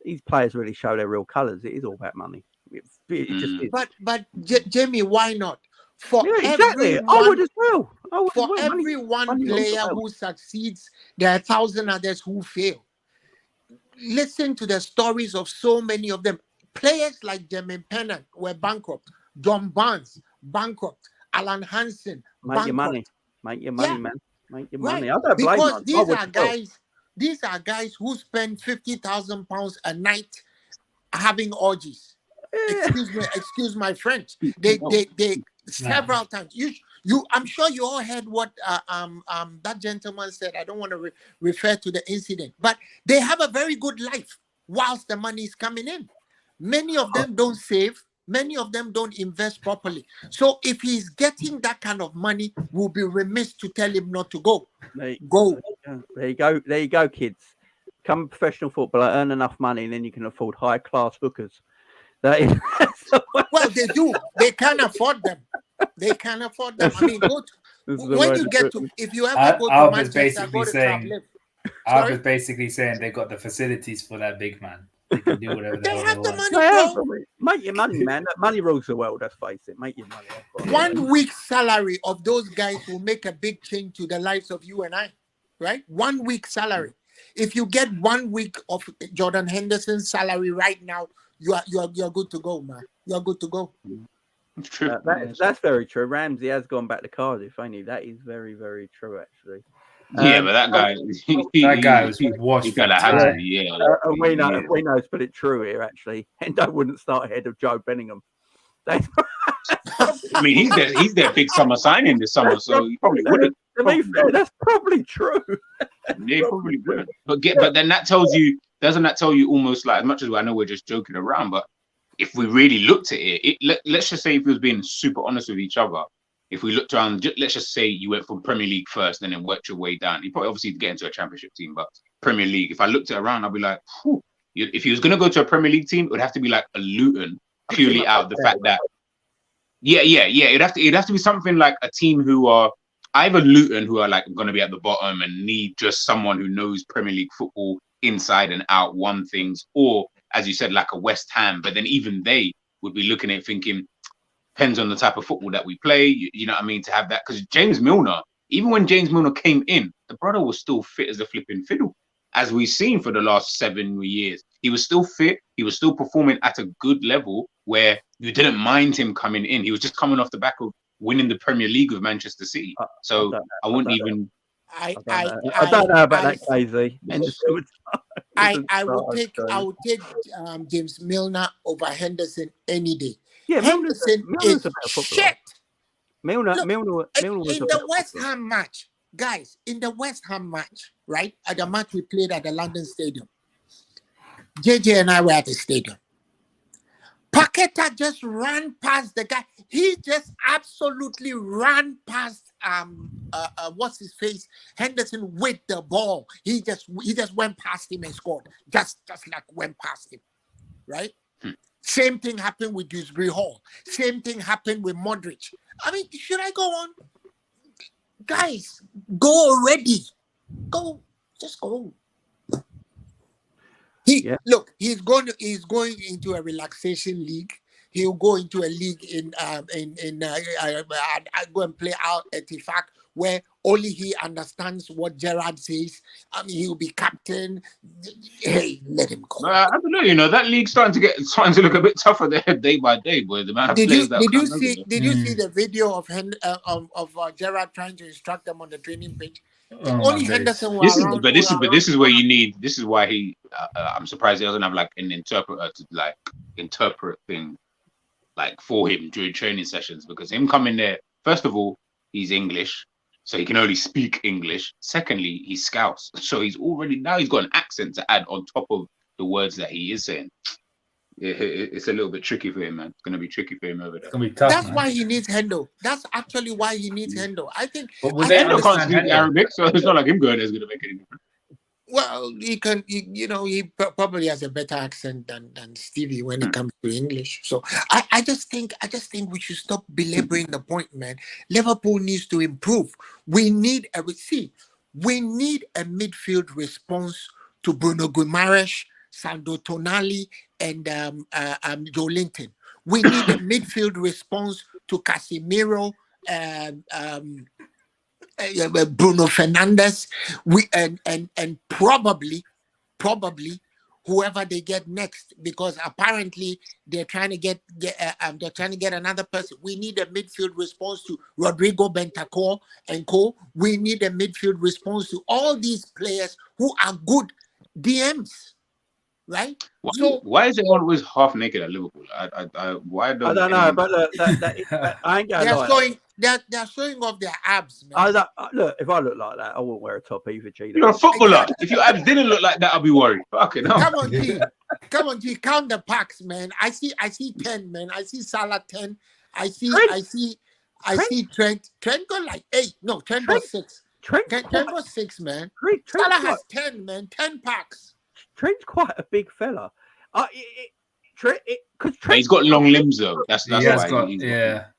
These players really show their real colours. It is all about money. It just is. But Jamie, why not? Exactly. I would as well. Every one player who succeeds, there are 1,000 others who fail. Listen to the stories of so many of them. Players like Jermaine Pennant were bankrupt. John Barnes, bankrupt. Alan Hansen, Make your money. Make your money, man. Make your money. I don't blame because these are guys who spend £50,000 a night having orgies. Yeah. Excuse my French. They several times. I'm sure you all heard what that gentleman said. I don't want to refer to the incident, but they have a very good life whilst the money is coming in. Many of them don't save. Many of them don't invest properly. So if he's getting that kind of money, we'll be remiss to tell him not to go. Go. There you go. There you go, kids. Become a professional footballer, earn enough money, and then you can afford high-class hookers. Well, they do. They can't afford them. I mean, if you ever go to Manchester, go to Club. Albert's basically saying they got the facilities for that big man. They can do whatever they have the money. Make your money, man. That money rules the world. Let's face it. Make your money. 1 week's salary of those guys will make a big change to the lives of you and I, right? 1 week salary. If you get 1 week of Jordan Henderson's salary right now, you are good to go, man. You are good to go. It's true. That's very true. Ramsey has gone back to Cardiff, ain't he? That is very, very true, actually. Yeah, but that guy, That guy was washed he for kind of had to. time. Yeah, And we know to put it true here, actually. Hendo wouldn't start ahead of Joe Bellingham. That's I mean, he's their big summer signing this summer, so he probably wouldn't. to be fair, that's probably true. Yeah, probably wouldn't. But then that tells you, doesn't that tell you almost like, as much as I know we're just joking around, but if we really looked at let's just say, if we was being super honest with each other, if we looked around, let's just say you went from Premier League first and then worked your way down. You probably obviously get into a Championship team, but Premier League, if I looked at around, I'd be like, if he was going to go to a Premier League team, it would have to be like a Luton, purely out of the fact that, it'd have to be something like a team who are either Luton, who are like going to be at the bottom and need just someone who knows Premier League football inside and out, won things, or as you said, like a West Ham. But then even they would be looking at it thinking, depends on the type of football that we play, you know what I mean, to have that. Because James Milner, even when James Milner came in, the brother was still fit as a flipping fiddle. As we've seen for the last 7 years, he was still fit. He was still performing at a good level where you didn't mind him coming in. He was just coming off the back of winning the Premier League with Manchester City. So I wouldn't even. I don't know about that, KZ. I would take James Milner over Henderson any day. Yeah, Henderson Milner's is a better footballer. shit. Milner Look, was in the West Ham match, guys, in the West Ham match, right? At the match we played at the London Stadium, JJ and I were at the stadium. Paqueta just ran past the guy. He just absolutely ran past what's his face, Henderson, with the ball. He just went past him and scored. Just like went past him, right? Same thing happened with Dewsbury Hall. Same thing happened with Modric. I mean, should I go on? Guys, go already. Go. Just go. Look, he's going into a relaxation league. He'll go into a league in go and play out at Tifak, where only he understands what Gerrard says. I mean, he'll be captain. Hey, let him go. I don't know. You know, that league's starting to look a bit tougher there day by day. Boy, the amount of players that did you see the video of Gerrard trying to instruct them on the training pitch? Only Henderson was around. This is where you need. This is why he. I'm surprised he doesn't have like an interpreter to like interpret things like for him during training sessions, because him coming there, first of all, he's English, so he can only speak English. Secondly, he's Scouse, so he's got an accent to add on top of the words that he is saying. It's a little bit tricky for him, man. It's going to be tricky for him over there. It's going to be tough. That's why he needs Hendo. That's actually why he needs Hendo. I think. Hendo can't speak Arabic, so it's not like him going there is going to make any difference. Well, he can. He probably has a better accent than Stevie when it comes to English. So I just think we should stop belaboring the point, man. Liverpool needs to improve. We need a midfield response to Bruno Guimaraes, Sandro Tonali, and Joe Linton. We need a midfield response to Casemiro, Bruno Fernandes, and probably whoever they get next, because apparently they're trying to get another person. We need a midfield response to Rodrigo Bentancur and co. We need a midfield response to all these players who are good DMs. Right? Why is everyone always half naked at Liverpool? I don't know, but I ain't going. They're showing off their abs, man. Look, if I look like that, I wouldn't wear a top either, G. You're a footballer. If your abs didn't look like that, I'd be worried. Fucking hell. Come on, G. Count the packs, man. I see 10, man. I see Salah 10. I see Trent. Trent got like 8. No, Trent got 6. Trent got 6, man. Salah has 10, man. 10 packs. Trent's quite a big fella. He's got long limbs though. That's why.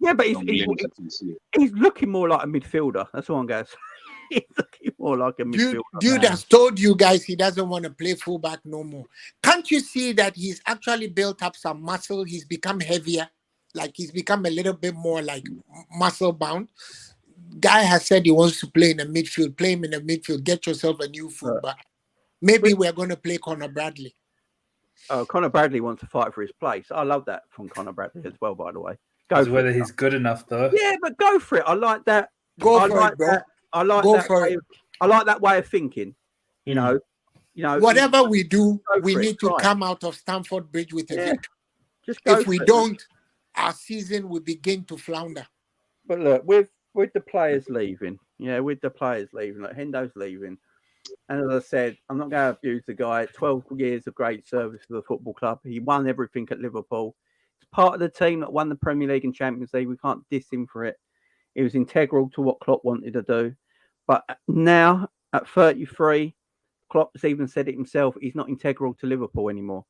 But he's looking more like a midfielder. That's what I'm going to say. He's looking more like a midfielder. Dude has told you guys he doesn't want to play fullback no more. Can't you see that he's actually built up some muscle? He's become heavier. Like he's become a little bit more like muscle bound. Guy has said he wants to play in the midfield. Play him in the midfield. Get yourself a new fullback. Maybe we're going to play Conor Bradley. Oh, Conor Bradley wants to fight for his place. I love that from Conor Bradley as well, by the way. Go It's for whether it. he's good enough, though. Yeah, but go for it. I like that. Go I for like it, bro. that. I like Go that for way. it. I like that way of thinking. You Mm. know. Whatever we do, Go we for it, need to try it. come out of Stamford Bridge with a Yeah. victory. Just go. If we for it, man. don't, our season will begin to flounder. But look, with the players leaving, like Hendo's leaving, and as I said, I'm not going to abuse the guy. 12 years of great service for the football club. He won everything at Liverpool. He's part of the team that won the Premier League and Champions League. We can't diss him for it. He was integral to what Klopp wanted to do. But now, at 33, Klopp's even said it himself. He's not integral to Liverpool anymore.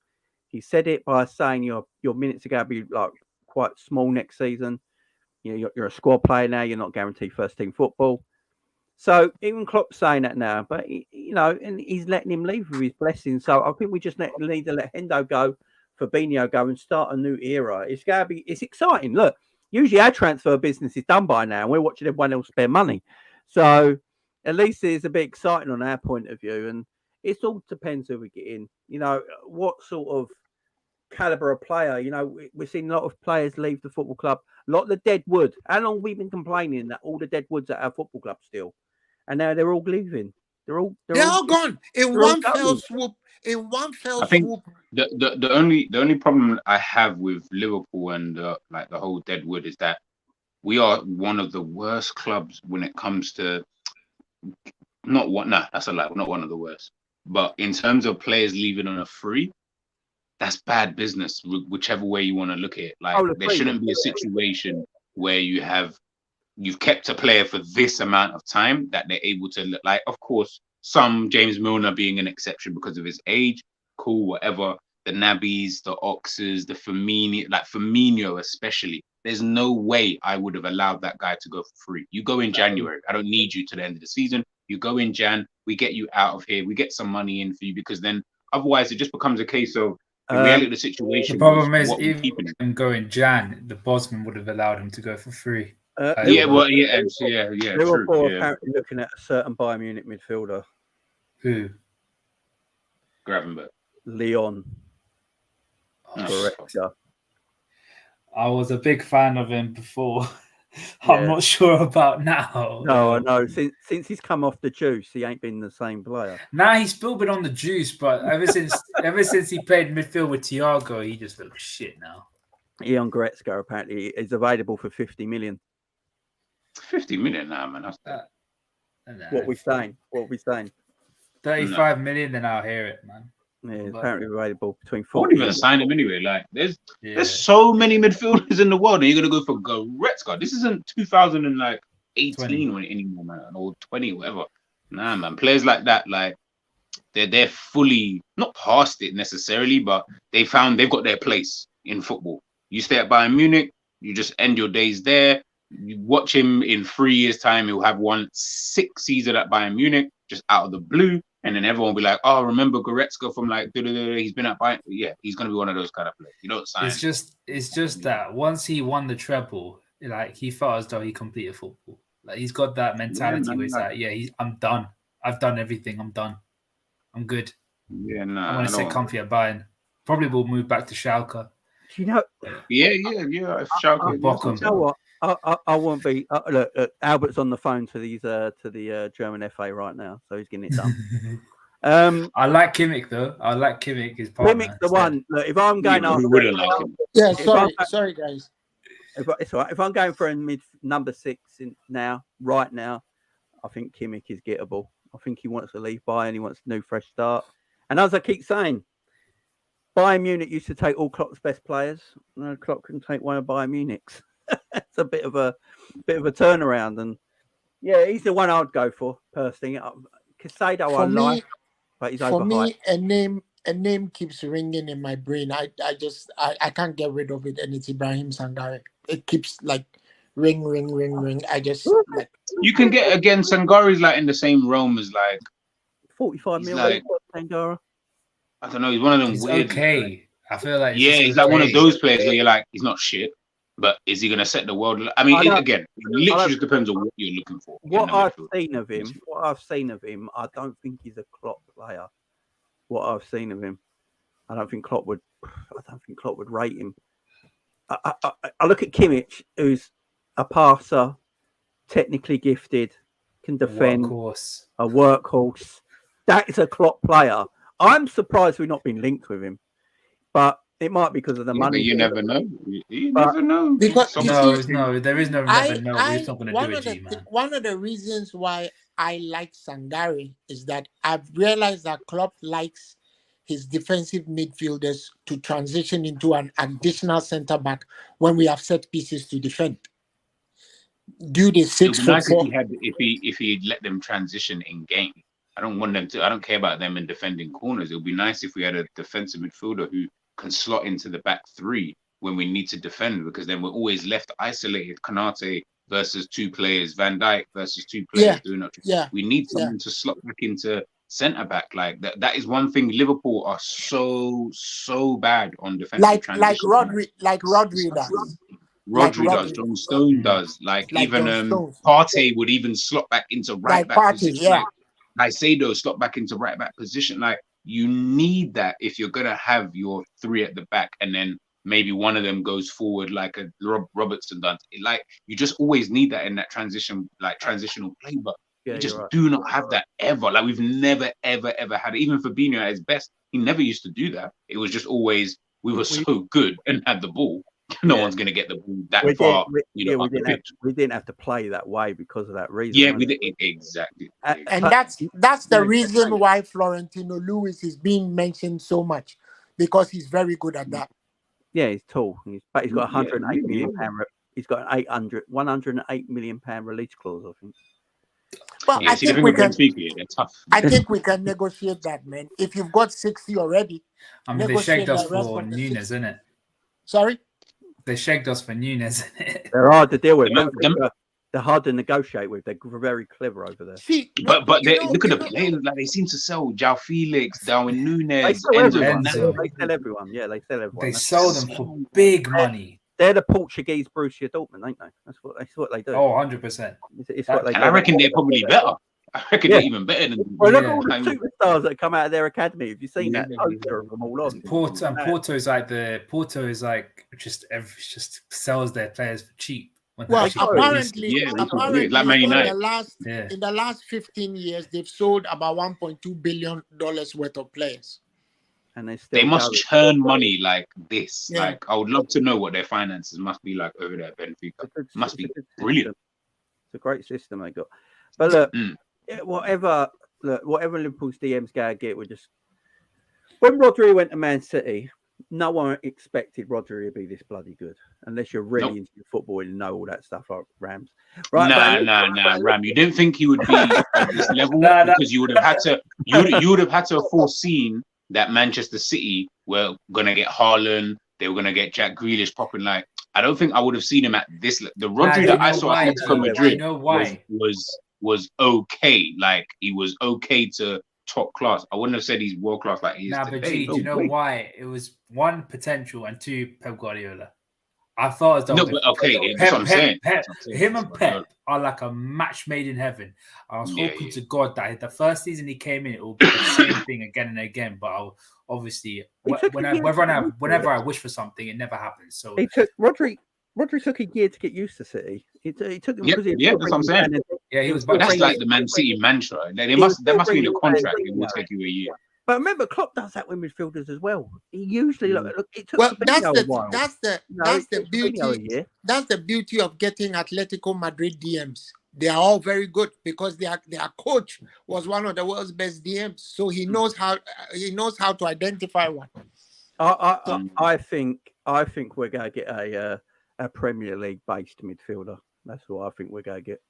He said it by saying your minutes are going to be like quite small next season. You're a squad player now. You're not guaranteed first team football. So even Klopp's saying that now, but and he's letting him leave with his blessing. So I think we just need to let Hendo go, Fabinho go, and start a new era. It's exciting. Look, usually our transfer business is done by now, and we're watching everyone else spend money. So at least it's a bit exciting on our point of view, and it all depends who we get in. What sort of caliber of player. We're seeing a lot of players leave the football club. A lot of the dead wood. How long have we been complaining that all the dead woods at our football club still, and now they're all leaving. They're all gone in one fell swoop. In one fell I think swoop. the only problem I have with Liverpool and the whole deadwood is that we are one of the worst clubs when it comes to that's a lie. We're not one of the worst, but in terms of players leaving on a free, that's bad business. Whichever way you want to look at it, there shouldn't be a situation where you've kept a player for this amount of time that they're able to of course, some James Milner being an exception because of his age, cool, whatever. The Nabbies, the Oxes, the Firmino especially. There's no way I would have allowed that guy to go for free. You go in January. I don't need you to the end of the season. You go in Jan. We get you out of here. We get some money in for you because then otherwise it just becomes a case of the reality of the situation. The problem is even going Jan, the Bosman would have allowed him to go for free. Liverpool true. apparently looking at a certain Bayern Munich midfielder. Who? Gravenberch. Leon. Goretzka. I was a big fan of him before. I'm not sure about now. No, I know. Since he's come off the juice, he ain't been the same player. Nah, he's still been on the juice, but ever since he played midfield with Thiago, he just looks shit now. Leon Goretzka apparently is available for 50 million. 50 million now, man. That's what we saying. 35 million, then I'll hear it, man. Yeah, apparently available between 40. I wouldn't even sign him anyway. There's so many midfielders in the world, and you're gonna go for Goretzka. This isn't 2018 anymore, man, or 20, whatever. Nah, man. Players like that, they're fully not past it necessarily, but they've got their place in football. You stay at Bayern Munich, you just end your days there. You watch him in 3 years' time, he'll have won 6 seasons at Bayern Munich, just out of the blue. And then everyone will be like, "Oh, remember Goretzka from he's been at Bayern." Yeah, he's gonna be one of those kind of players. You don't sign. It's just that once he won the treble, he felt as though he completed football. He's got that mentality where he's I'm done. I've done everything. I'm done. I'm good. Yeah, no. I want to sit comfy at Bayern. Probably will move back to Schalke. Yeah. If Schalke. You know what? I won't be. Look, Albert's on the phone to the German FA right now, so he's getting it done. I like Kimmich though. I like Kimmich. His partner. Kimmich's the one. Look, if I'm going after, wouldn't like him. Yeah, sorry, guys. It's all right. If I'm going for a number 6 right now, I think Kimmich is gettable. I think he wants to leave Bayern. He wants a new, fresh start. And as I keep saying, Bayern Munich used to take all Klopp's best players. No, Klopp can take one of Bayern Munich's. It's a bit of a turnaround, and he's the one I'd go for personally. Casado I like, but he's overhyped. For me, a name keeps ringing in my brain. I can't get rid of it, and it's Ibrahim Sangare. It keeps ring. I just you can get again. Sangare's in the same realm as 45 million. Sangare. I don't know. He's one of them he's weird. Okay, I feel like he's one of those players where you're he's not shit. But is he going to set the world? I mean, it literally just depends on what you're looking for. What I've seen of him, I don't think he's a Klopp player. What I've seen of him, I don't think Klopp would rate him. I look at Kimmich, who's a passer, technically gifted, can defend, Workhorse. a workhorse. That is a Klopp player. I'm surprised we've not been linked with him, but it might be because of the Yeah, money. but you never know. You But- never know. Because Some- you No, see, no, there is no never know. He's not going to do it, G, man. one of the reasons why I like Sangare is that I've realized that Klopp likes his defensive midfielders to transition into an additional centre back when we have set pieces to defend. Do the It would 6 be nice if football. he had if he let them transition in game. I don't want them to. I don't care about them in defending corners. It would be nice if we had a defensive midfielder who can slot into the back three when we need to defend, because then we're always left isolated. Kanate versus 2 players, Van Dijk versus 2 players Yeah, doing it. yeah, We need someone to slot back into centre back. Like that. That is one thing. Liverpool are so bad on defensive like transition. Rodri does. Like Rodri does, Rodri. John Stone does, like even John Stones. Partey would even slot back into right Like back Partey, position. yeah. Like Caicedo slot back into right back position. Like you need that if you're gonna have your 3 at the back, and then maybe one of them goes forward like a Robertson does. Like you just always need that in that transitional play, but Yeah, we just you're right. do not have that ever. Like we've never ever had it. Even Fabinho at his best, he never used to do that. It was just always we were so good and had the ball. No Yeah. one's going to get the ball that We far, didn't, up the pitch. we didn't have to play that way because of that reason. Yeah, wasn't we it? did exactly. And that's the reason why Florentino Lewis is being mentioned so much, because he's very good at that. Yeah, he's tall. But he's got Yeah, 108 million yeah. pound. He's got an 108 million pound release clause, I think. But Yeah, I see, the think thing we with can. Benfica, they're tough. I think we can negotiate that, man. If you've got 60 already, I mean, they negotiate shagged us the rest for of the Nunes, 60. isn't it? Sorry. They shagged us for Nunes, isn't it? They're hard to deal with. Them- They're hard to negotiate with. They're very clever over there. See, But you look at know- the players. Like they seem to sell João Felix, Darwin They Nunez, sell Enzo. everyone. Enzo. They sell everyone. Yeah, they sell everyone. They That's- sell them for big money. They're the Portuguese Borussia Dortmund, ain't they? That's what they do. Oh, 100%. It's what they And do. I reckon they're probably better. I reckon Yeah. they're even better than. Well, look at Yeah. all the I mean, superstars that come out of their academy. Have you seen that Yeah. poster of them all on? Porto is like just sells their players for cheap. When Well, they're actually apparently, Yeah, we can apparently, do it. Like Man in United. the last 15 years, they've sold about $1.2 billion worth of players. And they still They must go. churn money like this. Yeah. Like I would love to know what their finances must be like over there at Benfica. It's a good- Must it's a be good brilliant. system. It's a great system they got. But look, Mm. whatever Liverpool's DMs go get, we just when Rodri went to Man City, no one expected Rodri to be this bloody good, unless you're really Nope. into football and know all that stuff like Rams. Nah, Ram. You didn't think he would be at this level Nah. because you would have had to. You would have had to have foreseen that Manchester City were gonna get Haaland. They were gonna get Jack Grealish popping. Like I don't think I would have seen him at this. The Rodri you that I know saw why, at G? Atletico Madrid You know why? was okay. Like he was okay to top class. I wouldn't have said he's world class like he is Nah, but today. G, do you know way. why? It was 1, potential, and 2, Pep Guardiola. I thought No, but okay, that's what I'm saying. That's what I'm saying. Him and Pep are like a match made in heaven. I was Yeah, hoping yeah. to God that the first season he came in, it will be the same thing again and again. But I'll obviously, took a year to whenever I wish for something, it never happens. So He took Rodri took a year to get used to City. It took him Yep, because he yeah, that's what I'm saying. yeah, he was. But That's bring like it- the Man City mantra. Like, He that must still be in the bring it contract. back, It will take you a year. But remember, Klopp does that with midfielders as well. He usually look. It took Well, Fabinho a while. that's the It took Fabinho a beauty. year. That's the beauty of getting Atletico Madrid DMs. They are all very good because their coach was one of the world's best DMs, so he knows how to identify one. I think we're going to get a Premier League based midfielder. That's what I think we're going to get.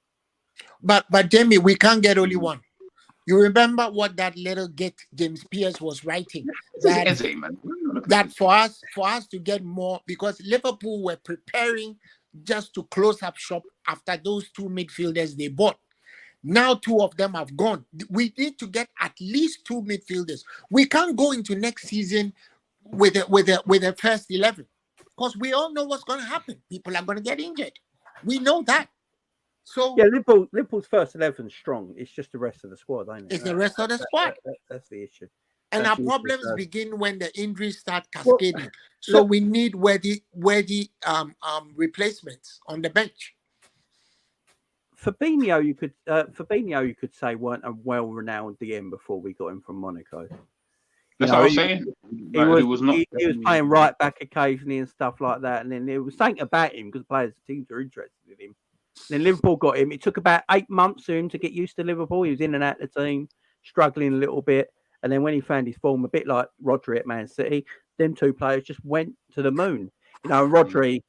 But Jamie, we can't get only one. You remember what that little James Pierce was writing that Eze, man. that for us to get more, because Liverpool were preparing just to close up shop after those 2 midfielders they bought. Now 2 of them have gone. We need to get at least 2 midfielders. We can't go into next season with a first 11 because we all know what's going to happen. People are going to get injured. We know that. So Yeah, Liverpool's first 11 strong. It's just the rest of the squad, ain't it? it's the rest of the squad. That's the issue. And That's our what problems it does. begin when the injuries start cascading. So we need worthy replacements on the bench. Fabinho, you could say weren't a well-renowned DM before we got him from Monaco. That's what I was saying. Like, he was not. He was playing right back occasionally and stuff like that, and then there was something about him because players, teams are interested in him. Then Liverpool got him. It took about 8 months for him to get used to Liverpool. He was in and out of the team, struggling a little bit, and then when he found his form, a bit like Rodri at Man City, them two players just went to the moon. You know, Rodri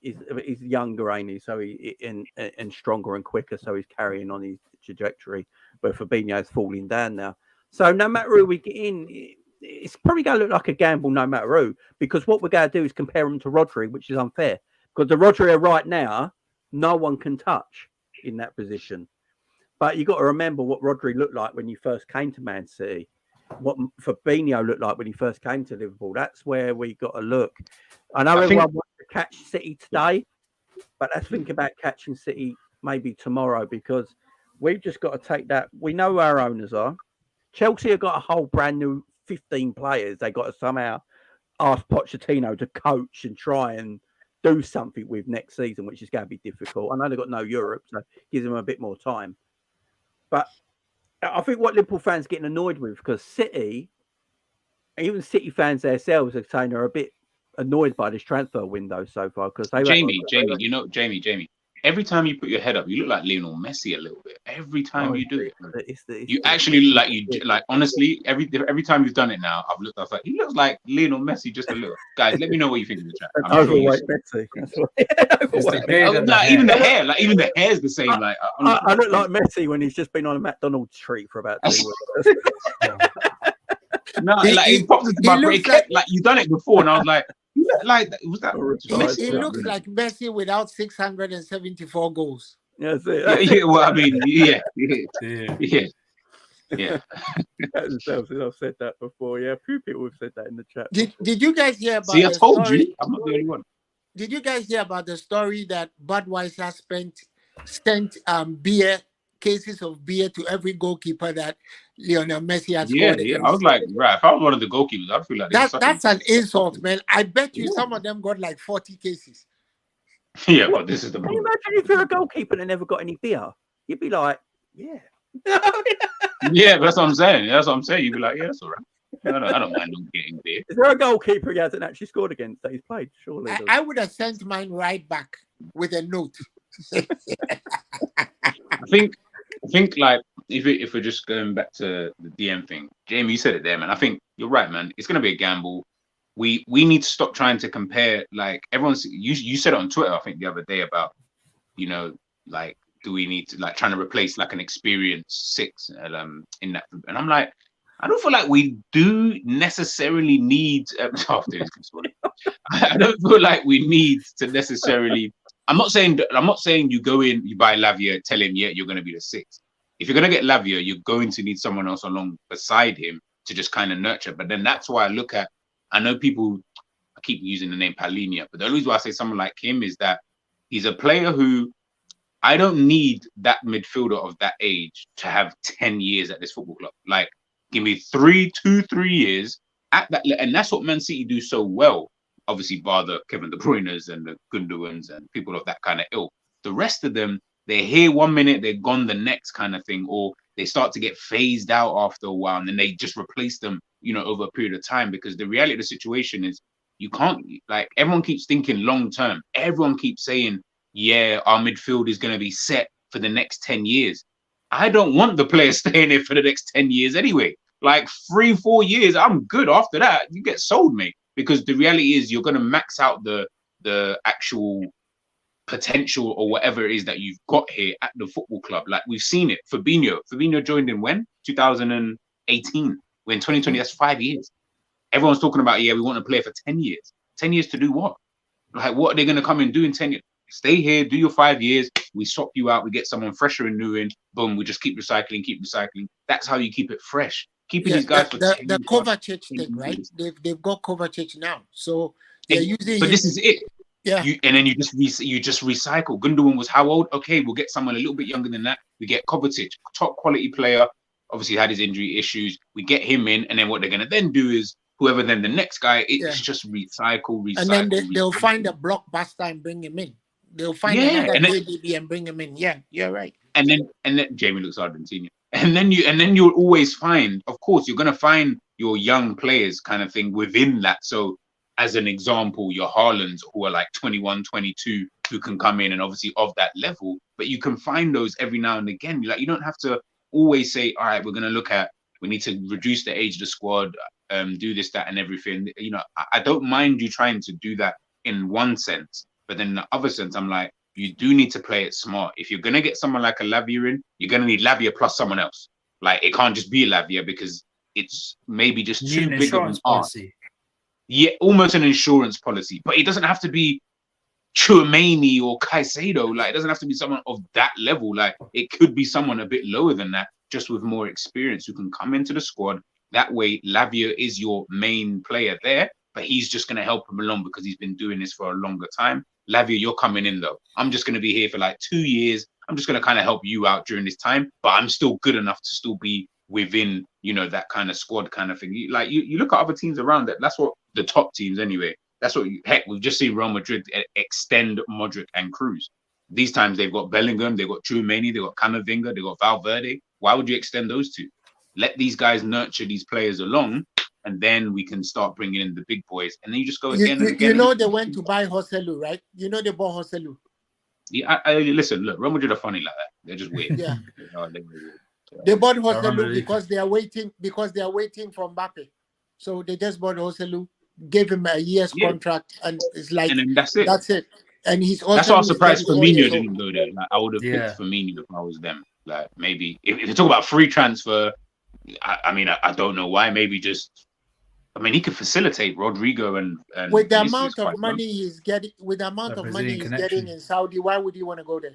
is younger, ain't he? So he and stronger and quicker, so he's carrying on his trajectory. Where Fabinho's falling down now. So no matter who we get in, it's probably going to look like a gamble no matter who, because what we're going to do is compare him to Rodri, which is unfair. Because the Rodri right now, no one can touch in that position. But you got to remember what Rodri looked like when he first came to Man City, what Fabinho looked like when he first came to Liverpool. That's where we got to look. I know everyone wants to catch City today, but let's think about catching City maybe tomorrow, because we've just got to take that. We know who our owners are. Chelsea have got a whole brand new 15 players. They got to somehow ask Pochettino to coach and try and do something with next season, which is going to be difficult. I know they've got no Europe, so it gives them a bit more time. But I think what Liverpool fans are getting annoyed with, because City, even City fans themselves are saying they're a bit annoyed by this transfer window so far. Because Jamie, every time you put your head up, you look like Lionel Messi a little bit. Every time you do it, you actually look like honestly, every time you've done it now, I was like, he looks like Lionel Messi just a little. Guys, let me know what you think in the chat. Overweight Messi. Even the hair is the same. Like I look like Messi when he's just been on a McDonald's treat for about 2 weeks. No, it popped into my brain. Like you've done it before, and I was like, was that? He looks like Messi without 674 goals. That's it. Yeah, well, I mean, yeah. I've said that before. Yeah, a few people have said that in the chat. Did you guys hear about? See, I told you, I'm not the only one. Did you guys hear about the story that Budweiser sent cases of beer to every goalkeeper that Lionel Messi has scored? Yeah. I was like, right, if I was one of the goalkeepers, I'd feel like that's an insult, man. I bet you some of them got like 40 cases. Yeah, but this is the. Can you imagine if you're a goalkeeper and never got any beer? You'd be like, yeah. Yeah, but that's what I'm saying. You'd be like, yeah, that's all right. I don't mind not getting beer. Is there a goalkeeper he hasn't actually scored against that he's played? Surely. I would have sent mine right back with a note. I think like if we're just going back to the DM thing, Jamie, you said it there, man. I think you're right, man. It's gonna be a gamble. We need to stop trying to compare. Like everyone's, you said it on Twitter, I think the other day about, you know, like do we need to like trying to replace like an experienced six in that? And I'm like, I don't feel like we do necessarily need. I don't feel like we need to necessarily. I'm not saying you go in, you buy Lavia, tell him, yeah, you're going to be the sixth. If you're going to get Lavia, you're going to need someone else along beside him to just kind of nurture. But then that's why I know people, I keep using the name Palhinha, but the only reason why I say someone like him is that he's a player who I don't need that midfielder of that age to have 10 years at this football club. Like, give me 3 years at that. And that's what Man City do so well. Obviously, bar the Kevin De Bruyne's and the Gundogan's and people of that kind of ilk. The rest of them, they're here 1 minute, they're gone the next kind of thing, or they start to get phased out after a while, and then they just replace them, you know, over a period of time. Because the reality of the situation is, you can't, like, everyone keeps thinking long term. Everyone keeps saying, yeah, our midfield is going to be set for the next 10 years. I don't want the players staying here for the next 10 years anyway. Like 3-4 years, I'm good. After that, you get sold, mate. Because the reality is you're going to max out the actual potential or whatever it is that you've got here at the football club. Like we've seen it. Fabinho joined in when? 2018. When 2020, that's 5 years. Everyone's talking about, yeah, we want to play for 10 years. 10 years to do what? Like, what are they going to come and do in 10 years? Stay here, do your 5 years. We swap you out. We get someone fresher and new in. Boom, we just keep recycling. That's how you keep it fresh. Keeping these guys for the Kovacic thing, right? They've got Kovacic now, so they're using. But this is it. Yeah. And then you just recycle. Gundogan was how old? Okay, we'll get someone a little bit younger than that. We get Kovacic, top quality player. obviously had his injury issues. We get him in, and then what they're going to then do is whoever then the next guy, it's just recycle. And then they'll recycle. find a blockbuster and bring him in. They'll find Yeah, another and then- KDB and bring him in. Yeah, you're right. And then Jamie looks Argentinian. And then you'll always find, of course, you're gonna find your young players kind of thing within that. So as an example, your Haalands who are like 21, 22, who can come in and obviously of that level, but you can find those every now and again. You don't have to always say, all right, we need to reduce the age of the squad, do this, that, and everything. I don't mind you trying to do that in one sense, but then in the other sense, I'm like, you do need to play it smart. If you're going to get someone like a Lavia in, you're going to need Lavia plus someone else. Like, it can't just be a Lavia because it's maybe just too big of an policy. Yeah, almost an insurance policy. But it doesn't have to be Chouameni or Caicedo. Like, it doesn't have to be someone of that level. Like, it could be someone a bit lower than that, just with more experience who can come into the squad. That way, Lavia is your main player there, but he's just going to help him along because he's been doing this for a longer time. Lavia, you're coming in though. I'm just going to be here for like 2 years. I'm just going to kind of help you out during this time, but I'm still good enough to still be within, that kind of squad kind of thing. You look at other teams around that. That's what the top teams anyway. That's what we've just seen Real Madrid extend Modric and Cruz. These times they've got Bellingham, they've got Tchouameni, they've got Camavinga, they've got Valverde. Why would you extend those two? Let these guys nurture these players along, and then we can start bringing in the big boys. And then you just go again and again. They went to buy Joselu, right? They bought Joselu. Yeah, listen, look, Real Madrid are funny like that. They're just weird. Yeah. They're weird. They bought Joselu because they are waiting for Mbappe. So they just bought Joselu, gave him a year's contract, and it's like, and then that's it. That's it. And he's also. That's why I was surprised Firmino didn't go there. Like, I would have picked Firmino if I was them. Like, maybe if you talk about free transfer, I don't know why. Maybe just, he could facilitate Rodrigo and with the amount of money he's getting, in Saudi. Why would you want to go there?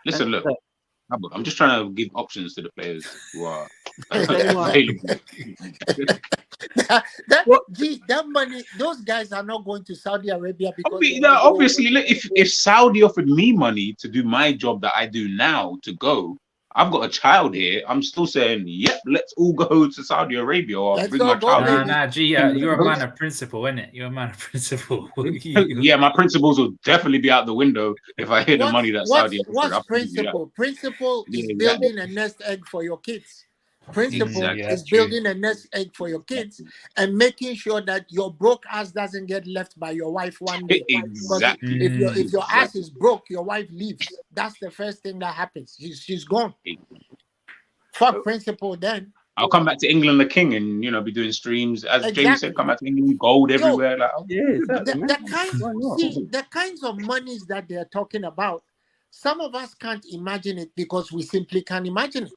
Listen, look, I'm just trying to give options to the players who are available. That money, those guys are not going to Saudi Arabia because obviously, look, if Saudi offered me money to do my job that I do now to go, I've got a child here. I'm still saying, yep, let's all go to Saudi Arabia or bring my child. You're a man of principle, isn't it? You're a man of principle. Yeah, my principles will definitely be out the window if I hear the money that Saudi. What's principle? Principle is building a nest egg for your kids. Principle is building a nest egg for your kids and making sure that your broke ass doesn't get left by your wife one day. Exactly. If your ass is broke, your wife leaves. That's the first thing that happens. She's gone. Fuck principle then. I'll come back to England the king and be doing streams. As Jamie said, come back to England, gold everywhere. The kinds of monies that they're talking about, some of us can't imagine it because we simply can't imagine it.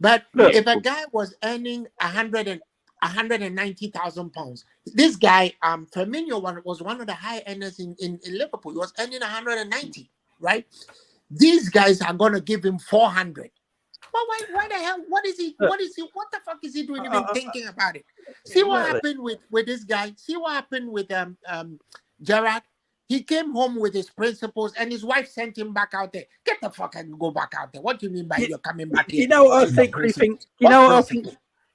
But if a guy was earning 190,000 pounds, this guy, Firmino was one of the high earners in Liverpool. He was earning 190, right? These guys are gonna give him 400. Well, why the hell? What the fuck is he doing even thinking about it? See what happened with this guy. See what happened with Gerrard. He came home with his principles, and his wife sent him back out there. Get the fuck and go back out there. What do you mean by you're coming back here? You know what I secretly think? Do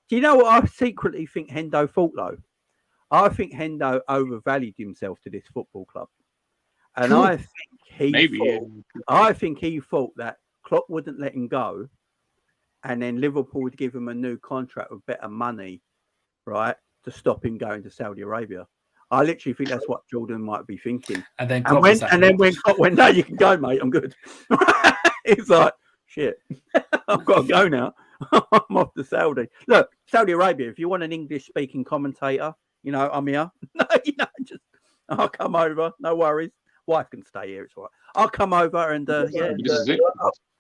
you know what I secretly think Hendo thought though? I think Hendo overvalued himself to this football club, and I think he thought that Klopp wouldn't let him go, and then Liverpool would give him a new contract with better money, right, to stop him going to Saudi Arabia. I literally think that's what Jordan might be thinking. And then when Klopp went, no, you can go, mate. I'm good. He's like, shit, I've got to go now. I'm off to Saudi. Look, Saudi Arabia. If you want an English-speaking commentator, I'm here. I'll come over. No worries. Wife can stay here. It's all right. I'll come over and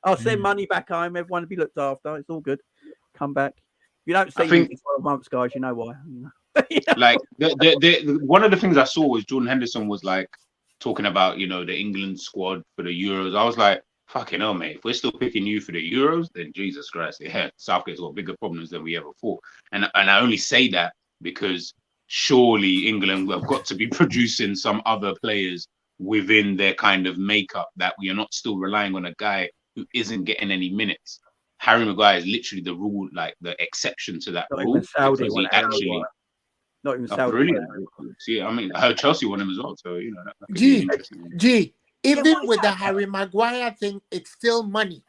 I'll send money back home. Everyone will be looked after. It's all good. Come back. You don't see me in 12 months, guys. You know why. Like one of the things I saw was Jordan Henderson was like talking about the England squad for the Euros. I was like, fucking hell, mate, if we're still picking you for the Euros, then Jesus Christ, Southgate's got bigger problems than we ever thought. And I only say that because surely England have got to be producing some other players within their kind of makeup, that we are not still relying on a guy who isn't getting any minutes. Harry Maguire is literally the rule, like the exception to that Not rule. even Saudi Because won he Harry actually, Maguire. Not even oh, Saudi. brilliant. See, I mean, I heard Chelsea won him as well. So, you know, that could be G, interesting. G, even with the Harry Maguire thing, it's still money.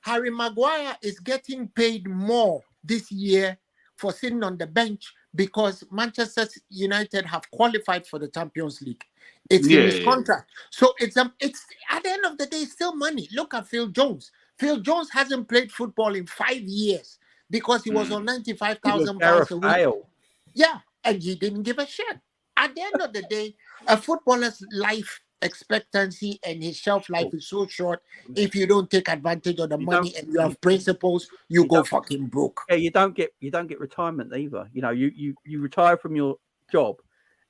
Harry Maguire is getting paid more this year for sitting on the bench because Manchester United have qualified for the Champions League. It's in his contract. So it's at the end of the day, it's still money. Look at Phil Jones. Phil Jones hasn't played football in 5 years because he was on £95,000 a week. Bale. Yeah, and he didn't give a shit. At the end of the day, a footballer's life expectancy and his shelf life is so short. If you don't take advantage of the money and you have principles, you go fucking broke. Yeah, you don't get retirement either. You know, you retire from your job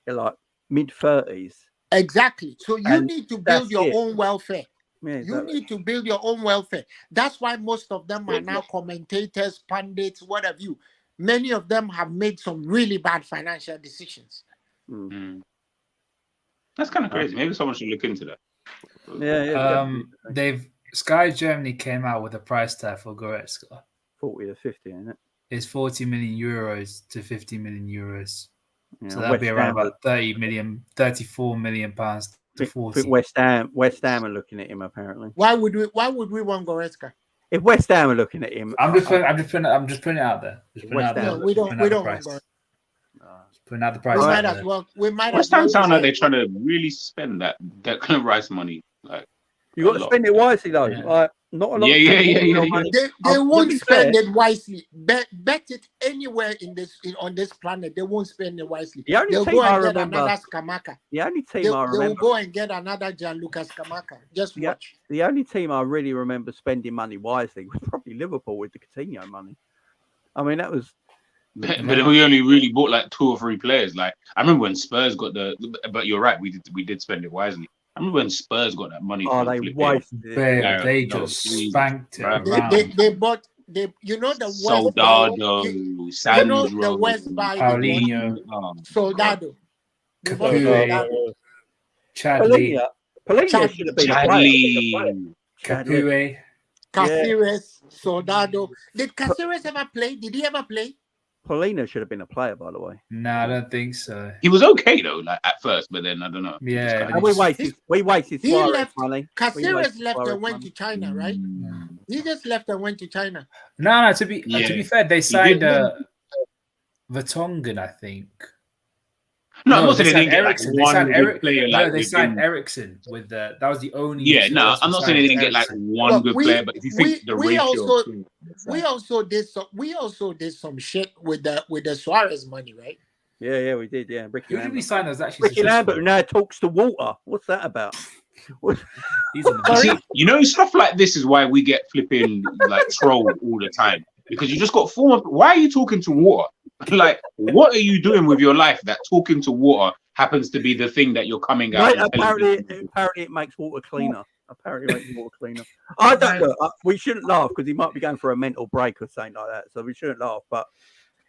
in like mid-30s. Exactly. So you need to build your it. own welfare. Yeah, You exactly. need to build your own welfare. That's why most of them are now commentators, pundits, what have you. Many of them have made some really bad financial decisions. That's kind of crazy. Maybe someone should look into that. Yeah. Sky Germany came out with a price tag for Goretzka. 40 to 50, isn't it? It's 40 million euros to 50 million euros. Yeah, So that'd be around about 34 million pounds to 40. I think West Ham are looking at him apparently. Why would we want Goretzka? If West Ham are looking at him, I'm just putting it out there. No, we don't want Goretzka. Just putting out the price. We might West Ham sound like they're trying to really spend that Declan Rice money. Like, you got to spend it wisely though. Yeah. Like not a lot. Yeah. Money. They won't spend it wisely. Bet it anywhere on this planet. They won't spend it wisely. They'll go and get another Scamacca. The only team They'll go and get another Gianluca Scamacca. Just watch. The only team I really remember spending money wisely was probably Liverpool with the Coutinho money. I mean, that was. But we only really bought like 2 or 3 players. Like I remember when Spurs got but you're right, we did spend it wisely. I remember when Spurs got that money. Oh, they wasted it. They just spanked it around. They bought you know the Soldado, Sandro, the West by Paulinho, Soldado. Chadley, Paulinho should have been a player. Capoue, Caceres, Soldado. Did Caceres ever play? Did he ever play? Paulinho should have been a player, by the way. No, I don't think so. He was okay though, like at first, but then I don't know. Yeah, And we wasted He Suarez left. money. Caceres left and went to China, right? He just left and went to China. No. To be fair, they signed Vertonghen, I think. No, I'm not saying they didn't get like Eriksen. one good player. Like they signed Eriksen with that was the only. Yeah, no, I'm not saying they didn't get like one good player, but if you think the ratio, we also did some shit with the Suarez money, right? Yeah, we did. Yeah, Who did we sign? That was actually Ricky Lambert now talks to water. What's that about? You know, stuff like this is why we get flipping like trolled all the time, because you just got former. Why are you talking to water? Like, what are you doing with your life that talking to water happens to be the thing that you're coming out? Right, apparently it makes water cleaner. Apparently, it makes water cleaner. I don't know. We shouldn't laugh because he might be going for a mental break or something like that. So we shouldn't laugh. But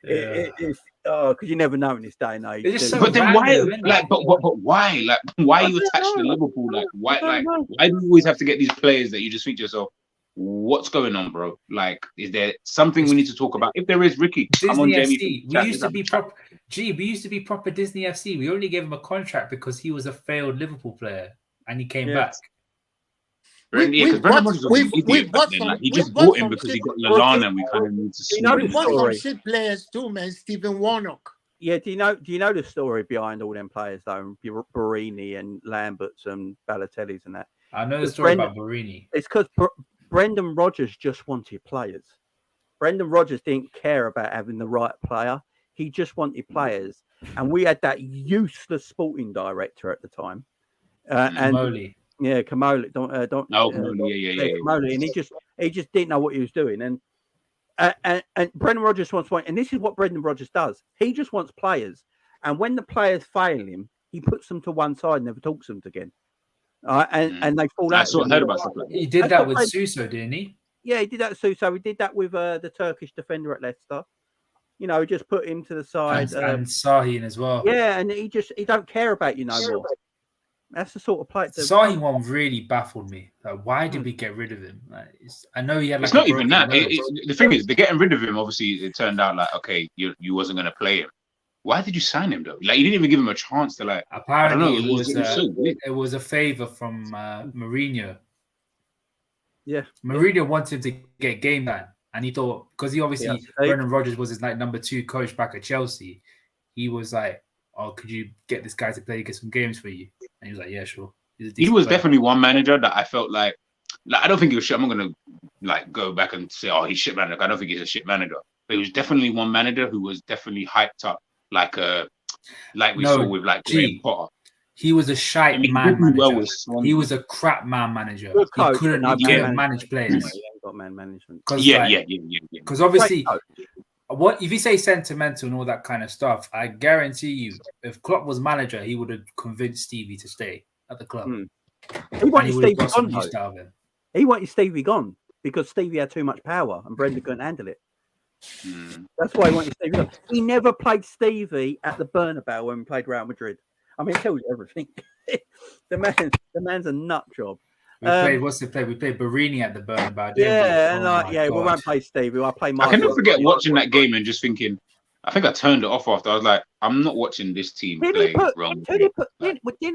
it's because you never know in this day and age. So but then why? Like, but why? Like, why are you attached to Liverpool? Like, why? Like, why do you always have to get these players that you just think to yourself, what's going on, bro? Like, is there something we need to talk about? If there is, Ricky, come on, Jamie. We used to be proper. We used to be proper Disney FC. We only gave him a contract because he was a failed Liverpool player and he came back. He just bought him because he got Lallana, and we kind of need to see. We bought some shit players too, man. Stephen Warnock. Yeah, do you know the story behind all them players though? Barini and Lamberts and Balotellis and that. I know the story about Barini. It's because Brendan Rodgers just wanted players. Brendan Rodgers didn't care about having the right player. He just wanted players. And we had that useless sporting director at the time. Kamoli. Yeah, Kamoli. Kamoli, and he just didn't know what he was doing. And Brendan Rodgers wants one. And this is what Brendan Rodgers does. He just wants players. And when the players fail him, he puts them to one side and never talks to them again. And they fall out. I heard about stuff like that. He did that with Suso, didn't he? Yeah, he did that with Suso. He did that with the Turkish defender at Leicester. You know, just put him to the side. And Sahin as well. Yeah, and he don't care about you no more. That's the sort of player. The Sahi one really baffled me. Like, why did we get rid of him? Like, I know he had like. It's not even that. The thing is, they're getting rid of him. Obviously, it turned out like, okay, you wasn't going to play him. Why did you sign him though? Like, you didn't even give him a chance to like. Apparently, I don't know, it was a favor from Mourinho. Yeah, Mourinho wanted him to get game time, and he thought because he obviously Brendan Rodgers was his like number 2 coach back at Chelsea. He was like, "Oh, could you get this guy to get some games for you?" And he was like, "Yeah, sure." He was definitely one manager that I felt like I don't think he was shit. I'm not gonna like go back and say, "Oh, he's shit manager." I don't think he's a shit manager, but he was definitely one manager who was definitely hyped up like we saw with like Graham Potter. He was a shite man manager. He was a crap man manager. He couldn't manage players. He ain't got man management. Yeah. Because obviously, what if you say sentimental and all that kind of stuff? I guarantee you, if Klopp was manager, he would have convinced Stevie to stay at the club. He wanted Stevie gone. He wanted Stevie gone because Stevie had too much power and Brendan couldn't handle it. That's why he wanted Stevie gone. He never played Stevie at the Bernabeu when we played Real Madrid. I mean, it tells you everything. the man's a nut job. What's the play? We played Barini at the Bernabeu. We won't play Stevie. I'll play Mark. I can never forget watching that game and just thinking, I think I turned it off after. I was like, I'm not watching this team play wrong. Didn't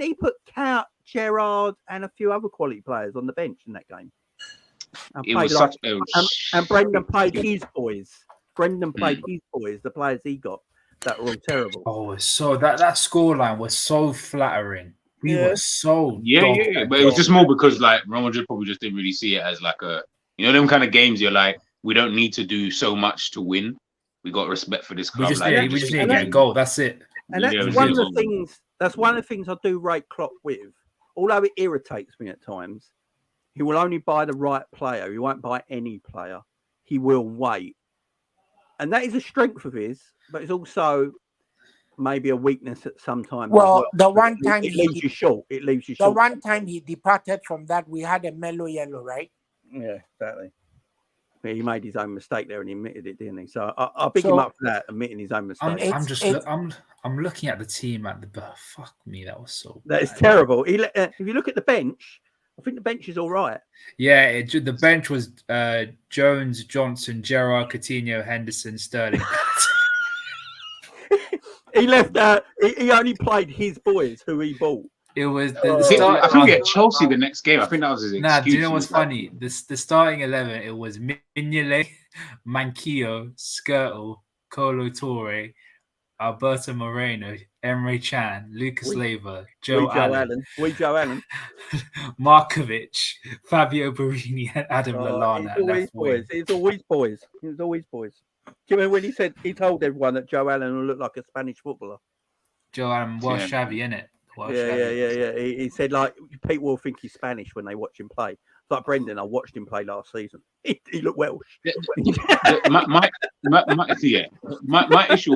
he put Count, Gerrard, and a few other quality players on the bench in that game? And Brendan played his boys. The players he got that were all terrible. Oh, so that scoreline was so flattering. We were so but it was just more because like Real Madrid probably just didn't really see it as like a them kind of games. You're like, we don't need to do so much to win. We got respect for this club. We just need to get a goal. That's it. And that's one of the things. That's one of the things I do rate Klopp with. Although it irritates me at times, he will only buy the right player. He won't buy any player. He will wait, and that is a strength of his. But it's also maybe a weakness at some time. Well, the one time it leaves you short. The one time he departed from that, we had a mellow yellow, right? Yeah, exactly. But he made his own mistake there and he admitted it, didn't he? So I'll pick him up for that, admitting his own mistake. I'm looking at the team at the fuck me. That was so. That is terrible. If you look at the bench, I think the bench is all right. Yeah, the bench was Jones, Johnson, Gerrard, Coutinho, Henderson, Sterling. He left out. He only played his boys who he bought. It was I think we had Chelsea the next game. I think that was his excuse. Do you know what's funny? The starting 11, it was Mignolet, Manquillo, Skirtle, Kolo Touré, Alberto Moreno, Emre Can, Lucas Leiva, Joe Allen, Markovic, Fabio Barini, and Adam Lallana. It's always boys. Do you remember when he said he told everyone that Joe Allen will look like a Spanish footballer? Joe Allen was shabby, innit? Yeah. He said like people will think he's Spanish when they watch him play. It's like Brendan. I watched him play last season. He looked Welsh. My issue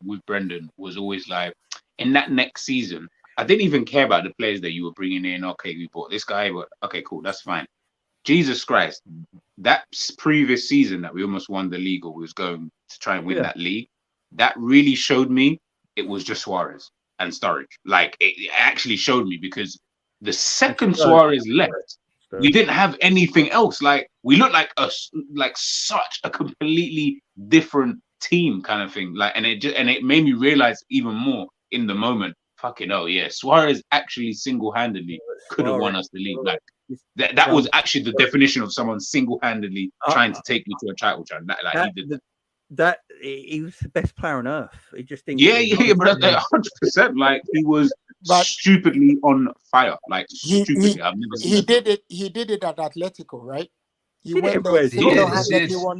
with Brendan was always like in that next season. I didn't even care about the players that you were bringing in. Okay, we bought this guy, but okay, cool, that's fine. Jesus Christ, that previous season that we almost won the league or we was going to try and win that league, that really showed me it was just Suarez and Sturridge. Like it actually showed me because the second Suarez left, we didn't have anything else. Like we looked like such a completely different team kind of thing. Like and it made me realize even more in the moment. Fucking Suarez actually single-handedly could have won us the league. Like that was actually the definition of someone single-handedly trying to take me to a title challenge. He was the best player on earth. He just didn't. But 100%. Like he was stupidly on fire. Like stupidly. I've never seen he did it. He did it at Atletico, right? He won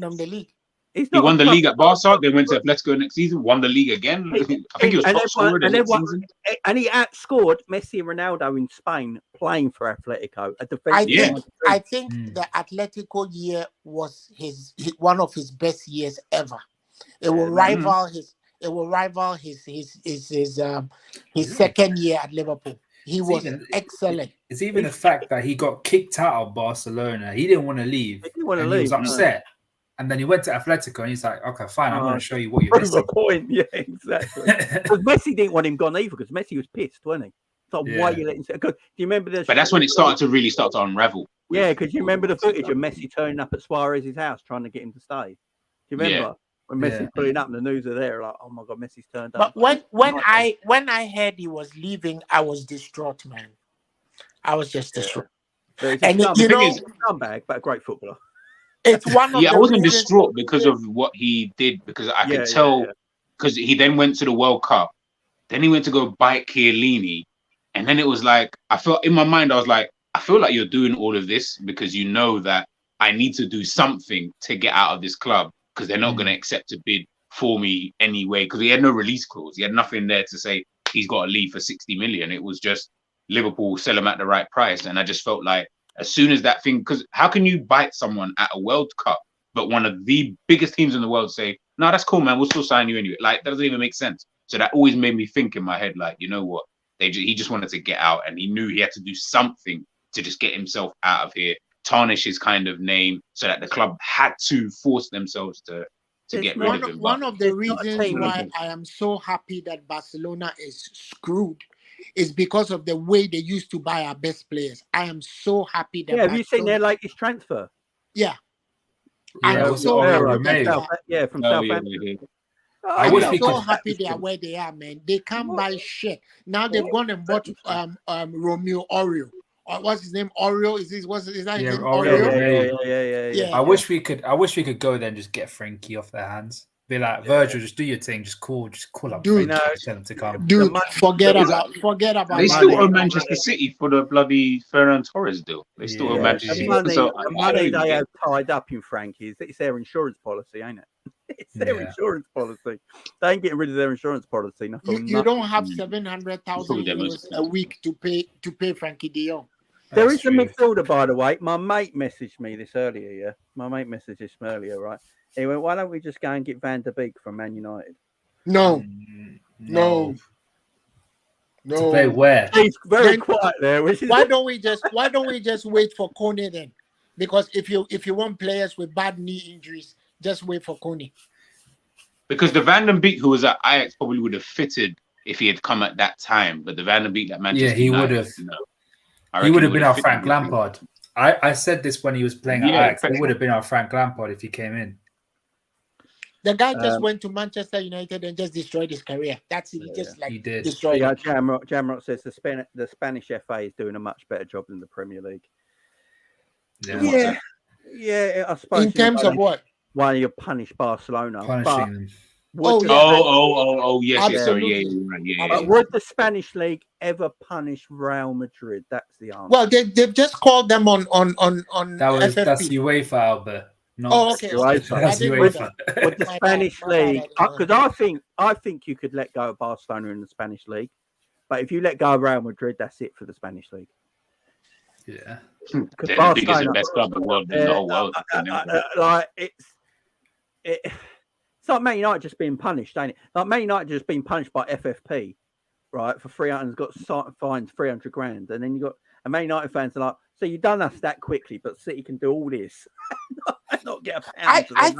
them the league. He won the league at Barca, then went to Atletico next season, won the league again. I think he was top scorer the next season. And he outscored Messi and Ronaldo in Spain playing for Atletico. I think the Atletico year was one of his best years ever. It will rival his second year at Liverpool. He was excellent. It's even the fact that he got kicked out of Barcelona. He didn't want to leave. He was upset. And then he went to Atletico and he's like, okay, fine, I'm going to show you what you're missing. Point. Yeah, exactly. Because Messi didn't want him gone either because Messi was pissed, wasn't he? So why are you letting? Do you remember the? But that's when it started to really start to unravel. Yeah, because you remember the footage of Messi turning up at Suarez's house trying to get him to stay. Do you remember when Messi pulling up and the news are there? Like, oh my god, Messi's turned up. But when I heard he was leaving, I was distraught, man. I was just distraught. And you know, it's a scumbag, but a great footballer. It's one of I wasn't reasons... distraught because of what he did, because I could tell, because he then went to the World Cup, then he went to go bite Chiellini, and then it was like, I felt in my mind, I was like, I feel like you're doing all of this because you know that I need to do something to get out of this club, because they're not going to accept a bid for me anyway, because he had no release clause. He had nothing there to say he's got to leave for 60 million. It was just Liverpool sell him at the right price. And I just felt like as soon as that thing, because how can you bite someone at a World Cup, but one of the biggest teams in the world say, no, that's cool, man, we'll still sign you anyway. Like, that doesn't even make sense. So that always made me think in my head, like, you know what? He just wanted to get out, and he knew he had to do something to just get himself out of here, tarnish his kind of name, so that the club had to force themselves to get rid of him. One of the reasons why I am so happy that Barcelona is screwed is because of the way they used to buy our best players. I am so happy that. Yeah, have you seen their latest transfer? Yeah. I'm so happy. From Southampton. Yeah. I'm so happy they are where they are, man. They can't buy shit. Now they've gone and bought Romeo Oreo. What's his name? Oreo? Is that his name? Oreo? Yeah. I wish we could go there and just get Frankie off their hands. Be like, Virgil, just do your thing. Just call up. Dude, tell them to come. Dude, forget about. They still owe Manchester City for the bloody Ferran Torres deal. They still owe Manchester City. The money they have tied up in Frankie's, it's their insurance policy, ain't it? It's their insurance policy. They ain't getting rid of their insurance policy. You don't have 700,000 euros a week to pay Frankie de Jong. There is a midfielder, by the way. My mate messaged me this earlier. Yeah, my mate messaged this earlier. Right, he went, "Why don't we just go and get Van der Beek from Man United?" No. To play where? He's very quiet there. Why don't we just wait for Kone then? Because if you want players with bad knee injuries, just wait for Kone. Because the Van der Beek who was at Ajax probably would have fitted if he had come at that time. But the Van der Beek that Manchester he would have. He would have been our Frank Lampard. I said this when he was playing at Ajax. He would have been our Frank Lampard if he came in. The guy just went to Manchester United and just destroyed his career. That's it. He did. Destroyed it. Jamrock says the Spanish FA is doing a much better job than the Premier League. Yeah. I suppose. In terms of what? Why you punish Barcelona? Punishing them. Yes. Sorry, yeah. But would the Spanish league ever punish Real Madrid? That's the answer. Well, they've just called them on that's UEFA, Albert. Okay. That's UEFA. With the Spanish league, because I think you could let go of Barcelona in the Spanish league, but if you let go of Real Madrid, that's it for the Spanish league. Yeah, they're the biggest and best club in the world. In the whole world. It's like Man United just being punished, ain't it? Like Man United just being punished by FFP, right? For 300, got fined 300 grand, and then you got Man United fans are like, so you've done us that quickly, but City can do all this, not get a pound. I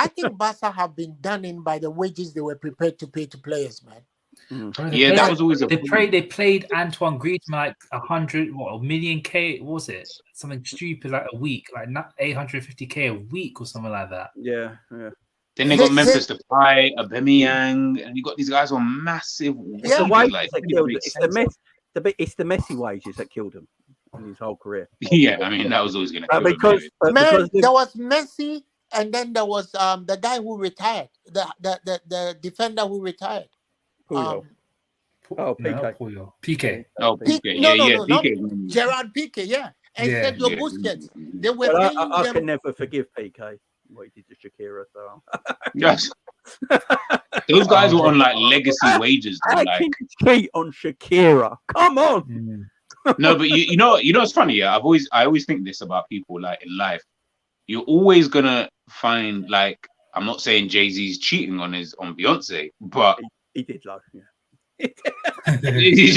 think Barca have been done in by the wages they were prepared to pay to players, man. That was always they played Antoine Griezmann like 100, a million K, what was it? Something stupid like a week, like 850K a week or something like that. Yeah. Then they got Memphis Depay, Aubameyang, and you got these guys on massive. It's the wages that killed him. It's the Messi wages that killed him in his whole career. Yeah, I mean that was always going to kill him. Because there was Messi, and then there was the guy who retired, the defender who retired. Puyol. Piqué. No, Piqué. Gerard Piqué, yeah. And Sergio Busquets. They were I can never forgive Piqué. What he did to Shakira, so yes. Those guys were on like legacy wages. How can you cheat on Shakira? Come on. No, but you know what's funny? Yeah, I always think this about people like in life. You're always gonna find like, I'm not saying Jay-Z's cheating on Beyonce, but he did love, yeah. You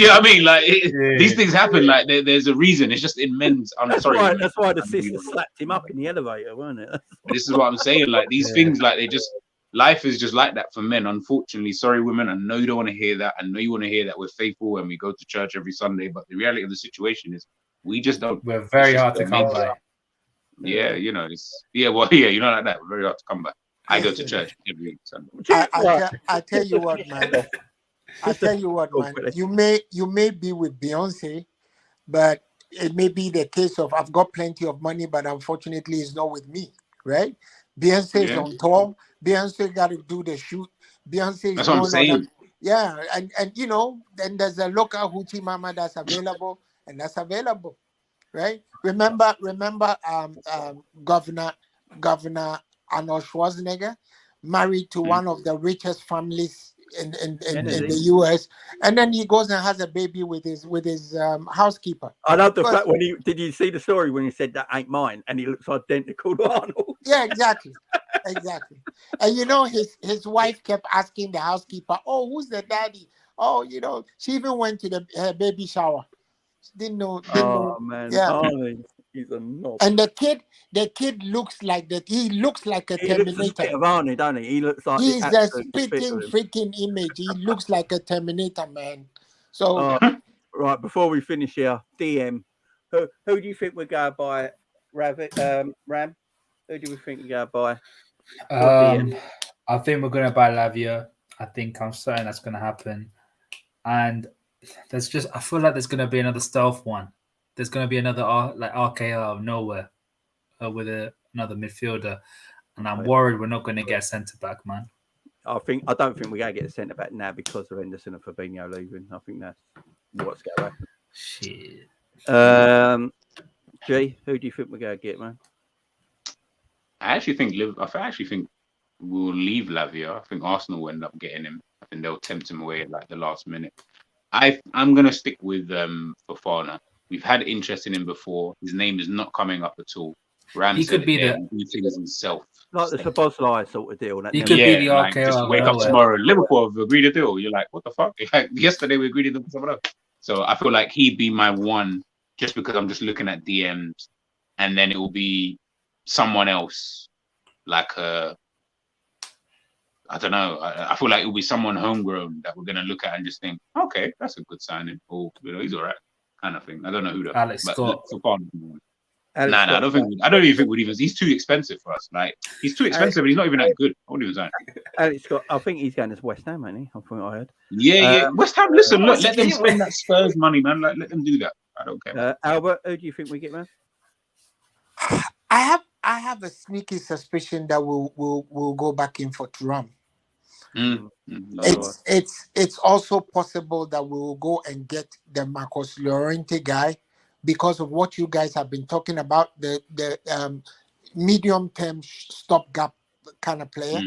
know what I mean? Like these things happen. Like there's a reason. It's just in men's. That's why the sister slapped him up in the elevator, weren't it? This is what I'm saying. Like these things, like they just life is just like that for men. Unfortunately, sorry, women. I know you don't want to hear that. I know you want to hear that we're faithful and we go to church every Sunday. But the reality of the situation is, we just don't. We're very just hard to come by. Yeah, you know, you know, like that. We're very hard to come by. I go to church every Sunday. I tell you what, man. I tell you what, man. You may be with Beyonce, but it may be the case of I've got plenty of money, but unfortunately, it's not with me, right? Beyonce is on tour. Beyonce got to do the shoot. Beyonce is That's what I'm saying. Yeah, and you know, then there's a local hoochie mama that's available, and that's available, right? Remember, Governor Arnold Schwarzenegger married to one of the richest families in the US, and then he goes and has a baby with his housekeeper. I love the fact when did you see the story when he said that ain't mine and he looks identical to Arnold? Yeah, exactly. And you know, his wife kept asking the housekeeper, "Oh, who's the daddy?" Oh, you know, she even went to her baby shower. She didn't know. Man, yeah. Arnold, he's a knob. And the kid looks like that. He looks like a Terminator. Looks a of Arnie, doesn't he? He looks like he's a spitting freaking image. He looks like a Terminator, man. So right, before we finish here, DM. Who do you think we're going by? Ram? Who do we think we're going by? I think we're gonna buy Lavia. I'm certain that's gonna happen. And I feel like there's gonna be another stealth one. There's gonna be another RKO out of nowhere with another midfielder. And I'm worried we're not gonna get a centre back, man. I don't think we're gonna get a centre back now because of Henderson and Fabinho leaving. I think that's what's going to happen. Shit. G, who do you think we're gonna get, man? I actually think we'll leave Lavia. I think Arsenal will end up getting him. I think they'll tempt him away at like the last minute. I'm gonna stick with Fofana. We've had interest in him before. His name is not coming up at all. He could be the figures himself. Like the Szoboszlai sort of deal. He could be the RKO. Just wake up tomorrow. Liverpool have agreed a deal. You're like, what the fuck? Like, yesterday we agreed to someone else. So I feel like he'd be my one, just because I'm just looking at DMs, and then it will be someone else, like I don't know. I feel like it will be someone homegrown that we're gonna look at and just think, okay, that's a good signing, or he's all right, kind of thing. I don't know who that. Alex Scott. I don't even think we'd even. He's too expensive for us. Like, he's too expensive, and he's not even that good. I wouldn't even say. Alex Scott. I think he's going to West Ham, ain't he? I think I heard. Yeah. West Ham. Listen, look, let them spend that Spurs money, man. Like, let them do that. I don't care. Albert, who do you think we get, man? I have a sneaky suspicion that we'll go back in for Thuram. It's also possible that we will go and get the Marcos Llorente guy because of what you guys have been talking about, the medium term stopgap kind of player,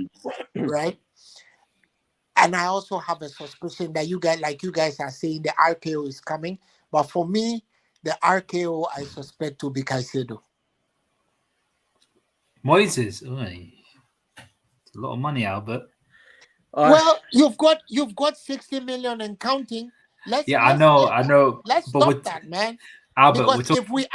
right? And I also have a suspicion that you guys are saying the RKO is coming, but for me, the RKO I suspect to be Caicedo. Moises, it's a lot of money, Albert. Well, you've got 60 million and counting. I know. Let's stop that, man. Albert, because if we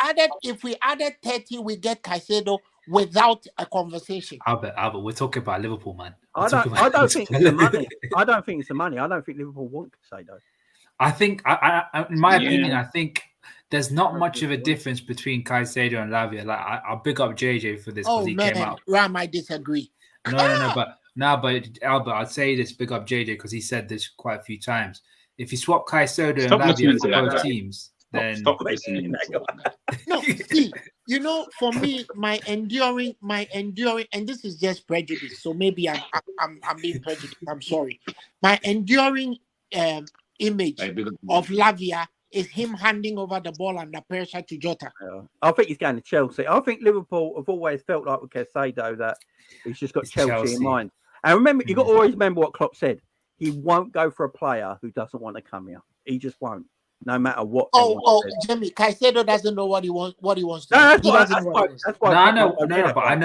added 30, we get Caicedo without a conversation. Albert, we're talking about Liverpool, man. I don't think it's the money. I don't think it's the money. I don't think Liverpool want Caicedo. I think, in my opinion, I think there's not much of a difference between Caicedo and Lavia. Like, I'll big up JJ for this because he came out. Ram, I disagree. No, but Albert, I'd say this, big up JJ because he said this quite a few times. If you swap Caicedo and Lavia for both teams, then stop listening. No, see, you know, for me, my enduring, and this is just prejudice. So maybe I'm being prejudiced. I'm sorry. My enduring image of Lavia is him handing over the ball under pressure to Jota. I think he's going to Chelsea. I think Liverpool have always felt like with Caicedo that he's just got Chelsea in mind. And remember, you got to always remember what Klopp said. He won't go for a player who doesn't want to come here. He just won't, no matter what. Jimmy, Caicedo doesn't know what he wants. What he wants to do. That's why. I know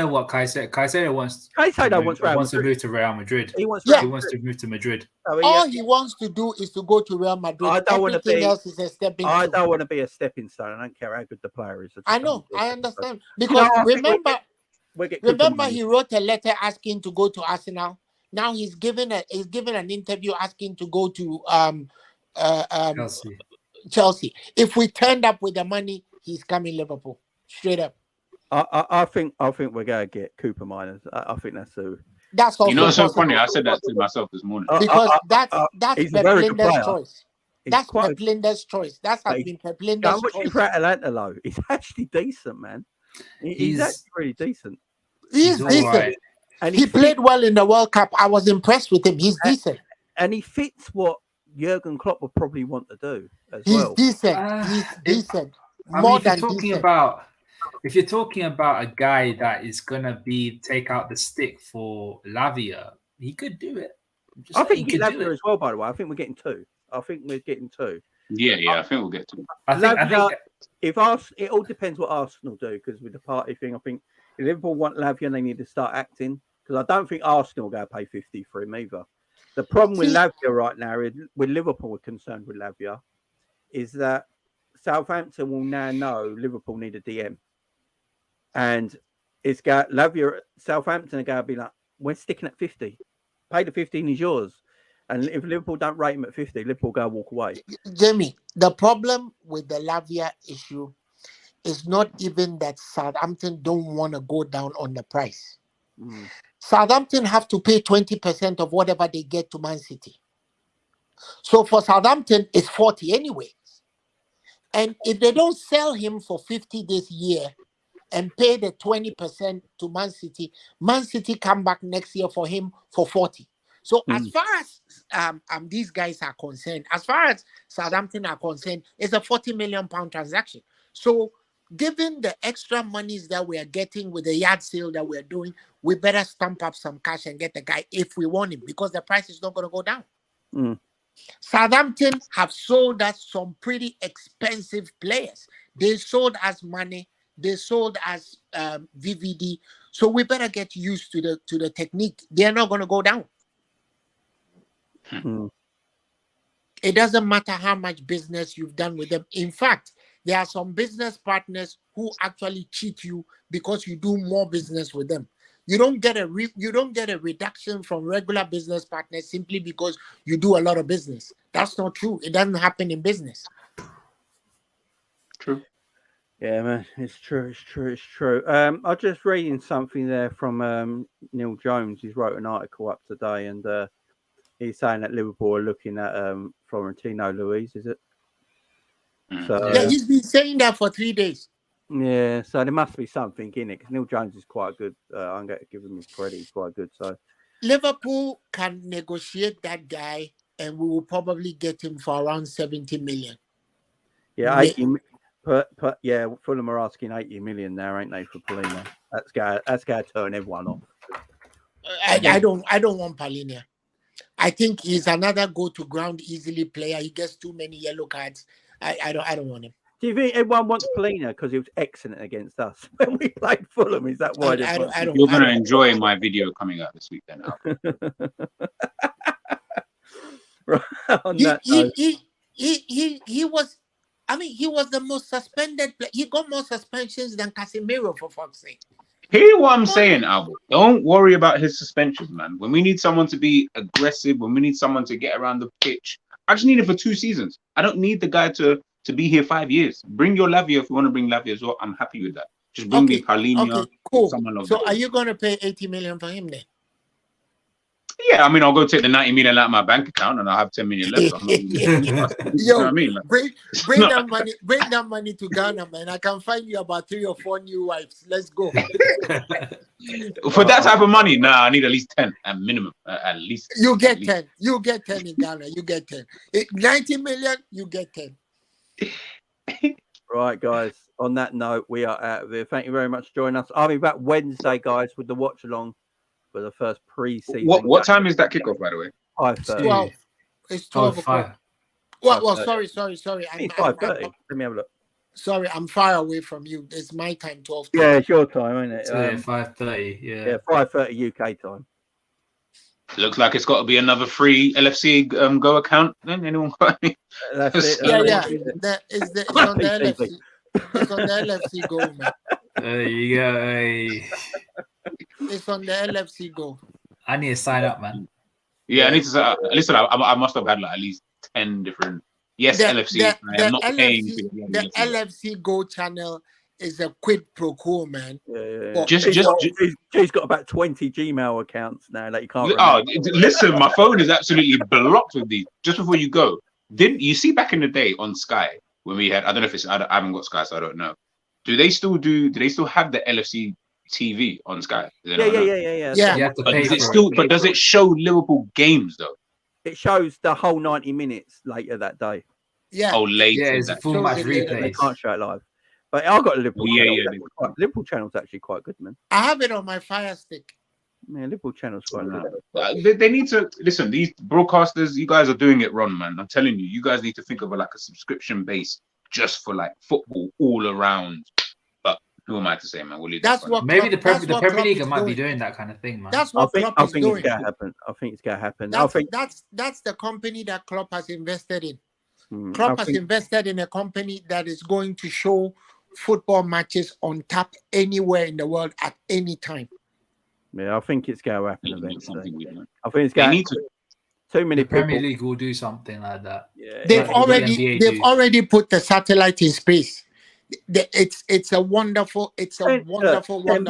what Caicedo wants. Caicedo wants to move to Real Madrid. He wants to move to Madrid. All he wants to do is to go to Real Madrid. I don't want to be. Else is a stepping stone. I don't want to be a stepping stone. I don't care how good the player is. I know. I understand because remember he wrote a letter asking to go to Arsenal, Now he's given an interview asking to go to Chelsea. Chelsea. If we turned up with the money, he's coming Liverpool straight up. I think we're going to get Cooper Miners. I think that's who. That's also You know, it's so possible. funny. I said that to myself this morning. Because that's he's a Pep very good Linder's player. choice. He's That's quite- Pep Linder's choice. That has been Pep Linder's I'm watching choice. for Atalanta, though. He's actually decent, man. He's actually really decent. He's all decent. right. And He played well in the World Cup. I was impressed with him. He's decent. And he fits what Jurgen Klopp would probably want to do as He's well. decent. He's decent. I mean, More if you're than talking decent. if you're talking about a guy that is gonna take out the stick for Lavia, he could do it. I think he could do it as well. By the way, I think we're getting two. Yeah, I think we'll get to it. I think It all depends what Arsenal do, because with the party thing, I think if Liverpool want Lavia, they need to start acting, because I don't think Arsenal are going to pay 50 for him either. The problem with Lavia right now, with Liverpool are concerned with Lavia, is that Southampton will now know Liverpool need a DM, and it's got Lavia. Southampton are going to be like, we're sticking at 50. Pay the 15 is yours. And if Liverpool don't rate him at 50, Liverpool go walk away. Jamie, the problem with the Lavia issue is not even that Southampton don't want to go down on the price. Southampton have to pay 20% of whatever they get to Man City. So for Southampton, it's 40 anyways. And if they don't sell him for 50 this year and pay the 20% to Man City come back next year for him for 40. So as far as these guys are concerned, as far as Southampton are concerned, it's a £40 million transaction. So given the extra monies that we are getting with the yard sale that we're doing, we better stamp up some cash and get the guy if we want him, because the price is not going to go down. Southampton have sold us some pretty expensive players. They sold us Mane. They sold us VVD. So we better get used to the technique. They're not going to go down. It doesn't matter how much business you've done with them. In fact, there are some business partners who actually cheat you because you do more business with them. You don't get a reduction from regular business partners simply because you do a lot of business. That's not true. It doesn't happen in business. True. Yeah, man, it's true. I'm just reading something there from Neil Jones. He's wrote an article up today, and he's saying that Liverpool are looking at Florentino Luis, is it? So, yeah, he's been saying that for 3 days. Yeah, so there must be something in it, because Neil Jones is quite good. I'm going to give him his credit. He's quite good. So Liverpool can negotiate that guy, and we will probably get him for around 70 million. Yeah, 80. Yeah, Fulham are asking 80 million now, ain't they, for Palina? That's going to turn everyone off. I don't want Palina. I think he's another go-to ground easily player. He gets too many yellow cards. I don't want him. Do you think everyone wants Palina because he was excellent against us when we played Fulham? Is that why? You're going to enjoy my video coming out this week, then. Right, he was. I mean, he was the most suspended player. He got more suspensions than Casemiro, for fuck's sake. Hear what I'm saying, Albert. Don't worry about his suspensions, man. When we need someone to be aggressive, when we need someone to get around the pitch, I just need it for 2 seasons. I don't need the guy to be here 5 years. Bring your Lavia if you want to bring Lavia as well. I'm happy with that. Just bring me Palhinha. Okay, cool. Someone of So that. are you going to pay 80 million for him then? Yeah, I mean, I'll go take the 90 million out of my bank account and I'll have 10 million left. You know what I mean? Like, bring that money to Ghana, man. I can find you about 3 or 4 new wives. Let's go. for that type of money, I need at least 10 at minimum. At least. You get 10. You get 10 in Ghana. You get 10. 90 million, you get 10. Right, guys. On that note, we are out of here. Thank you very much for joining us. I'll be back Wednesday, guys, with the watch along for the first pre-season. What time is that kickoff, by the way? 5:30. 12. It's 12 o'clock. Well, sorry. It's 5:30. Let me have a look. Sorry, I'm far away from you. It's my time, 12. Yeah, it's your time, isn't it? 5:30. Yeah, 5:30 UK time. Looks like it's got to be another free LFC Go account. Then anyone got any? That's it. It's on the LFC. It's on the LFC Go, man. There you go. Hey. It's on the LFC Go. I need to sign up, man. Yeah, I need to listen. I must have had like at least 10 different. Yes, LFC. I am not paying for the LFC Go channel is a quid pro quo, man. Yeah. Just She's got about 20 Gmail accounts now that you can't. Listen, my phone is absolutely blocked with these. Just before you go, didn't you see back in the day on Sky when we had? I don't know if it's. I haven't got Sky, so I don't know. Do they still have the LFC TV on Sky? Yeah. You have to pay But does it show Liverpool games though? It shows the whole 90 minutes later that day. Yeah. Oh, later. Yeah, it's a full match They replay. can't show it live. But I got a Liverpool. Liverpool channel's actually quite good, man. I have it on my Fire Stick. Man, Liverpool channel's quite good. They need to listen. These broadcasters, you guys are doing it wrong, man. I'm telling you, you guys need to think of a subscription base just for like football all around. But who am I to say, man? We'll leave That's what maybe the Premier Klopp League is might be doing. doing that kind of thing, man. That's what Klopp is doing. It's gonna happen. I think it's gonna happen. That's the company that Klopp has invested in. Klopp has invested in a company that is going to show football matches on tap anywhere in the world at any time. Yeah, I think it's going to happen eventually. I think it's They going need to. Too many The Premier people. League will do something like that. Yeah, They've Like the NBA they've do. already put the satellite in space. It's a wonderful wonderful thing.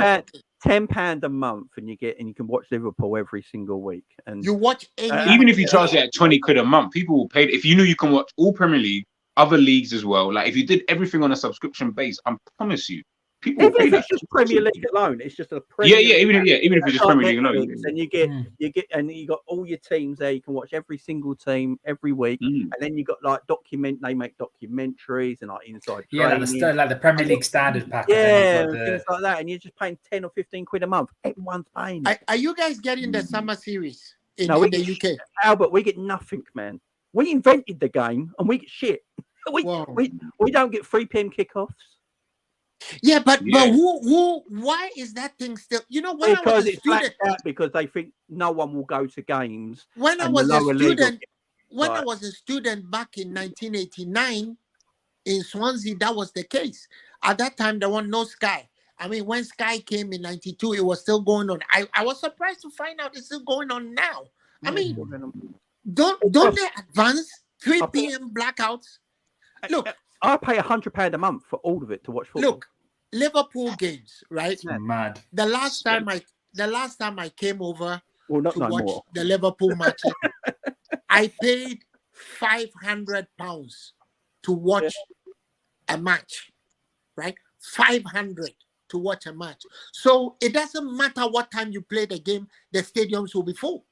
£10 a month, and you can watch Liverpool every single week. And You watch any Even if you charge it at 20 quid a month, people will pay. If you knew you can watch all Premier League, other leagues as well. Like if you did everything on a subscription base, I promise you, people will even pay if that. it's just Premier League alone, it's just a Premier Even if it's just Premier League alone. and you get and you got all your teams there. You can watch every single team every week, and then you got they make documentaries and like inside. Yeah, training. like the Premier League standard pack. Yeah, things like that, and you're just paying 10 or 15 quid a month. Everyone's paying. Are you guys getting the summer series in No, the UK? Albert, we get nothing, man. We invented the game, and we get shit. We don't get 3 p.m. kickoffs. Yeah, but why is that thing still? You know, when I was a student, because they think no one will go to games. When I was a student back in 1989 in Swansea, that was the case. At that time, there was no Sky. I mean, when Sky came in '92, it was still going on. I was surprised to find out it's still going on now. I mean, don't they advance 3 p.m. blackouts? Look, I pay £100 a month for all of it to watch football. Look, Liverpool games, right? It's mad. The last time I came over to watch the Liverpool matches, I paid £500 to watch a match, right? 500 to watch a match. So it doesn't matter what time you play the game, the stadiums will be full.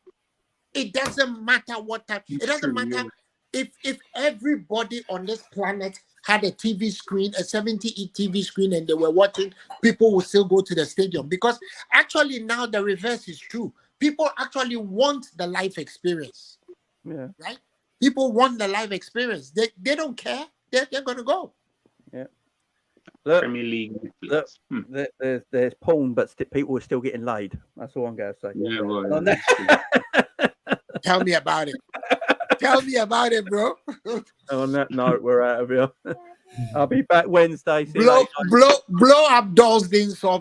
It doesn't matter what time. It doesn't matter if everybody on this planet had a TV screen, a 70-inch TV screen, and they were watching, people will still go to the stadium. Because actually now the reverse is true. People actually want the live experience. Yeah. Right? People want the live experience. They don't care. They're going to go. Yeah. Look, Premier League. Look, there's porn, but people are still getting laid. That's all I'm going to say. Yeah, well, Tell me about it. Tell me about it, bro. On that note, we're out of here. I'll be back Wednesday. Blow up Dolls didn't solve